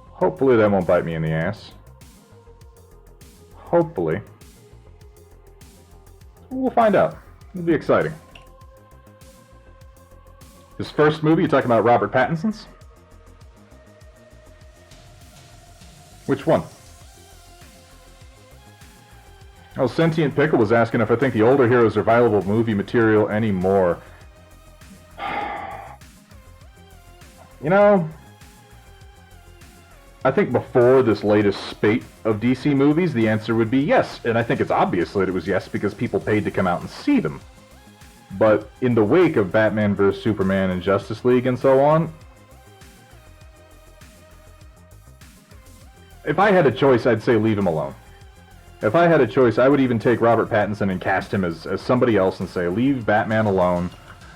Hopefully that won't bite me in the ass. Hopefully. We'll find out. It'll be exciting. His first movie, you talking about Robert Pattinson's? Which one? Oh, Sentient Pickle was asking if I think the older heroes are viable movie material anymore. You know, I think before this latest spate of DC movies, the answer would be yes. And I think it's obvious that it was yes because people paid to come out and see them. But in the wake of Batman vs. Superman and Justice League and so on, if I had a choice, I'd say leave him alone. If I had a choice, I would even take Robert Pattinson and cast him as somebody else and say, leave Batman alone.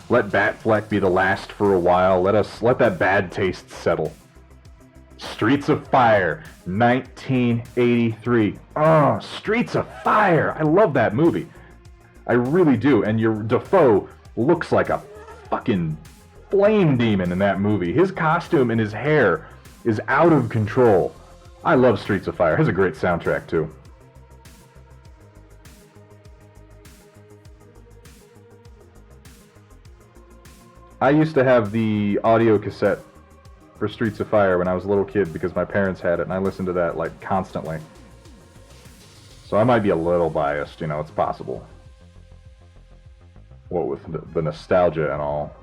Let Batfleck be the last for a while. Let that bad taste settle. Streets of Fire, 1983. Oh, Streets of Fire! I love that movie. I really do, and your Dafoe looks like a fucking flame demon in that movie. His costume and his hair is out of control. I love Streets of Fire. It has a great soundtrack, too. I used to have the audio cassette for Streets of Fire when I was a little kid because my parents had it, and I listened to that, like, constantly. So I might be a little biased, you know, it's possible. What with the nostalgia and all.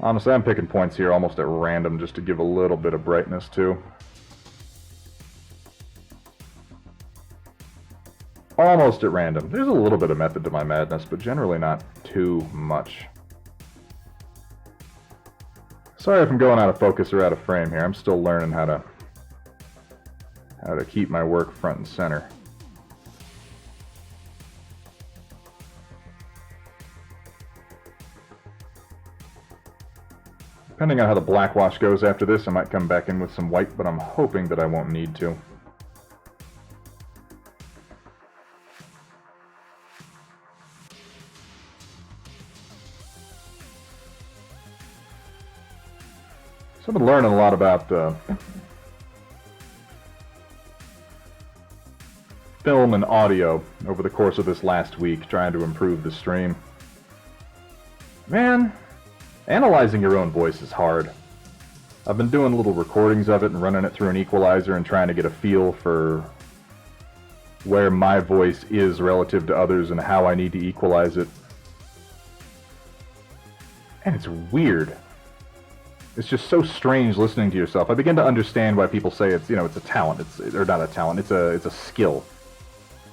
Honestly, I'm picking points here almost at random just to give a little bit of brightness, too. Almost at random. There's a little bit of method to my madness, but generally not too much. Sorry if I'm going out of focus or out of frame here. I'm still learning how to keep my work front and center. Depending on how the black wash goes after this, I might come back in with some white, but I'm hoping that I won't need to. So I've been learning a lot about film and audio over the course of this last week, trying to improve the stream. Man, analyzing your own voice is hard. I've been doing little recordings of it and running it through an equalizer and trying to get a feel for where my voice is relative to others and how I need to equalize it. And it's weird. It's just so strange listening to yourself. I begin to understand why people say it's, you know, it's a talent. Or not a talent, it's a skill.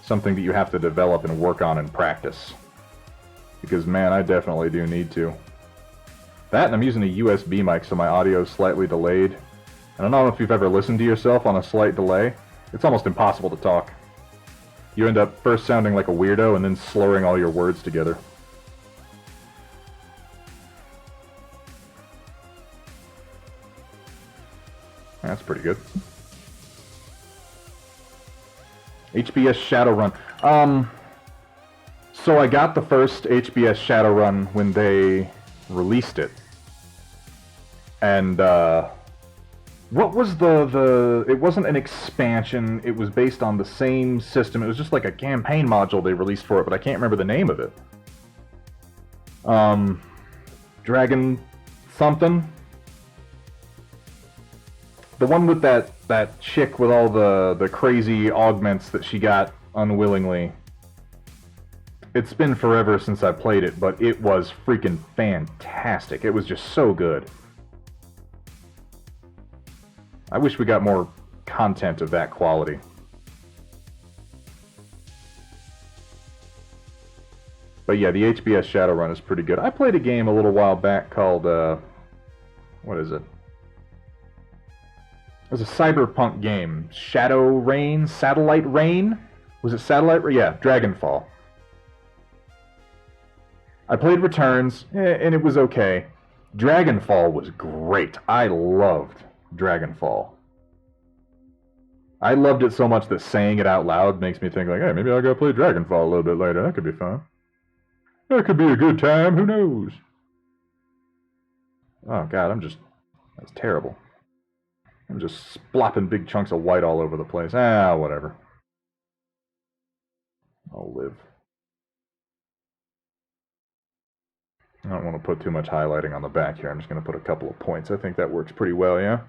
Something that you have to develop and work on and practice. Because, man, I definitely do need to. That, and I'm using a USB mic, so my audio is slightly delayed. And I don't know if you've ever listened to yourself on a slight delay. It's almost impossible to talk. You end up first sounding like a weirdo and then slurring all your words together. That's pretty good. HBS Shadowrun. So I got the first HBS Shadowrun when they released it. And, what was it wasn't an expansion, it was based on the same system. It was just like a campaign module they released for it, but I can't remember the name of it. Dragon something? The one with that chick with all the crazy augments that she got unwillingly. It's been forever since I played it, but it was freaking fantastic. It was just so good. I wish we got more content of that quality. But yeah, the HBS Shadowrun is pretty good. I played a game a little while back called, what is it? It was a cyberpunk game. Shadow Rain? Satellite Rain? Was it Satellite Rain? Yeah, Dragonfall. I played Returns, and it was okay. Dragonfall was great. I loved Dragonfall. I loved it so much that saying it out loud makes me think like, hey, maybe I'll go play Dragonfall a little bit later. That could be fun. That could be a good time. Who knows? Oh, God, that's terrible. I'm just splopping big chunks of white all over the place. Ah, whatever. I'll live. I don't want to put too much highlighting on the back here. I'm just going to put a couple of points. I think that works pretty well, yeah?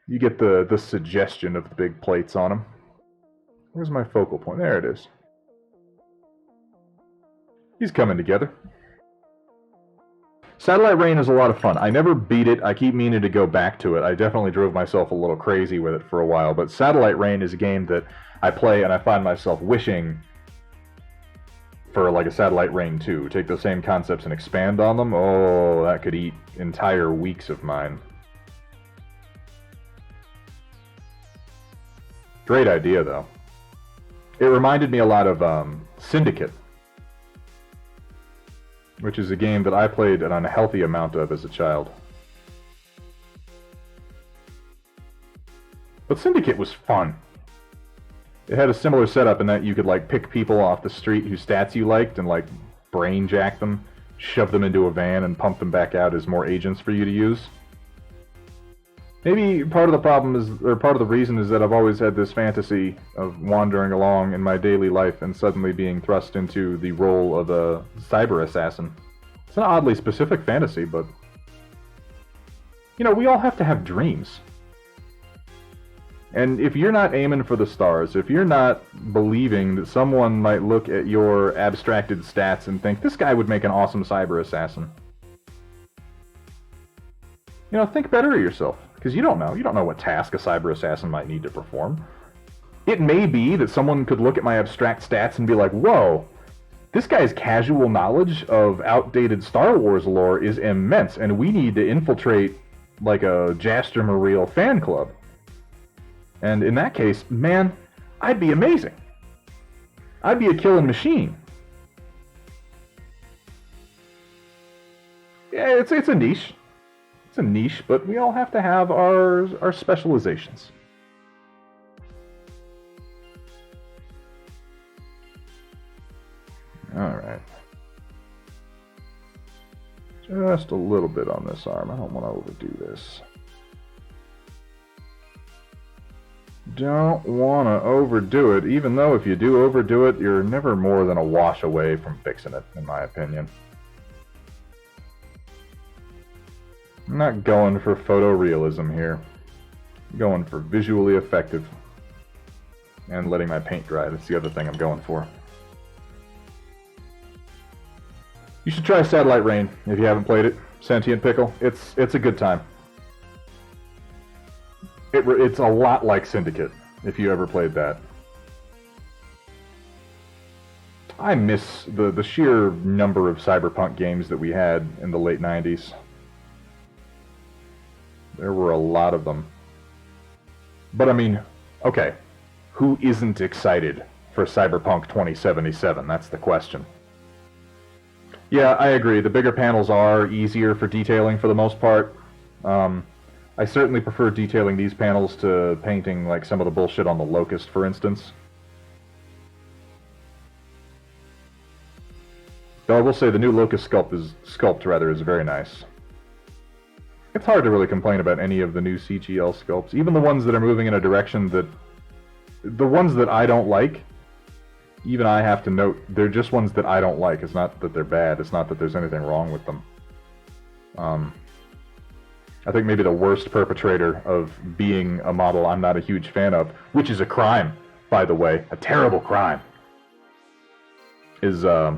You get the suggestion of the big plates on them. Where's my focal point? There it is. He's coming together. Satellite Rain is a lot of fun. I never beat it. I keep meaning to go back to it. I definitely drove myself a little crazy with it for a while, but Satellite Rain is a game that I play and I find myself wishing for like a Satellite Rain 2. Take those same concepts and expand on them. Oh, that could eat entire weeks of mine. Great idea, though. It reminded me a lot of Syndicate, which is a game that I played an unhealthy amount of as a child. But Syndicate was fun. It had a similar setup in that you could, like, pick people off the street whose stats you liked and, like, brain jack them, shove them into a van, and pump them back out as more agents for you to use. Maybe part of the problem is, or part of the reason is that I've always had this fantasy of wandering along in my daily life and suddenly being thrust into the role of a cyber assassin. It's an oddly specific fantasy, but... You know, we all have to have dreams. And if you're not aiming for the stars, if you're not believing that someone might look at your abstracted stats and think, this guy would make an awesome cyber assassin, you know, think better of yourself. Because you don't know. You don't know what task a cyber assassin might need to perform. It may be that someone could look at my abstract stats and be like, whoa, this guy's casual knowledge of outdated Star Wars lore is immense, and we need to infiltrate, like, a Jaster Muriel fan club. And in that case, man, I'd be amazing. I'd be a killing machine. Yeah, it's a niche. It's a niche, but we all have to have our specializations. Alright. Just a little bit on this arm. I don't want to overdo this. Don't want to overdo it, even though if you do overdo it, you're never more than a wash away from fixing it, in my opinion. I'm not going for photorealism here. I'm going for visually effective. And letting my paint dry, that's the other thing I'm going for. You should try Satellite Rain if you haven't played it. Sentient Pickle. It's a good time. It's a lot like Syndicate, if you ever played that. I miss the sheer number of cyberpunk games that we had in the late 90s. There were a lot of them. But I mean, okay, who isn't excited for Cyberpunk 2077? That's the question. Yeah, I agree. The bigger panels are easier for detailing for the most part. I certainly prefer detailing these panels to painting like some of the bullshit on the Locust, for instance. Though I will say the new Locust sculpt is very nice. It's hard to really complain about any of the new CGL sculpts, even the ones that are moving in a direction that... The ones that I don't like, even I have to note, they're just ones that I don't like. It's not that they're bad, it's not that there's anything wrong with them. I think maybe the worst perpetrator of being a model I'm not a huge fan of, which is a crime, by the way, a terrible crime, is the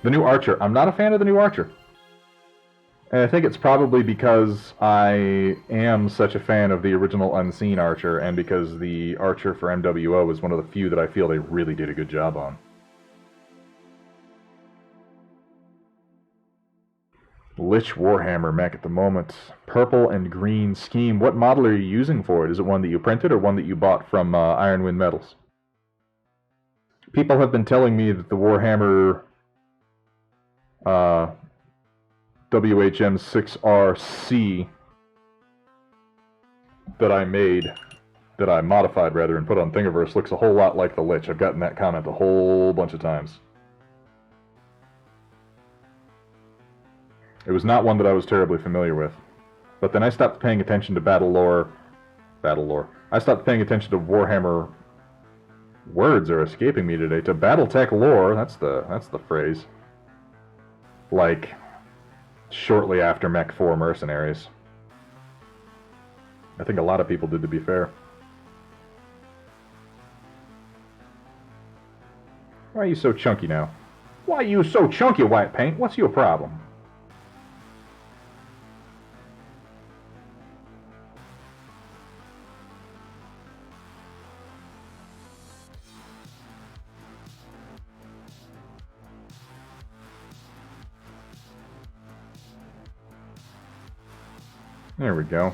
new Archer. I'm not a fan of the new Archer. And I think it's probably because I am such a fan of the original Unseen Archer, and because the Archer for MWO is one of the few that I feel they really did a good job on. Lich Warhammer mech at the moment. Purple and green scheme. What model are you using for it? Is it one that you printed or one that you bought from Ironwind Metals? People have been telling me that the Warhammer WHM6RC that I modified rather, and put on Thingiverse looks a whole lot like the Lich. I've gotten that comment a whole bunch of times. It was not one that I was terribly familiar with. But then I stopped paying attention to battle lore. I stopped paying attention to Warhammer... Words are escaping me today. To Battletech lore, that's the phrase. Like, shortly after Mech 4 Mercenaries. I think a lot of people did, to be fair. Why are you so chunky now? Why are you so chunky, White Paint? What's your problem? There we go.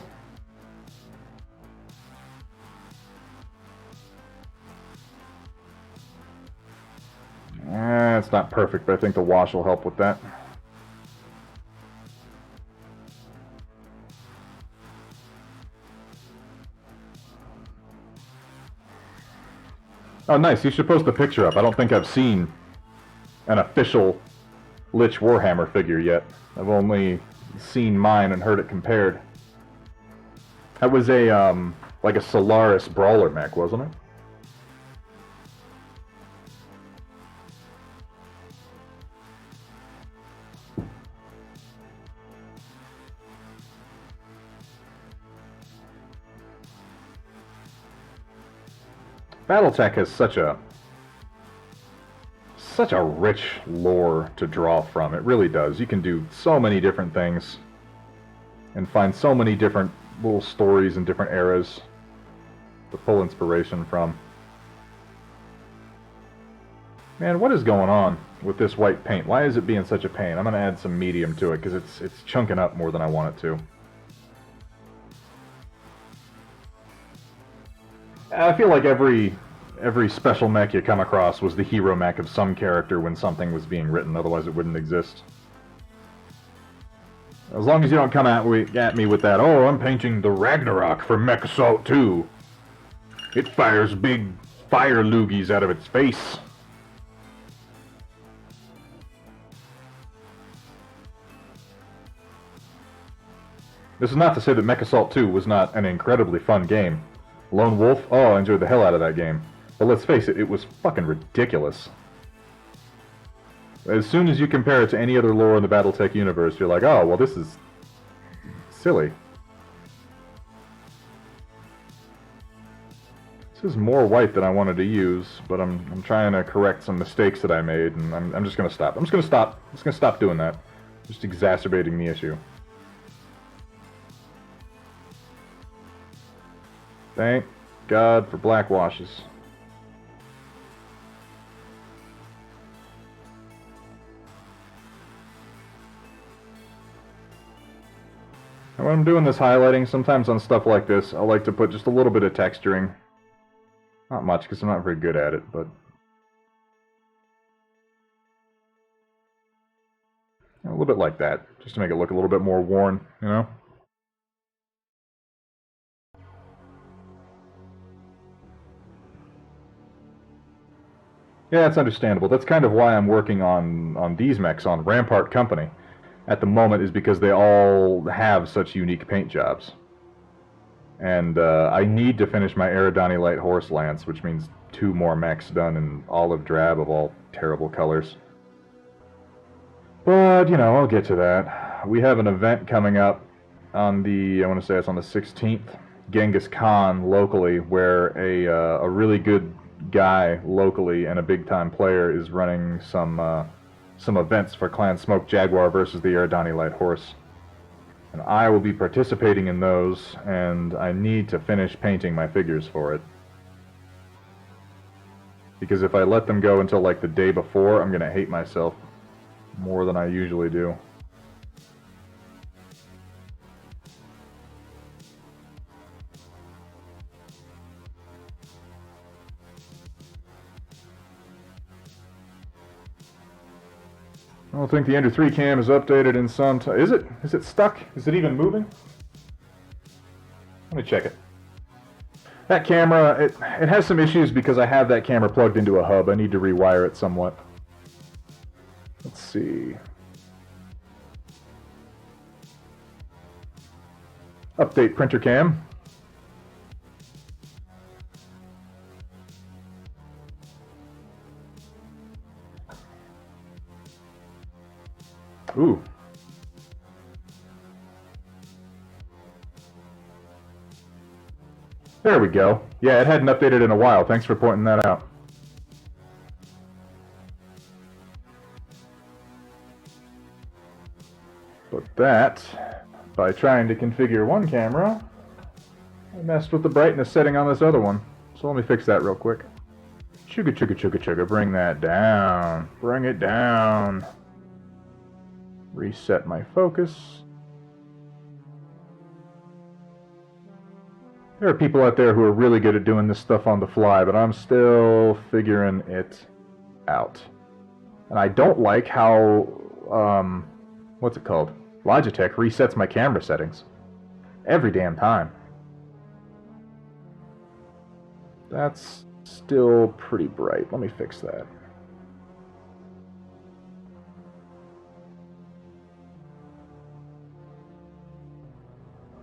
It's not perfect, but I think the wash will help with that. Oh, nice. You should post a picture up. I don't think I've seen an official Lich Warhammer figure yet. I've only seen mine and heard it compared. That was a, like a Solaris Brawler mech, wasn't it? Battletech has such a rich lore to draw from. It really does. You can do so many different things and find so many different little stories in different eras to pull inspiration from. Man, what is going on with this white paint? Why is it being such a pain? I'm going to add some medium to it because it's chunking up more than I want it to. I feel like every special mech you come across was the hero mech of some character when something was being written, otherwise it wouldn't exist. As long as you don't come at me with that, oh, I'm painting the Ragnarok for Mech Assault 2. It fires big fire loogies out of its face. This is not to say that Mech Assault 2 was not an incredibly fun game. Lone Wolf? Oh, I enjoyed the hell out of that game. But let's face it, it was fucking ridiculous. As soon as you compare it to any other lore in the Battletech universe, you're like, oh, well, this is silly. This is more white than I wanted to use, but I'm trying to correct some mistakes that I made, and I'm just going to stop. I'm just going to stop doing that. Just exacerbating the issue. Thank God for black washes. And when I'm doing this highlighting, sometimes on stuff like this, I like to put just a little bit of texturing. Not much, because I'm not very good at it, but... a little bit like that, just to make it look a little bit more worn, you know? Yeah, it's understandable. That's kind of why I'm working on these mechs on Rampart Company at the moment, is because they all have such unique paint jobs. And I need to finish my Eridani Light Horse Lance, which means 2 more mechs done in olive drab of all terrible colors. But, you know, I'll get to that. We have an event coming up on the, I want to say it's on the 16th, Genghis Khan locally, where a really good guy locally and a big-time player is running some events for Clan Smoke Jaguar versus the Eridani Light Horse. And I will be participating in those, and I need to finish painting my figures for it. Because if I let them go until like the day before, I'm going to hate myself more than I usually do. I don't think the Ender 3 cam is updated in some time. Is it? Is it stuck? Is it even moving? Let me check it. That camera, it has some issues because I have that camera plugged into a hub. I need to rewire it somewhat. Let's see. Update printer cam. Ooh. There we go. Yeah, it hadn't updated in a while. Thanks for pointing that out. But that, by trying to configure one camera, I messed with the brightness setting on this other one. So let me fix that real quick. Chugga chugga chugga chugga. Bring that down. Bring it down. Reset my focus. There are people out there who are really good at doing this stuff on the fly, but I'm still figuring it out. And I don't like how, what's it called? Logitech resets my camera settings every damn time. That's Still pretty bright. Let me fix that.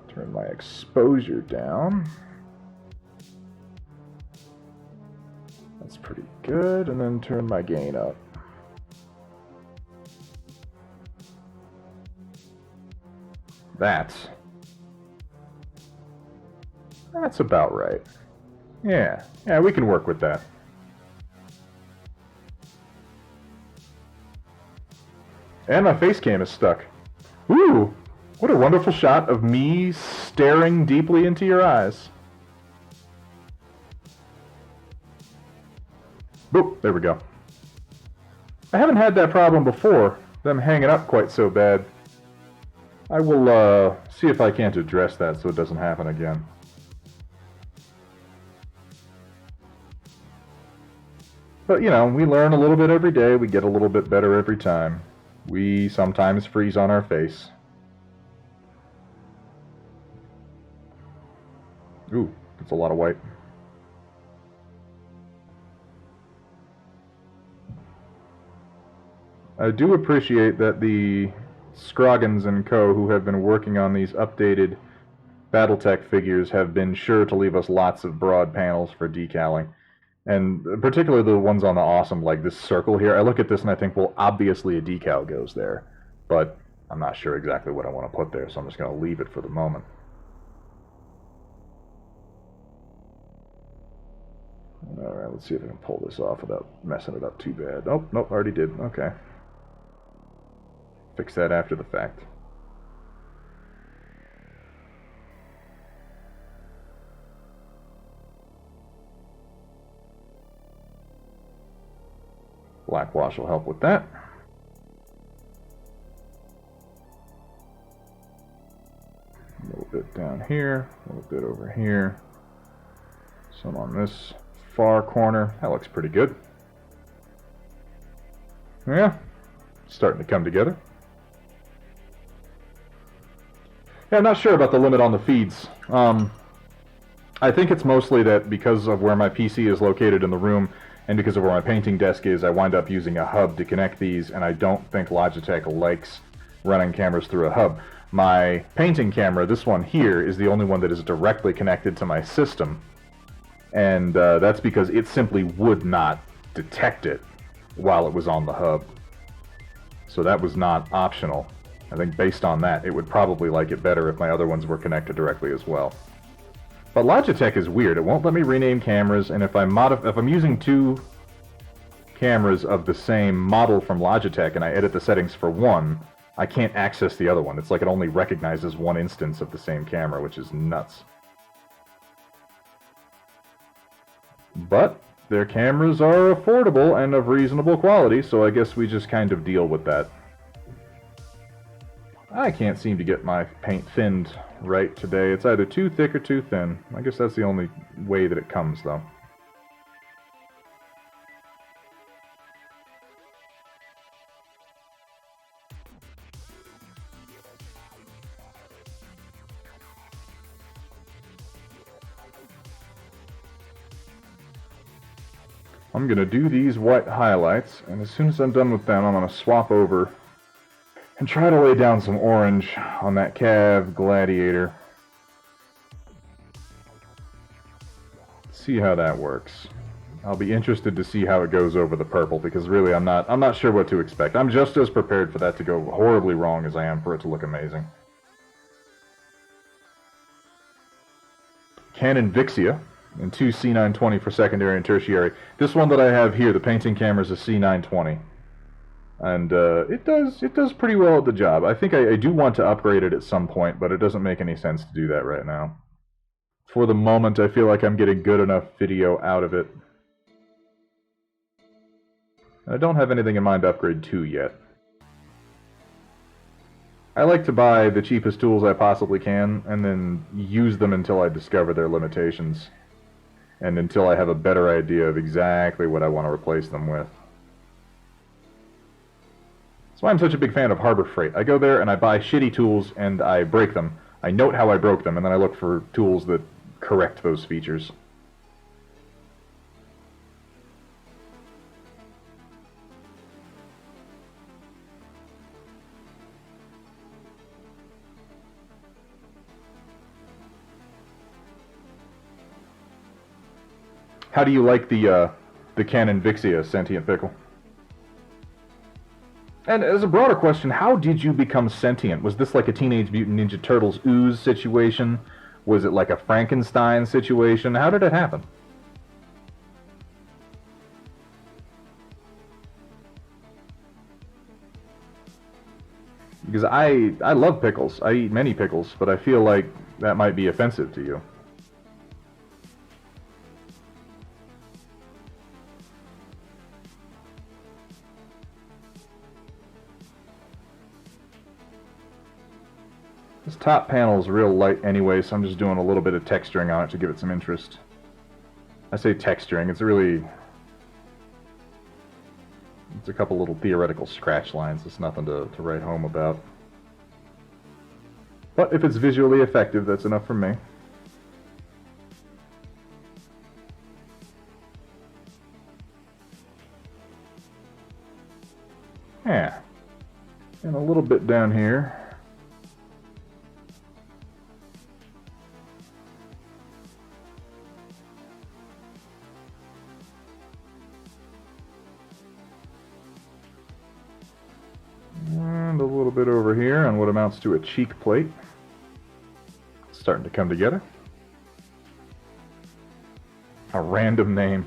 Turn my exposure down. That's pretty good. And then turn my gain up. That's about right. Yeah, we can work with that. And my face cam is stuck. Ooh, what a wonderful shot of me staring deeply into your eyes. Boop, there we go. I haven't had that problem before, them hanging up quite so bad. I will see if I can't address that so it doesn't happen again. But, you know, we learn a little bit every day. We get a little bit better every time. We sometimes freeze on our face. Ooh, that's a lot of white. I do appreciate that the Scroggins and co. who have been working on these updated Battletech figures have been sure to leave us lots of broad panels for decaling. And particularly the ones on the awesome, like this circle here. I look at this and I think, well, obviously a decal goes there. But I'm not sure exactly what I want to put there, so I'm just going to leave it for the moment. Alright, let's see if I can pull this off without messing it up too bad. Oh, nope, already did. Okay. Fix that after the fact. Black wash will help with that. A little bit down here, a little bit over here. Some on this far corner. That looks pretty good. Yeah, starting to come together. Yeah, I'm not sure about the limit on the feeds. I think it's mostly that because of where my PC is located in the room, and because of where my painting desk is, I wind up using a hub to connect these, and I don't think Logitech likes running cameras through a hub. My painting camera, this one here, is the only one that is directly connected to my system, and that's because it simply would not detect it while it was on the hub. So that was not optional. I think based on that, it would probably like it better if my other ones were connected directly as well. But Logitech is weird. It won't let me rename cameras, and if I'm using two cameras of the same model from Logitech and I edit the settings for one, I can't access the other one. It's like it only recognizes one instance of the same camera, which is nuts. But their cameras are affordable and of reasonable quality, so I guess we just kind of deal with that. I can't seem to get my paint thinned right today. It's either too thick or too thin. I guess that's the only way that it comes, though. I'm going to do these white highlights, and as soon as I'm done with them, I'm going to swap over and try to lay down some orange on that Cav Gladiator. See how that works. I'll be interested to see how it goes over the purple, because really I'm not sure what to expect. I'm just as prepared for that to go horribly wrong as I am for it to look amazing. Canon Vixia and two C920 for secondary and tertiary. This one that I have here, the painting camera, is a C920. And it does pretty well at the job. I think I do want to upgrade it at some point, but it doesn't make any sense to do that right now. For the moment, I feel like I'm getting good enough video out of it. And I don't have anything in mind to upgrade to yet. I like to buy the cheapest tools I possibly can, and then use them until I discover their limitations. And until I have a better idea of exactly what I want to replace them with. That's why I'm such a big fan of Harbor Freight. I go there and I buy shitty tools and I break them. I note how I broke them, and then I look for tools that correct those features. How do you like the Canon Vixia sentient pickle? And as a broader question, how did you become sentient? Was this like a Teenage Mutant Ninja Turtles ooze situation? Was it like a Frankenstein situation? How did it happen? Because I love pickles. I eat many pickles, but I feel like that might be offensive to you. This top panel is real light anyway, so I'm just doing a little bit of texturing on it to give it some interest. I say texturing, it's a couple little theoretical scratch lines. It's nothing to write home about. But if it's visually effective, that's enough for me. Yeah. And a little bit down here. And a little bit over here on what amounts to a cheek plate. It's starting to come together. A random name.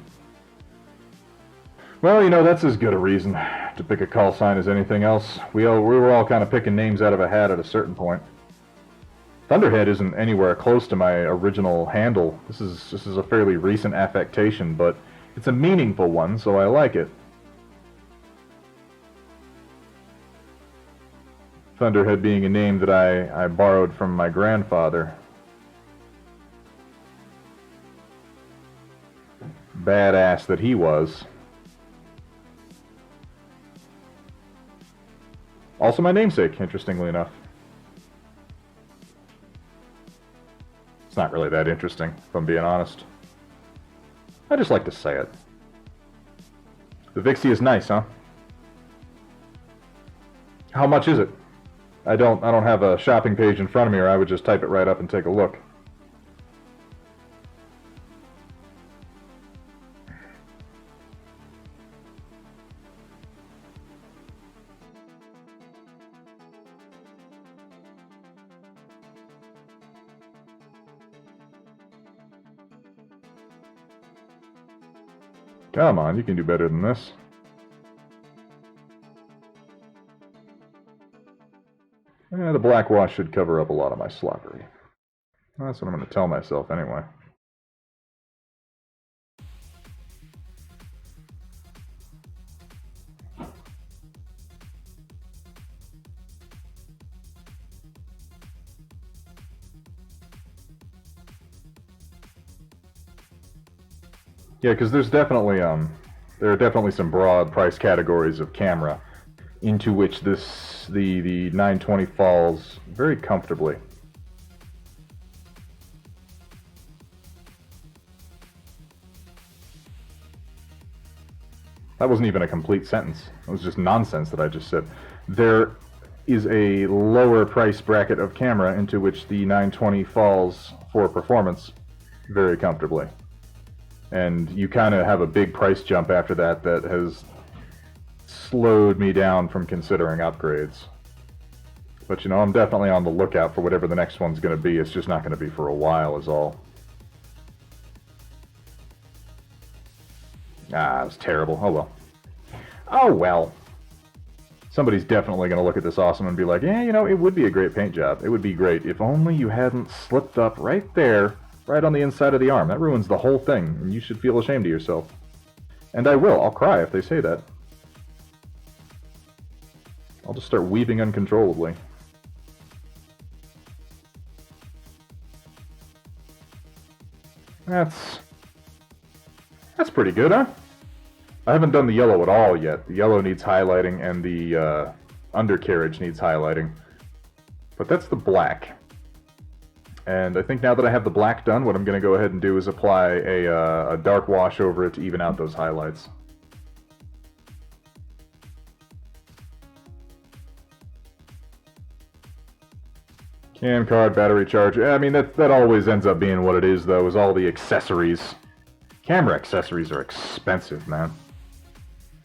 Well, you know, that's as good a reason to pick a call sign as anything else. We were all kind of picking names out of a hat at a certain point. Thunderhead isn't anywhere close to my original handle. This is a fairly recent affectation, but it's a meaningful one, so I like it. Thunderhead being a name that I borrowed from my grandfather. Badass that he was. Also my namesake, interestingly enough. It's not really that interesting, if I'm being honest. I just like to say it. The Vixie is nice, huh? How much is it? I don't have a shopping page in front of me, or I would just type it right up and take a look. Come on, you can do better than this. Yeah, the black wash should cover up a lot of my sloppery. That's what I'm going to tell myself anyway. Yeah, because there's definitely there are definitely some broad price categories of camera into which the 920 falls very comfortably. That wasn't even a complete sentence. It was just nonsense that I just said. There is a lower price bracket of camera into which the 920 falls for performance very comfortably. And you kind of have a big price jump after that that has slowed me down from considering upgrades. But you know, I'm definitely on the lookout for whatever the next one's going to be. It's just not going to be for a while is all. Ah, it was terrible. Oh well. Oh well. Somebody's definitely going to look at this awesome and be like, yeah, you know, it would be a great paint job. It would be great if only you hadn't slipped up right there, right on the inside of the arm. That ruins the whole thing, and you should feel ashamed of yourself. And I will. I'll cry if they say that. I'll just start weeping uncontrollably. That's pretty good, huh? I haven't done the yellow at all yet. The yellow needs highlighting, and the undercarriage needs highlighting. But that's the black. And I think now that I have the black done, what I'm going to go ahead and do is apply a dark wash over it to even out those highlights. Cam card, battery charger. I mean, that always ends up being what it is, though, is all the accessories Camera accessories are expensive, man.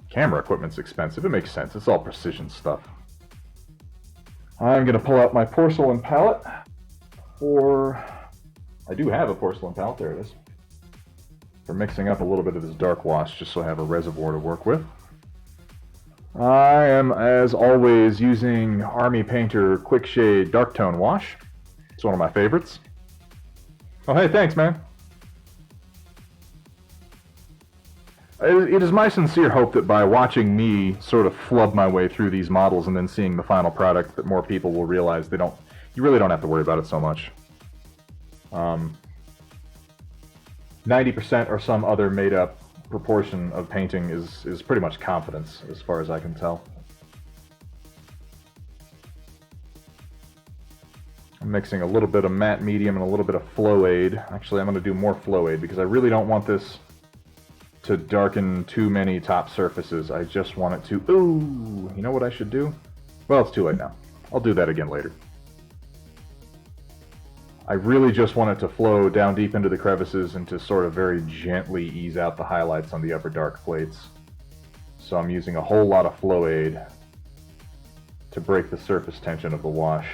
Camera equipment's expensive. It makes sense. It's all precision stuff. I'm going to pull out my porcelain palette for... I do have a porcelain palette. There it is. For mixing up a little bit of this dark wash, just so I have a reservoir to work with. I am, as always, using Army Painter Quick Shade Dark Tone Wash. It's one of my favorites. Oh, hey, thanks, man. It is my sincere hope that by watching me sort of flub my way through these models and then seeing the final product, that more people will realize you really don't have to worry about it so much. 90% or some other made-up proportion of painting is pretty much confidence, as far as I can tell. I'm mixing a little bit of matte medium and a little bit of flow aid. Actually, I'm going to do more flow aid because I really don't want this to darken too many top surfaces. I just want it to... Ooh! You know what I should do? Well, it's too late now. I'll do that again later. I really just want it to flow down deep into the crevices and to sort of very gently ease out the highlights on the upper dark plates. So I'm using a whole lot of flow aid to break the surface tension of the wash.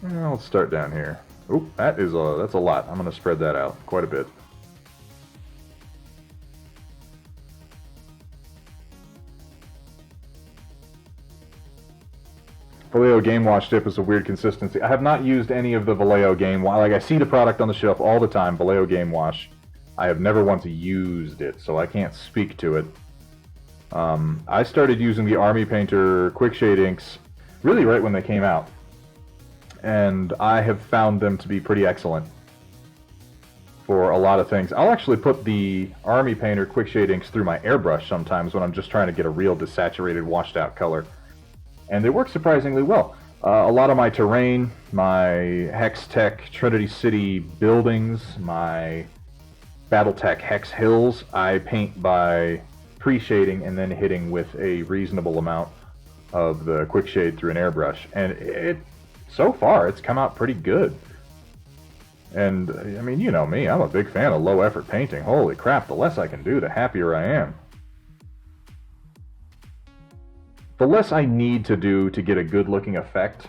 Well, let's start down here. Oop, that's a lot. I'm going to spread that out quite a bit. Vallejo Game Wash dip is a weird consistency. I have not used any of the Vallejo Game Wash. Like, I see the product on the shelf all the time, Vallejo Game Wash. I have never once used it, so I can't speak to it. I started using the Army Painter Quick Shade inks really right when they came out. And I have found them to be pretty excellent for a lot of things. I'll actually put the Army Painter Quick Shade inks through my airbrush sometimes when I'm just trying to get a real desaturated, washed out color. And they work surprisingly well. A lot of my terrain, my Hextech Trinity City buildings, my Battletech Hex Hills, I paint by pre-shading and then hitting with a reasonable amount of the quick shade through an airbrush. And so far, it's come out pretty good. And, I mean, you know me, I'm a big fan of low-effort painting. Holy crap, the less I can do, the happier I am. The less I need to do to get a good-looking effect,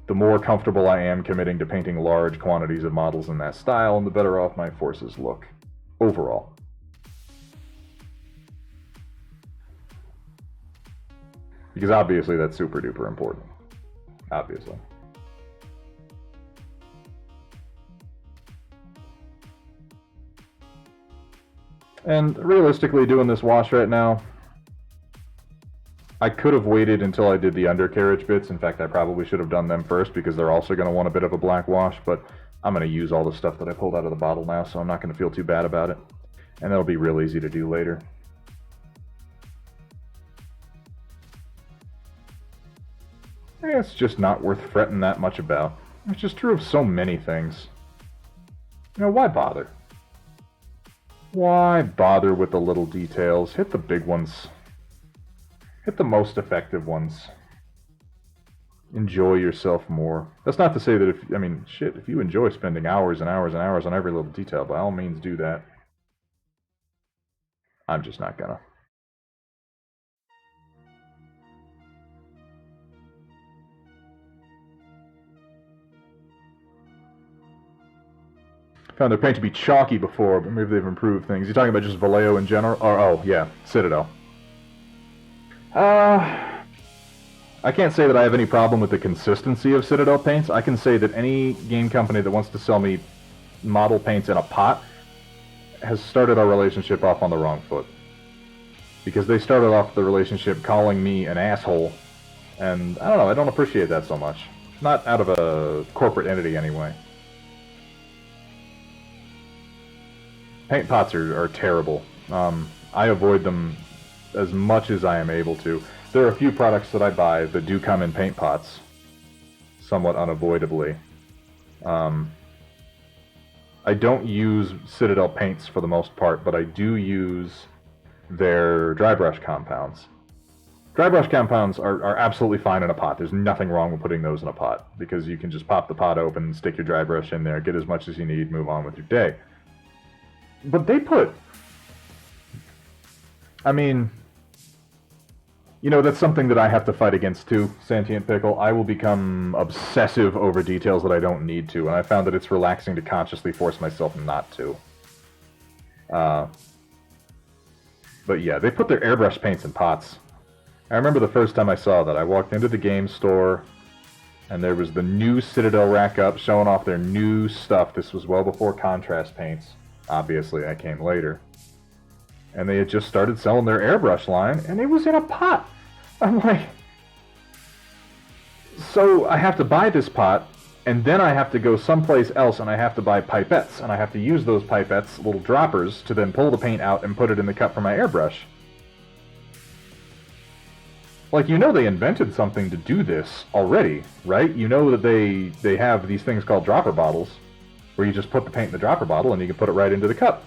the more comfortable I am committing to painting large quantities of models in that style, and the better off my forces look, overall. Because obviously that's super-duper important. Obviously. And realistically, doing this wash right now, I could have waited until I did the undercarriage bits. In fact, I probably should have done them first because they're also going to want a bit of a black wash, but I'm going to use all the stuff that I pulled out of the bottle now, so I'm not going to feel too bad about it. And that'll be real easy to do later. It's just not worth fretting that much about. It's just true of so many things. You know, why bother? Why bother with the little details? Hit the big ones. Hit the most effective ones. Enjoy yourself more. That's not to say that if you enjoy spending hours and hours and hours on every little detail, by all means do that. I'm just not gonna. Found their paint to be chalky before, but maybe they've improved things. You're talking about just Vallejo in general? Or, oh, yeah, Citadel. I can't say that I have any problem with the consistency of Citadel paints. I can say that any game company that wants to sell me model paints in a pot has started our relationship off on the wrong foot. Because they started off the relationship calling me an asshole, and I don't know, I don't appreciate that so much. Not out of a corporate entity anyway. Paint pots are terrible. I avoid them as much as I am able to. There are a few products that I buy that do come in paint pots, somewhat unavoidably. I don't use Citadel paints for the most part, but I do use their dry brush compounds. Dry brush compounds are absolutely fine in a pot. There's nothing wrong with putting those in a pot, because you can just pop the pot open, stick your dry brush in there, get as much as you need, move on with your day. But they put... I mean... You know, that's something that I have to fight against too, Sentient Pickle. I will become obsessive over details that I don't need to, and I found that it's relaxing to consciously force myself not to. But yeah, they put their airbrush paints in pots. I remember the first time I saw that. I walked into the game store, and there was the new Citadel rack up showing off their new stuff. This was well before contrast paints. Obviously, I came later. And they had just started selling their airbrush line, and it was in a pot. I'm like... So I have to buy this pot, and then I have to go someplace else, and I have to buy pipettes, and I have to use those pipettes, little droppers, to then pull the paint out and put it in the cup for my airbrush. Like, you know they invented something to do this already, right? You know that they have these things called dropper bottles, where you just put the paint in the dropper bottle and you can put it right into the cup.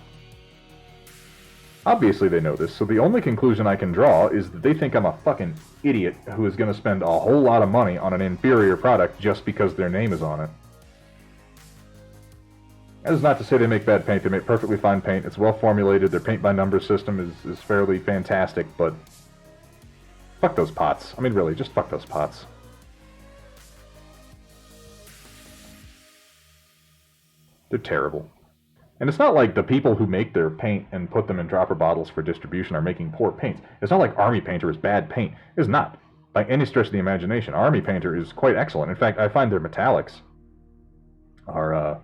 Obviously they know this, so the only conclusion I can draw is that they think I'm a fucking idiot who is going to spend a whole lot of money on an inferior product just because their name is on it. That is not to say they make bad paint. They make perfectly fine paint. It's well formulated. Their paint-by-number system is fairly fantastic, but... Fuck those pots. I mean, really, just fuck those pots. They're terrible. And it's not like the people who make their paint and put them in dropper bottles for distribution are making poor paints. It's not like Army Painter is bad paint. It's not. By any stretch of the imagination, Army Painter is quite excellent. In fact, I find their metallics are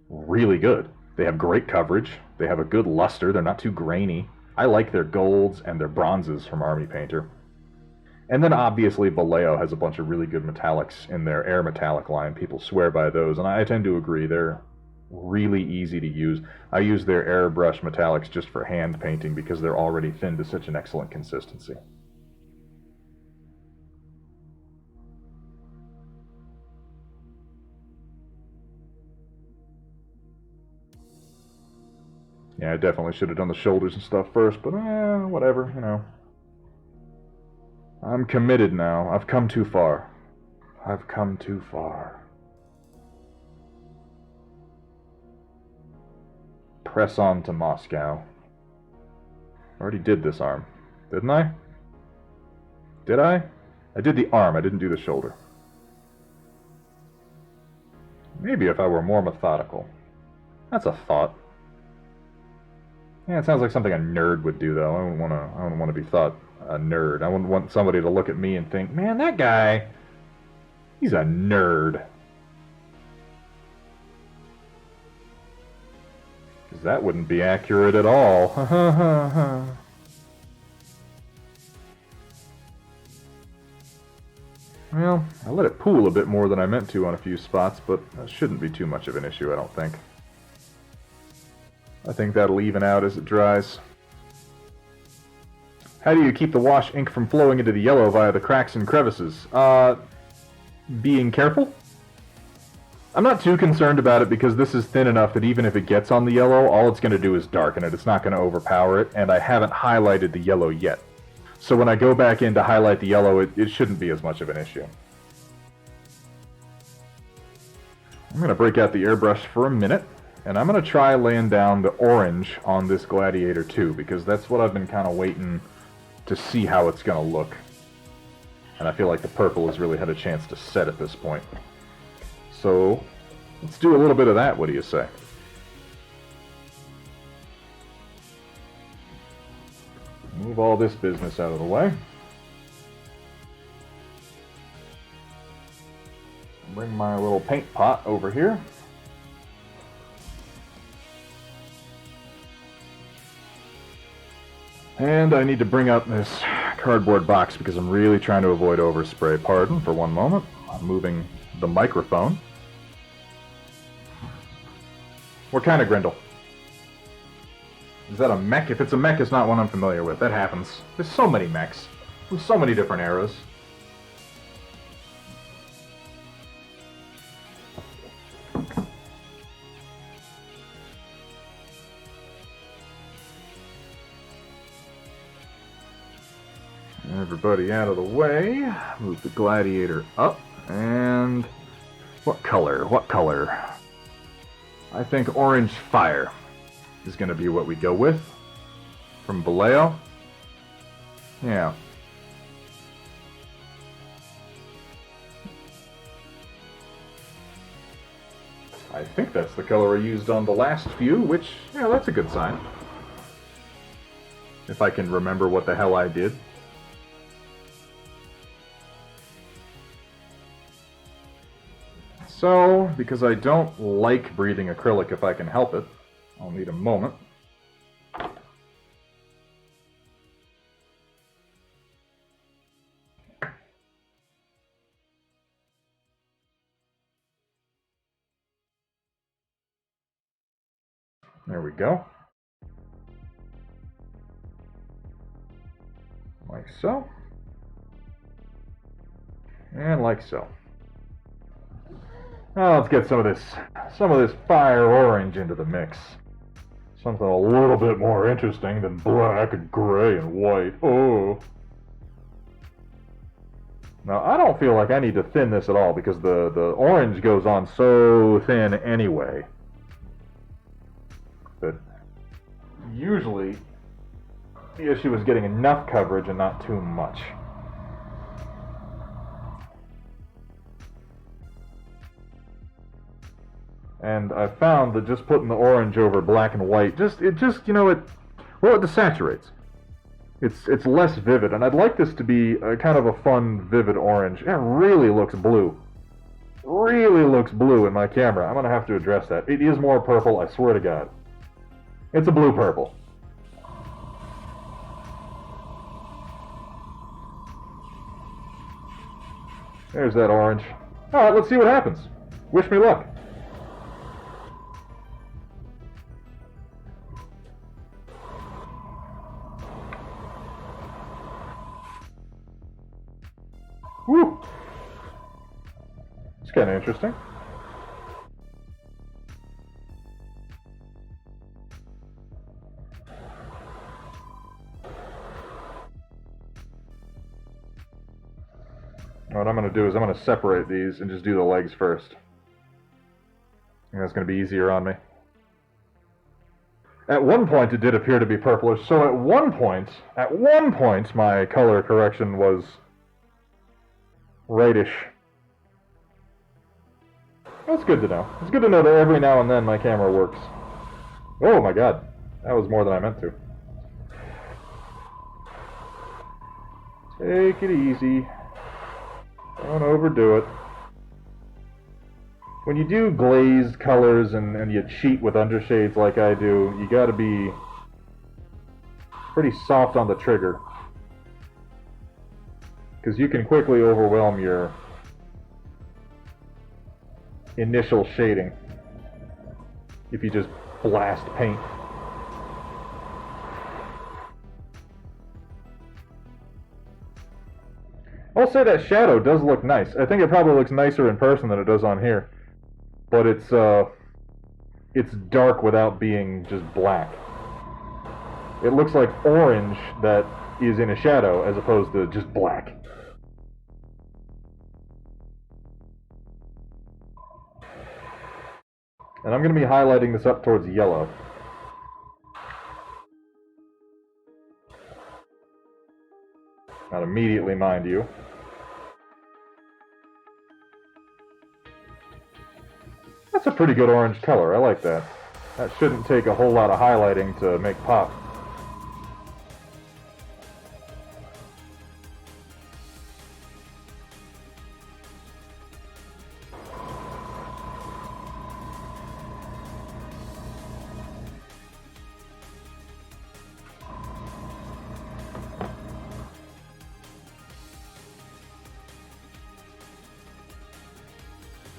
really good. They have great coverage. They have a good luster. They're not too grainy. I like their golds and their bronzes from Army Painter. And then obviously Vallejo has a bunch of really good metallics in their Air Metallic line. People swear by those, and I tend to agree. They're really easy to use. I use their airbrush metallics just for hand painting because they're already thin to such an excellent consistency. Yeah, I definitely should have done the shoulders and stuff first, but whatever, you know. I'm committed now. I've come too far. I've come too far. Press on to Moscow. I already did this arm, didn't I? Did I? I did the arm, I didn't do the shoulder. Maybe if I were more methodical. That's a thought. Yeah, it sounds like something a nerd would do, though. I don't want to be thought a nerd. I wouldn't want somebody to look at me and think, man, that guy, he's a nerd. Because that wouldn't be accurate at all. Well, I let it pool a bit more than I meant to on a few spots, but that shouldn't be too much of an issue, I don't think. I think that'll even out as it dries. How do you keep the wash ink from flowing into the yellow via the cracks and crevices? Being careful. I'm not too concerned about it because this is thin enough that even if it gets on the yellow, all it's going to do is darken it. It's not going to overpower it, and I haven't highlighted the yellow yet. So when I go back in to highlight the yellow, it shouldn't be as much of an issue. I'm going to break out the airbrush for a minute. And I'm going to try laying down the orange on this Gladiator too, because that's what I've been kind of waiting to see how it's going to look. And I feel like the purple has really had a chance to set at this point. So, let's do a little bit of that, what do you say? Move all this business out of the way. Bring my little paint pot over here. And I need to bring up this cardboard box because I'm really trying to avoid overspray. Pardon for one moment. I'm moving the microphone. What kind of Grendel? Is that a mech? If it's a mech, it's not one I'm familiar with. That happens. There's so many mechs from so many different eras. Everybody out of the way. Move the Gladiator up. And what color? What color? I think orange fire is going to be what we go with. From Vallejo. Yeah. I think that's the color I used on the last few, which, yeah, that's a good sign. If I can remember what the hell I did. So, because I don't like breathing acrylic if I can help it, I'll need a moment. There we go. Like so. And like so. Now let's get some of this fire orange into the mix. Something a little bit more interesting than black and gray and white. Oh. Now I don't feel like I need to thin this at all because the orange goes on so thin anyway. But usually the issue is getting enough coverage and not too much. And I found that just putting the orange over black and white, it desaturates. It's less vivid, and I'd like this to be a kind of a fun, vivid orange. It really looks blue. Really looks blue in my camera. I'm gonna have to address that. It is more purple, I swear to God. It's a blue purple. There's that orange. Alright, let's see what happens. Wish me luck. Woo! It's kind of interesting. What I'm going to do is I'm going to separate these and just do the legs first. I think that's going to be easier on me. At one point it did appear to be purplish, so at one point my color correction was rightish. That's good to know. It's good to know that every now and then my camera works. Oh my god, that was more than I meant to. Take it easy. Don't overdo it. When you do glazed colors and you cheat with undershades like I do, you gotta be pretty soft on the trigger. Because you can quickly overwhelm your initial shading if you just blast paint. I'll say that shadow does look nice. I think it probably looks nicer in person than it does on here. But it's dark without being just black. It looks like orange that is in a shadow as opposed to just black. And I'm going to be highlighting this up towards yellow. Not immediately, mind you. That's a pretty good orange color. I like that. That shouldn't take a whole lot of highlighting to make pop.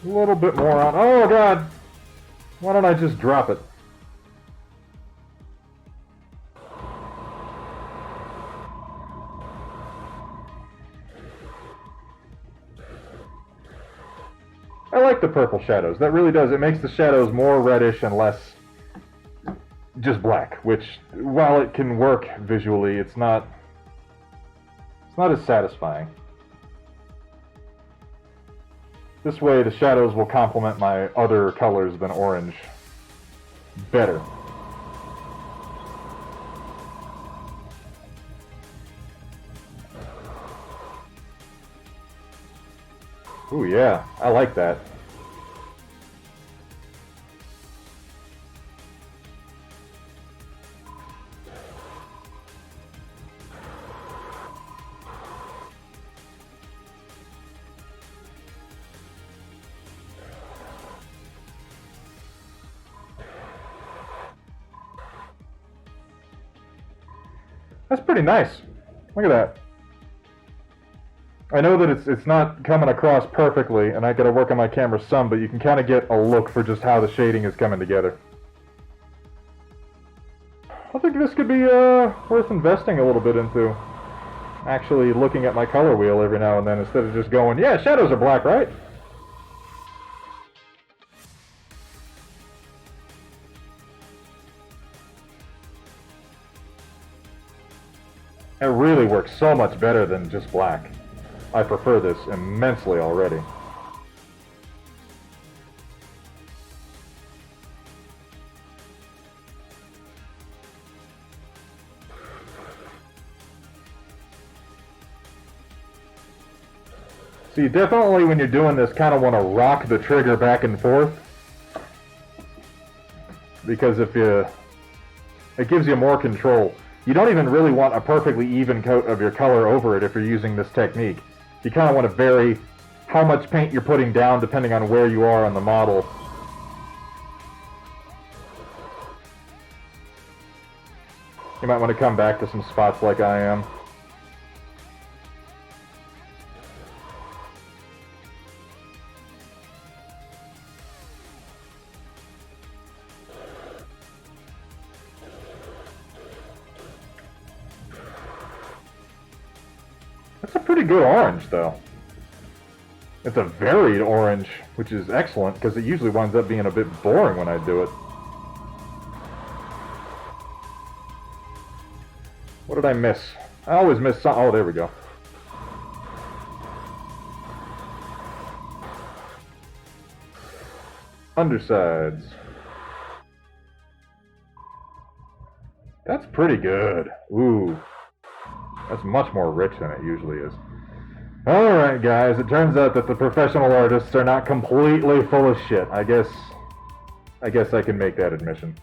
A little bit more on. Oh god! Why don't I just drop it? I like the purple shadows. That really does. It makes the shadows more reddish and less just black, which, while it can work visually, it's not It's not as satisfying. This way the shadows will complement my other colors than orange better. Ooh, yeah, I like that. That's pretty nice. Look at that. I know that it's not coming across perfectly, and I gotta work on my camera some, but you can kind of get a look for just how the shading is coming together. I think this could be worth investing a little bit into. Actually looking at my color wheel every now and then instead of just going, yeah, shadows are black, right? It really works so much better than just black. I prefer this immensely already. So you definitely, when you're doing this, kind of want to rock the trigger back and forth. Because if you... it gives you more control. You don't even really want a perfectly even coat of your color over it if you're using this technique. You kind of want to vary how much paint you're putting down depending on where you are on the model. You might want to come back to some spots like I am. That's a pretty good orange, though. It's a varied orange, which is excellent, because it usually winds up being a bit boring when I do it. What did I miss? I always miss something. Oh, there we go. Undersides. That's pretty good. Ooh. That's much more rich than it usually is. Alright guys, it turns out that the professional artists are not completely full of shit. I guess I can make that admission.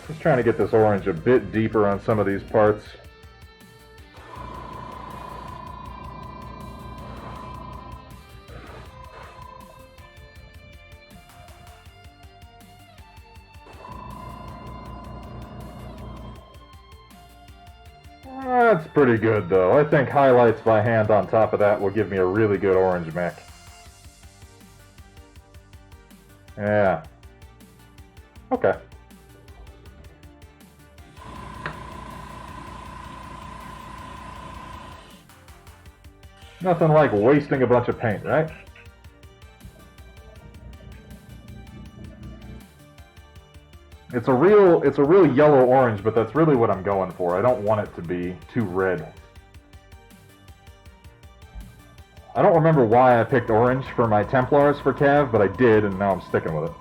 Just trying to get this orange a bit deeper on some of these parts. That's pretty good though. I think highlights by hand on top of that will give me a really good orange mech. Yeah. Okay. Nothing like wasting a bunch of paint, right? It's a real yellow-orange, but that's really what I'm going for. I don't want it to be too red. I don't remember why I picked orange for my Templars for Cav, but I did, and now I'm sticking with it.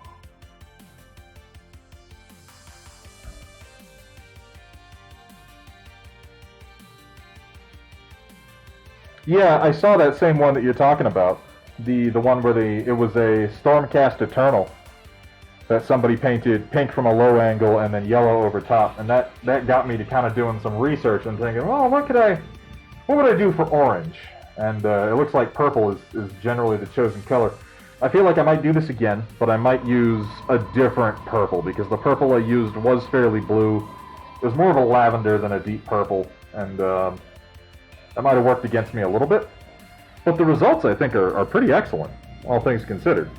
Yeah, I saw that same one that you're talking about. The one where it was a Stormcast Eternal that somebody painted pink from a low angle and then yellow over top, and that got me to kind of doing some research and thinking, well, what would I do for orange? And it looks like purple is generally the chosen color. I feel like I might do this again, but I might use a different purple, because the purple I used was fairly blue. It was more of a lavender than a deep purple, and that might have worked against me a little bit. But the results, I think, are pretty excellent, all things considered.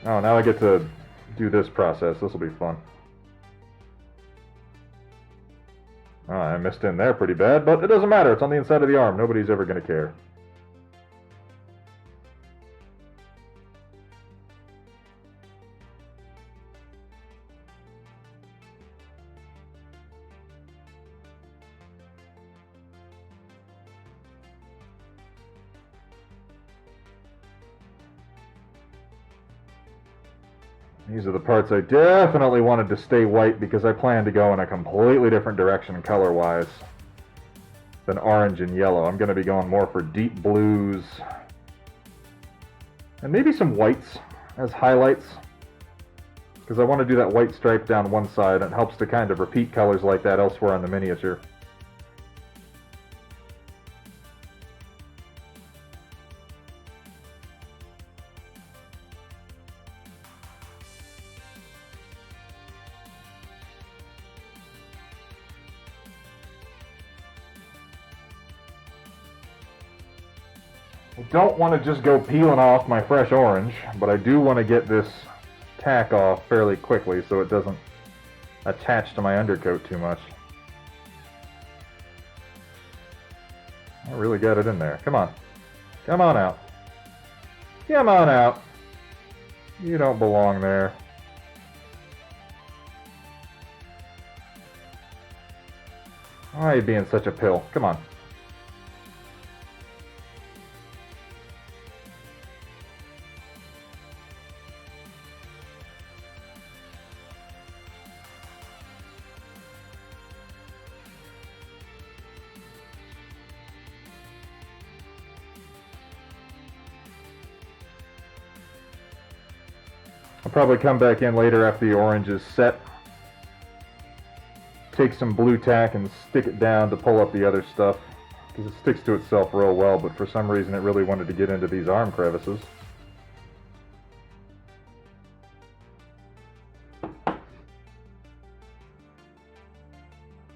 Oh, now I get to do this process. This will be fun. Oh, I missed in there pretty bad, but it doesn't matter. It's on the inside of the arm. Nobody's ever going to care. These are the parts I definitely wanted to stay white because I plan to go in a completely different direction color-wise than orange and yellow. I'm going to be going more for deep blues and maybe some whites as highlights because I want to do that white stripe down one side, and it helps to kind of repeat colors like that elsewhere on the miniature. I don't want to just go peeling off my fresh orange, but I do want to get this tack off fairly quickly so it doesn't attach to my undercoat too much. I really got it in there. Come on. Come on out. Come on out. You don't belong there. Why are you being such a pill? Come on. I'll probably come back in later after the orange is set, take some blue tack and stick it down to pull up the other stuff, because it sticks to itself real well, but for some reason it really wanted to get into these arm crevices.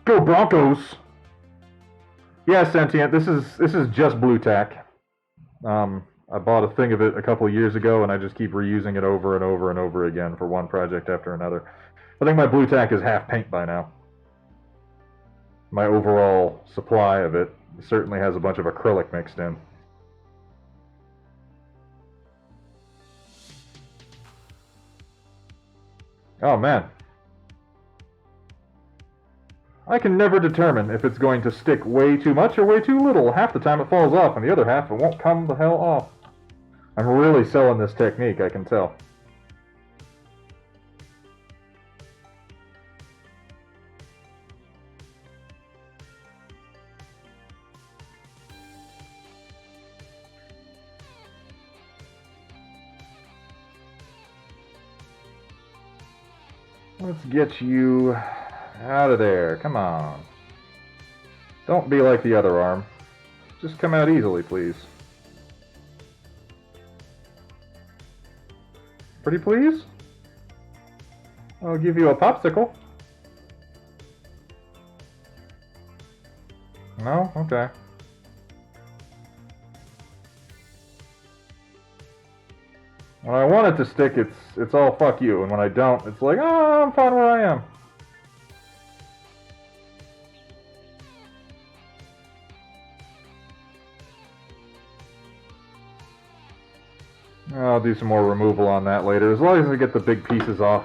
Go Broncos! Yeah, Sentient, this is just blue tack. I bought a thing of it a couple of years ago, and I just keep reusing it over and over and over again for one project after another. I think my blue tack is half paint by now. My overall supply of it certainly has a bunch of acrylic mixed in. Oh man. I can never determine if it's going to stick way too much or way too little. Half the time it falls off, and the other half it won't come the hell off. I'm really selling this technique, I can tell. Let's get you out of there. Come on. Don't be like the other arm. Just come out easily, please. Pretty please? I'll give you a popsicle. No? Okay. When I want it to stick, it's all fuck you, and when I don't, it's like, oh, I'm fine where I am. I'll do some more removal on that later, as long as I get the big pieces off.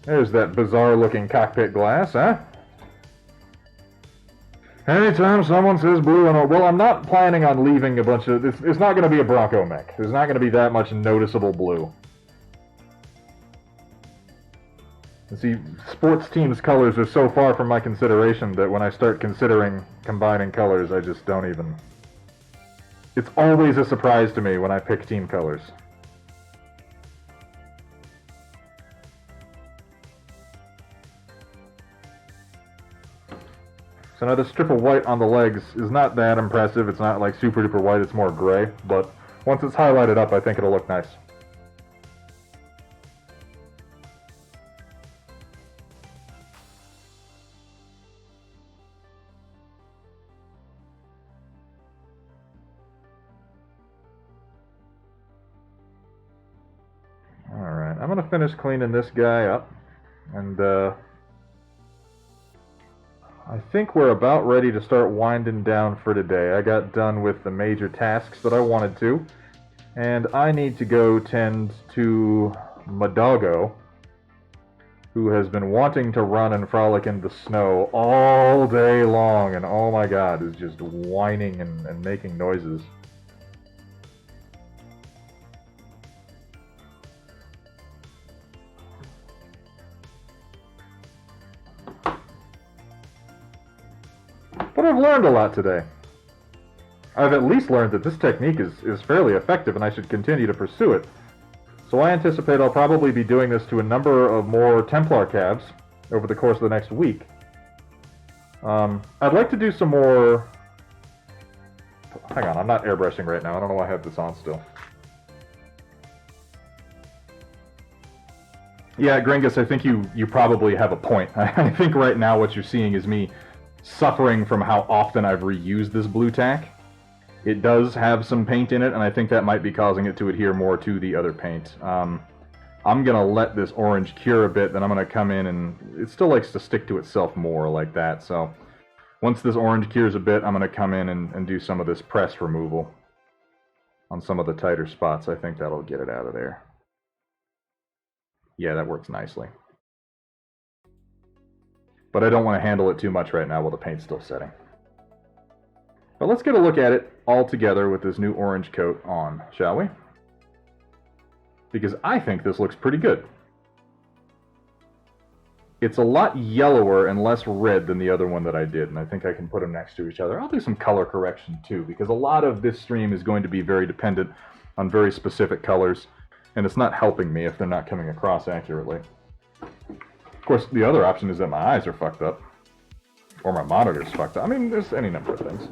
There's that bizarre looking cockpit glass, huh? Anytime someone says blue and well, I'm not planning on leaving a bunch of... It's not going to be a Bronco mech. There's not going to be that much noticeable blue. You see, sports teams' colors are so far from my consideration that when I start considering combining colors, I just don't even... It's always a surprise to me when I pick team colors. So now this strip of white on the legs is not that impressive. It's not like super duper white, it's more gray. But once it's highlighted up, I think it'll look nice. I'm going to finish cleaning this guy up. And I think we're about ready to start winding down for today. I got done with the major tasks that I wanted to. And I need to go tend to my doggo, who has been wanting to run and frolic in the snow all day long, and oh my god, is just whining and making noises. But I've learned a lot today. I've at least learned that this technique is fairly effective, and I should continue to pursue it. So I anticipate I'll probably be doing this to a number of more Templar calves over the course of the next week. I'd like to do some more... Hang on, I'm not airbrushing right now. I don't know why I have this on still. Yeah, Gringus, I think you probably have a point. I think right now what you're seeing is me suffering from how often I've reused this blue tack. It does have some paint in it, and I think that might be causing it to adhere more to the other paint. I'm going to let this orange cure a bit, then I'm going to come in and... It still likes to stick to itself more like that, so... Once this orange cures a bit, I'm going to come in and do some of this press removal on some of the tighter spots. I think that'll get it out of there. Yeah, that works nicely. But I don't want to handle it too much right now while the paint's still setting. But let's get a look at it all together with this new orange coat on, shall we? Because I think this looks pretty good. It's a lot yellower and less red than the other one that I did, and I think I can put them next to each other. I'll do some color correction too, because a lot of this stream is going to be very dependent on very specific colors, and it's not helping me if they're not coming across accurately. Of course, the other option is that my eyes are fucked up, or my monitor's fucked up. I mean, there's any number of things.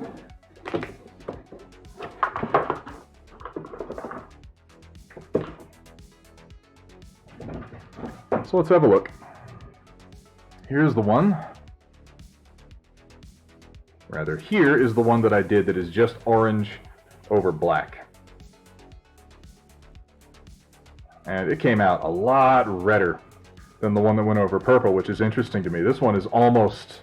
So let's have a look. Here's the one. Rather, here is the one that I did that is just orange over black. And it came out a lot redder than the one that went over purple, which is interesting to me. This one is almost...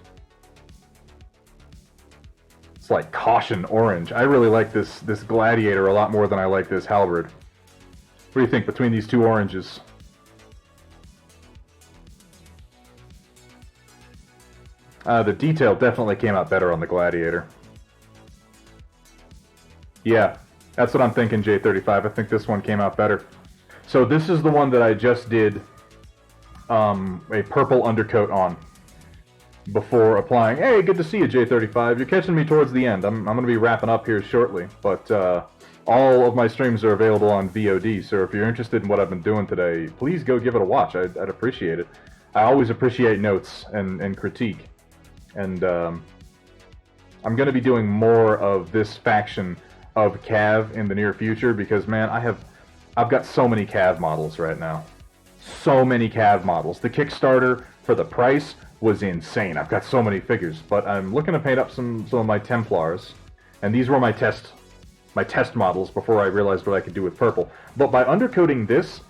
It's like caution orange. I really like this Gladiator a lot more than I like this Halberd. What do you think between these two oranges? The detail definitely came out better on the Gladiator. Yeah, that's what I'm thinking, J35. I think this one came out better. So this is the one that I just did a purple undercoat on before applying. Hey, good to see you, J35. You're catching me towards the end. I'm going to be wrapping up here shortly, but all of my streams are available on VOD, so if you're interested in what I've been doing today, please go give it a watch. I'd appreciate it. I always appreciate notes and critique. And I'm going to be doing more of this faction of Cav in the near future because, man, I've got so many Cav models right now. So many Cav models. The Kickstarter for the price was insane. I've got so many figures, but I'm looking to paint up some of my Templars, and these were my test models before I realized what I could do with purple. But by undercoating this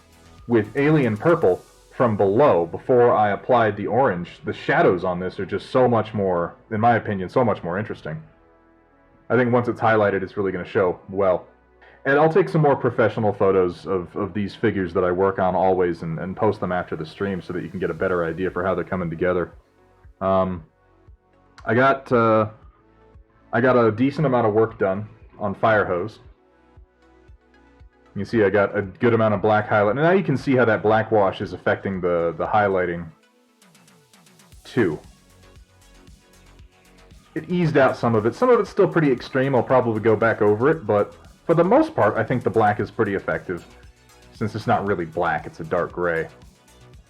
with alien purple from below, before I applied the orange, the shadows on this are just so much more, in my opinion, so much more interesting. I think once it's highlighted, it's really going to show well. And I'll take some more professional photos of these figures that I work on always and post them after the stream so that you can get a better idea for how they're coming together. I got a decent amount of work done on Firehose. You can see I got a good amount of black highlight. And now you can see how that black wash is affecting the highlighting too. It eased out some of it. Some of it's still pretty extreme. I'll probably go back over it, but for the most part, I think the black is pretty effective. Since it's not really black, it's a dark gray.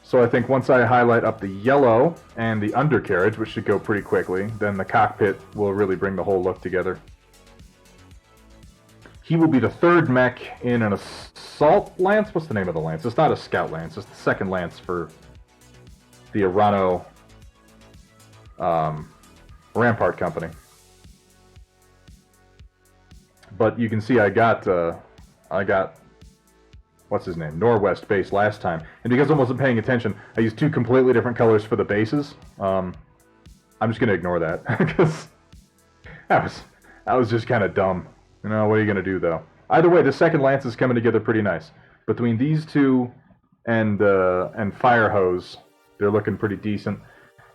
So I think once I highlight up the yellow and the undercarriage, which should go pretty quickly, then the cockpit will really bring the whole look together. He will be the third mech in an assault lance. What's the name of the lance? It's not a scout lance. It's the second lance for the Arano Rampart company. But you can see I got what's his name, Norwest base last time, and because I wasn't paying attention, I used 2 completely different colors for the bases. I'm just gonna ignore that because that was just kind of dumb. You know, what are you gonna do though? Either way, the second lance is coming together pretty nice. Between these two and Firehose, they're looking pretty decent.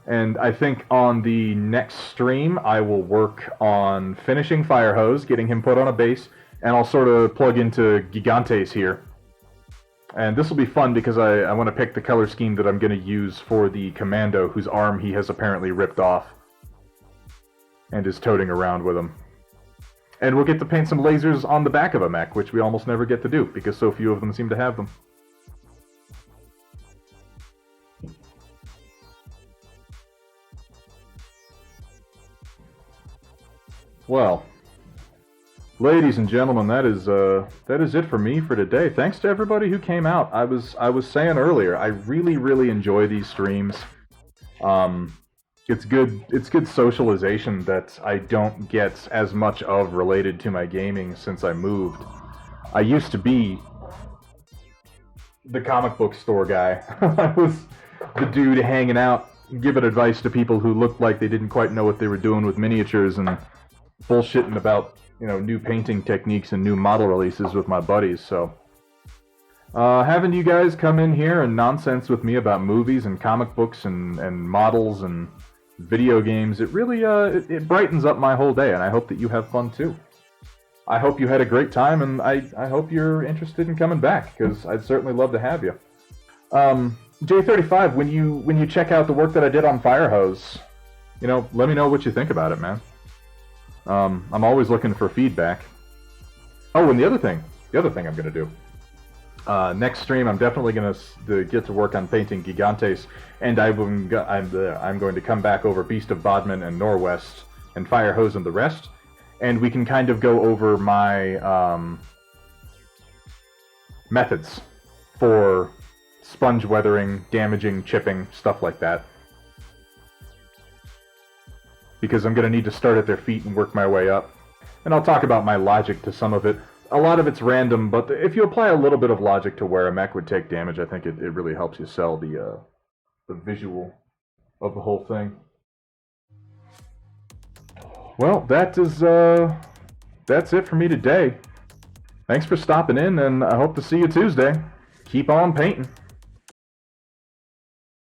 And I think on the next stream, I will work on finishing Firehose, getting him put on a base, and I'll sort of plug into Gigantes here. And this will be fun because I want to pick the color scheme that I'm going to use for the Commando, whose arm he has apparently ripped off and is toting around with him. And we'll get to paint some lasers on the back of a mech, which we almost never get to do because so few of them seem to have them. Well, ladies and gentlemen, that is it for me for today. Thanks to everybody who came out. I was saying earlier, I really enjoy these streams. It's good socialization that I don't get as much of related to my gaming since I moved. I used to be the comic book store guy. I was the dude hanging out, giving advice to people who looked like they didn't quite know what they were doing with miniatures and bullshitting about, you know, new painting techniques and new model releases with my buddies. So having you guys come in here and nonsense with me about movies and comic books and models and video games, it really it brightens up my whole day, and I hope that you have fun too. I hope you had a great time, and I hope you're interested in coming back, because I'd certainly love to have you. J35, when you check out the work that I did on Firehose, you know, let me know what you think about it, man. I'm always looking for feedback. Oh, and the other thing I'm gonna do. Next stream, I'm definitely gonna get to work on painting Gigantes, and I'm going to come back over Beast of Bodmin and Norwest and Firehose and the rest, and we can kind of go over my methods for sponge weathering, damaging, chipping, stuff like that. Because I'm going to need to start at their feet and work my way up. And I'll talk about my logic to some of it. A lot of it's random, but if you apply a little bit of logic to where a mech would take damage, I think it really helps you sell the visual of the whole thing. Well, that's it for me today. Thanks for stopping in, and I hope to see you Tuesday. Keep on painting.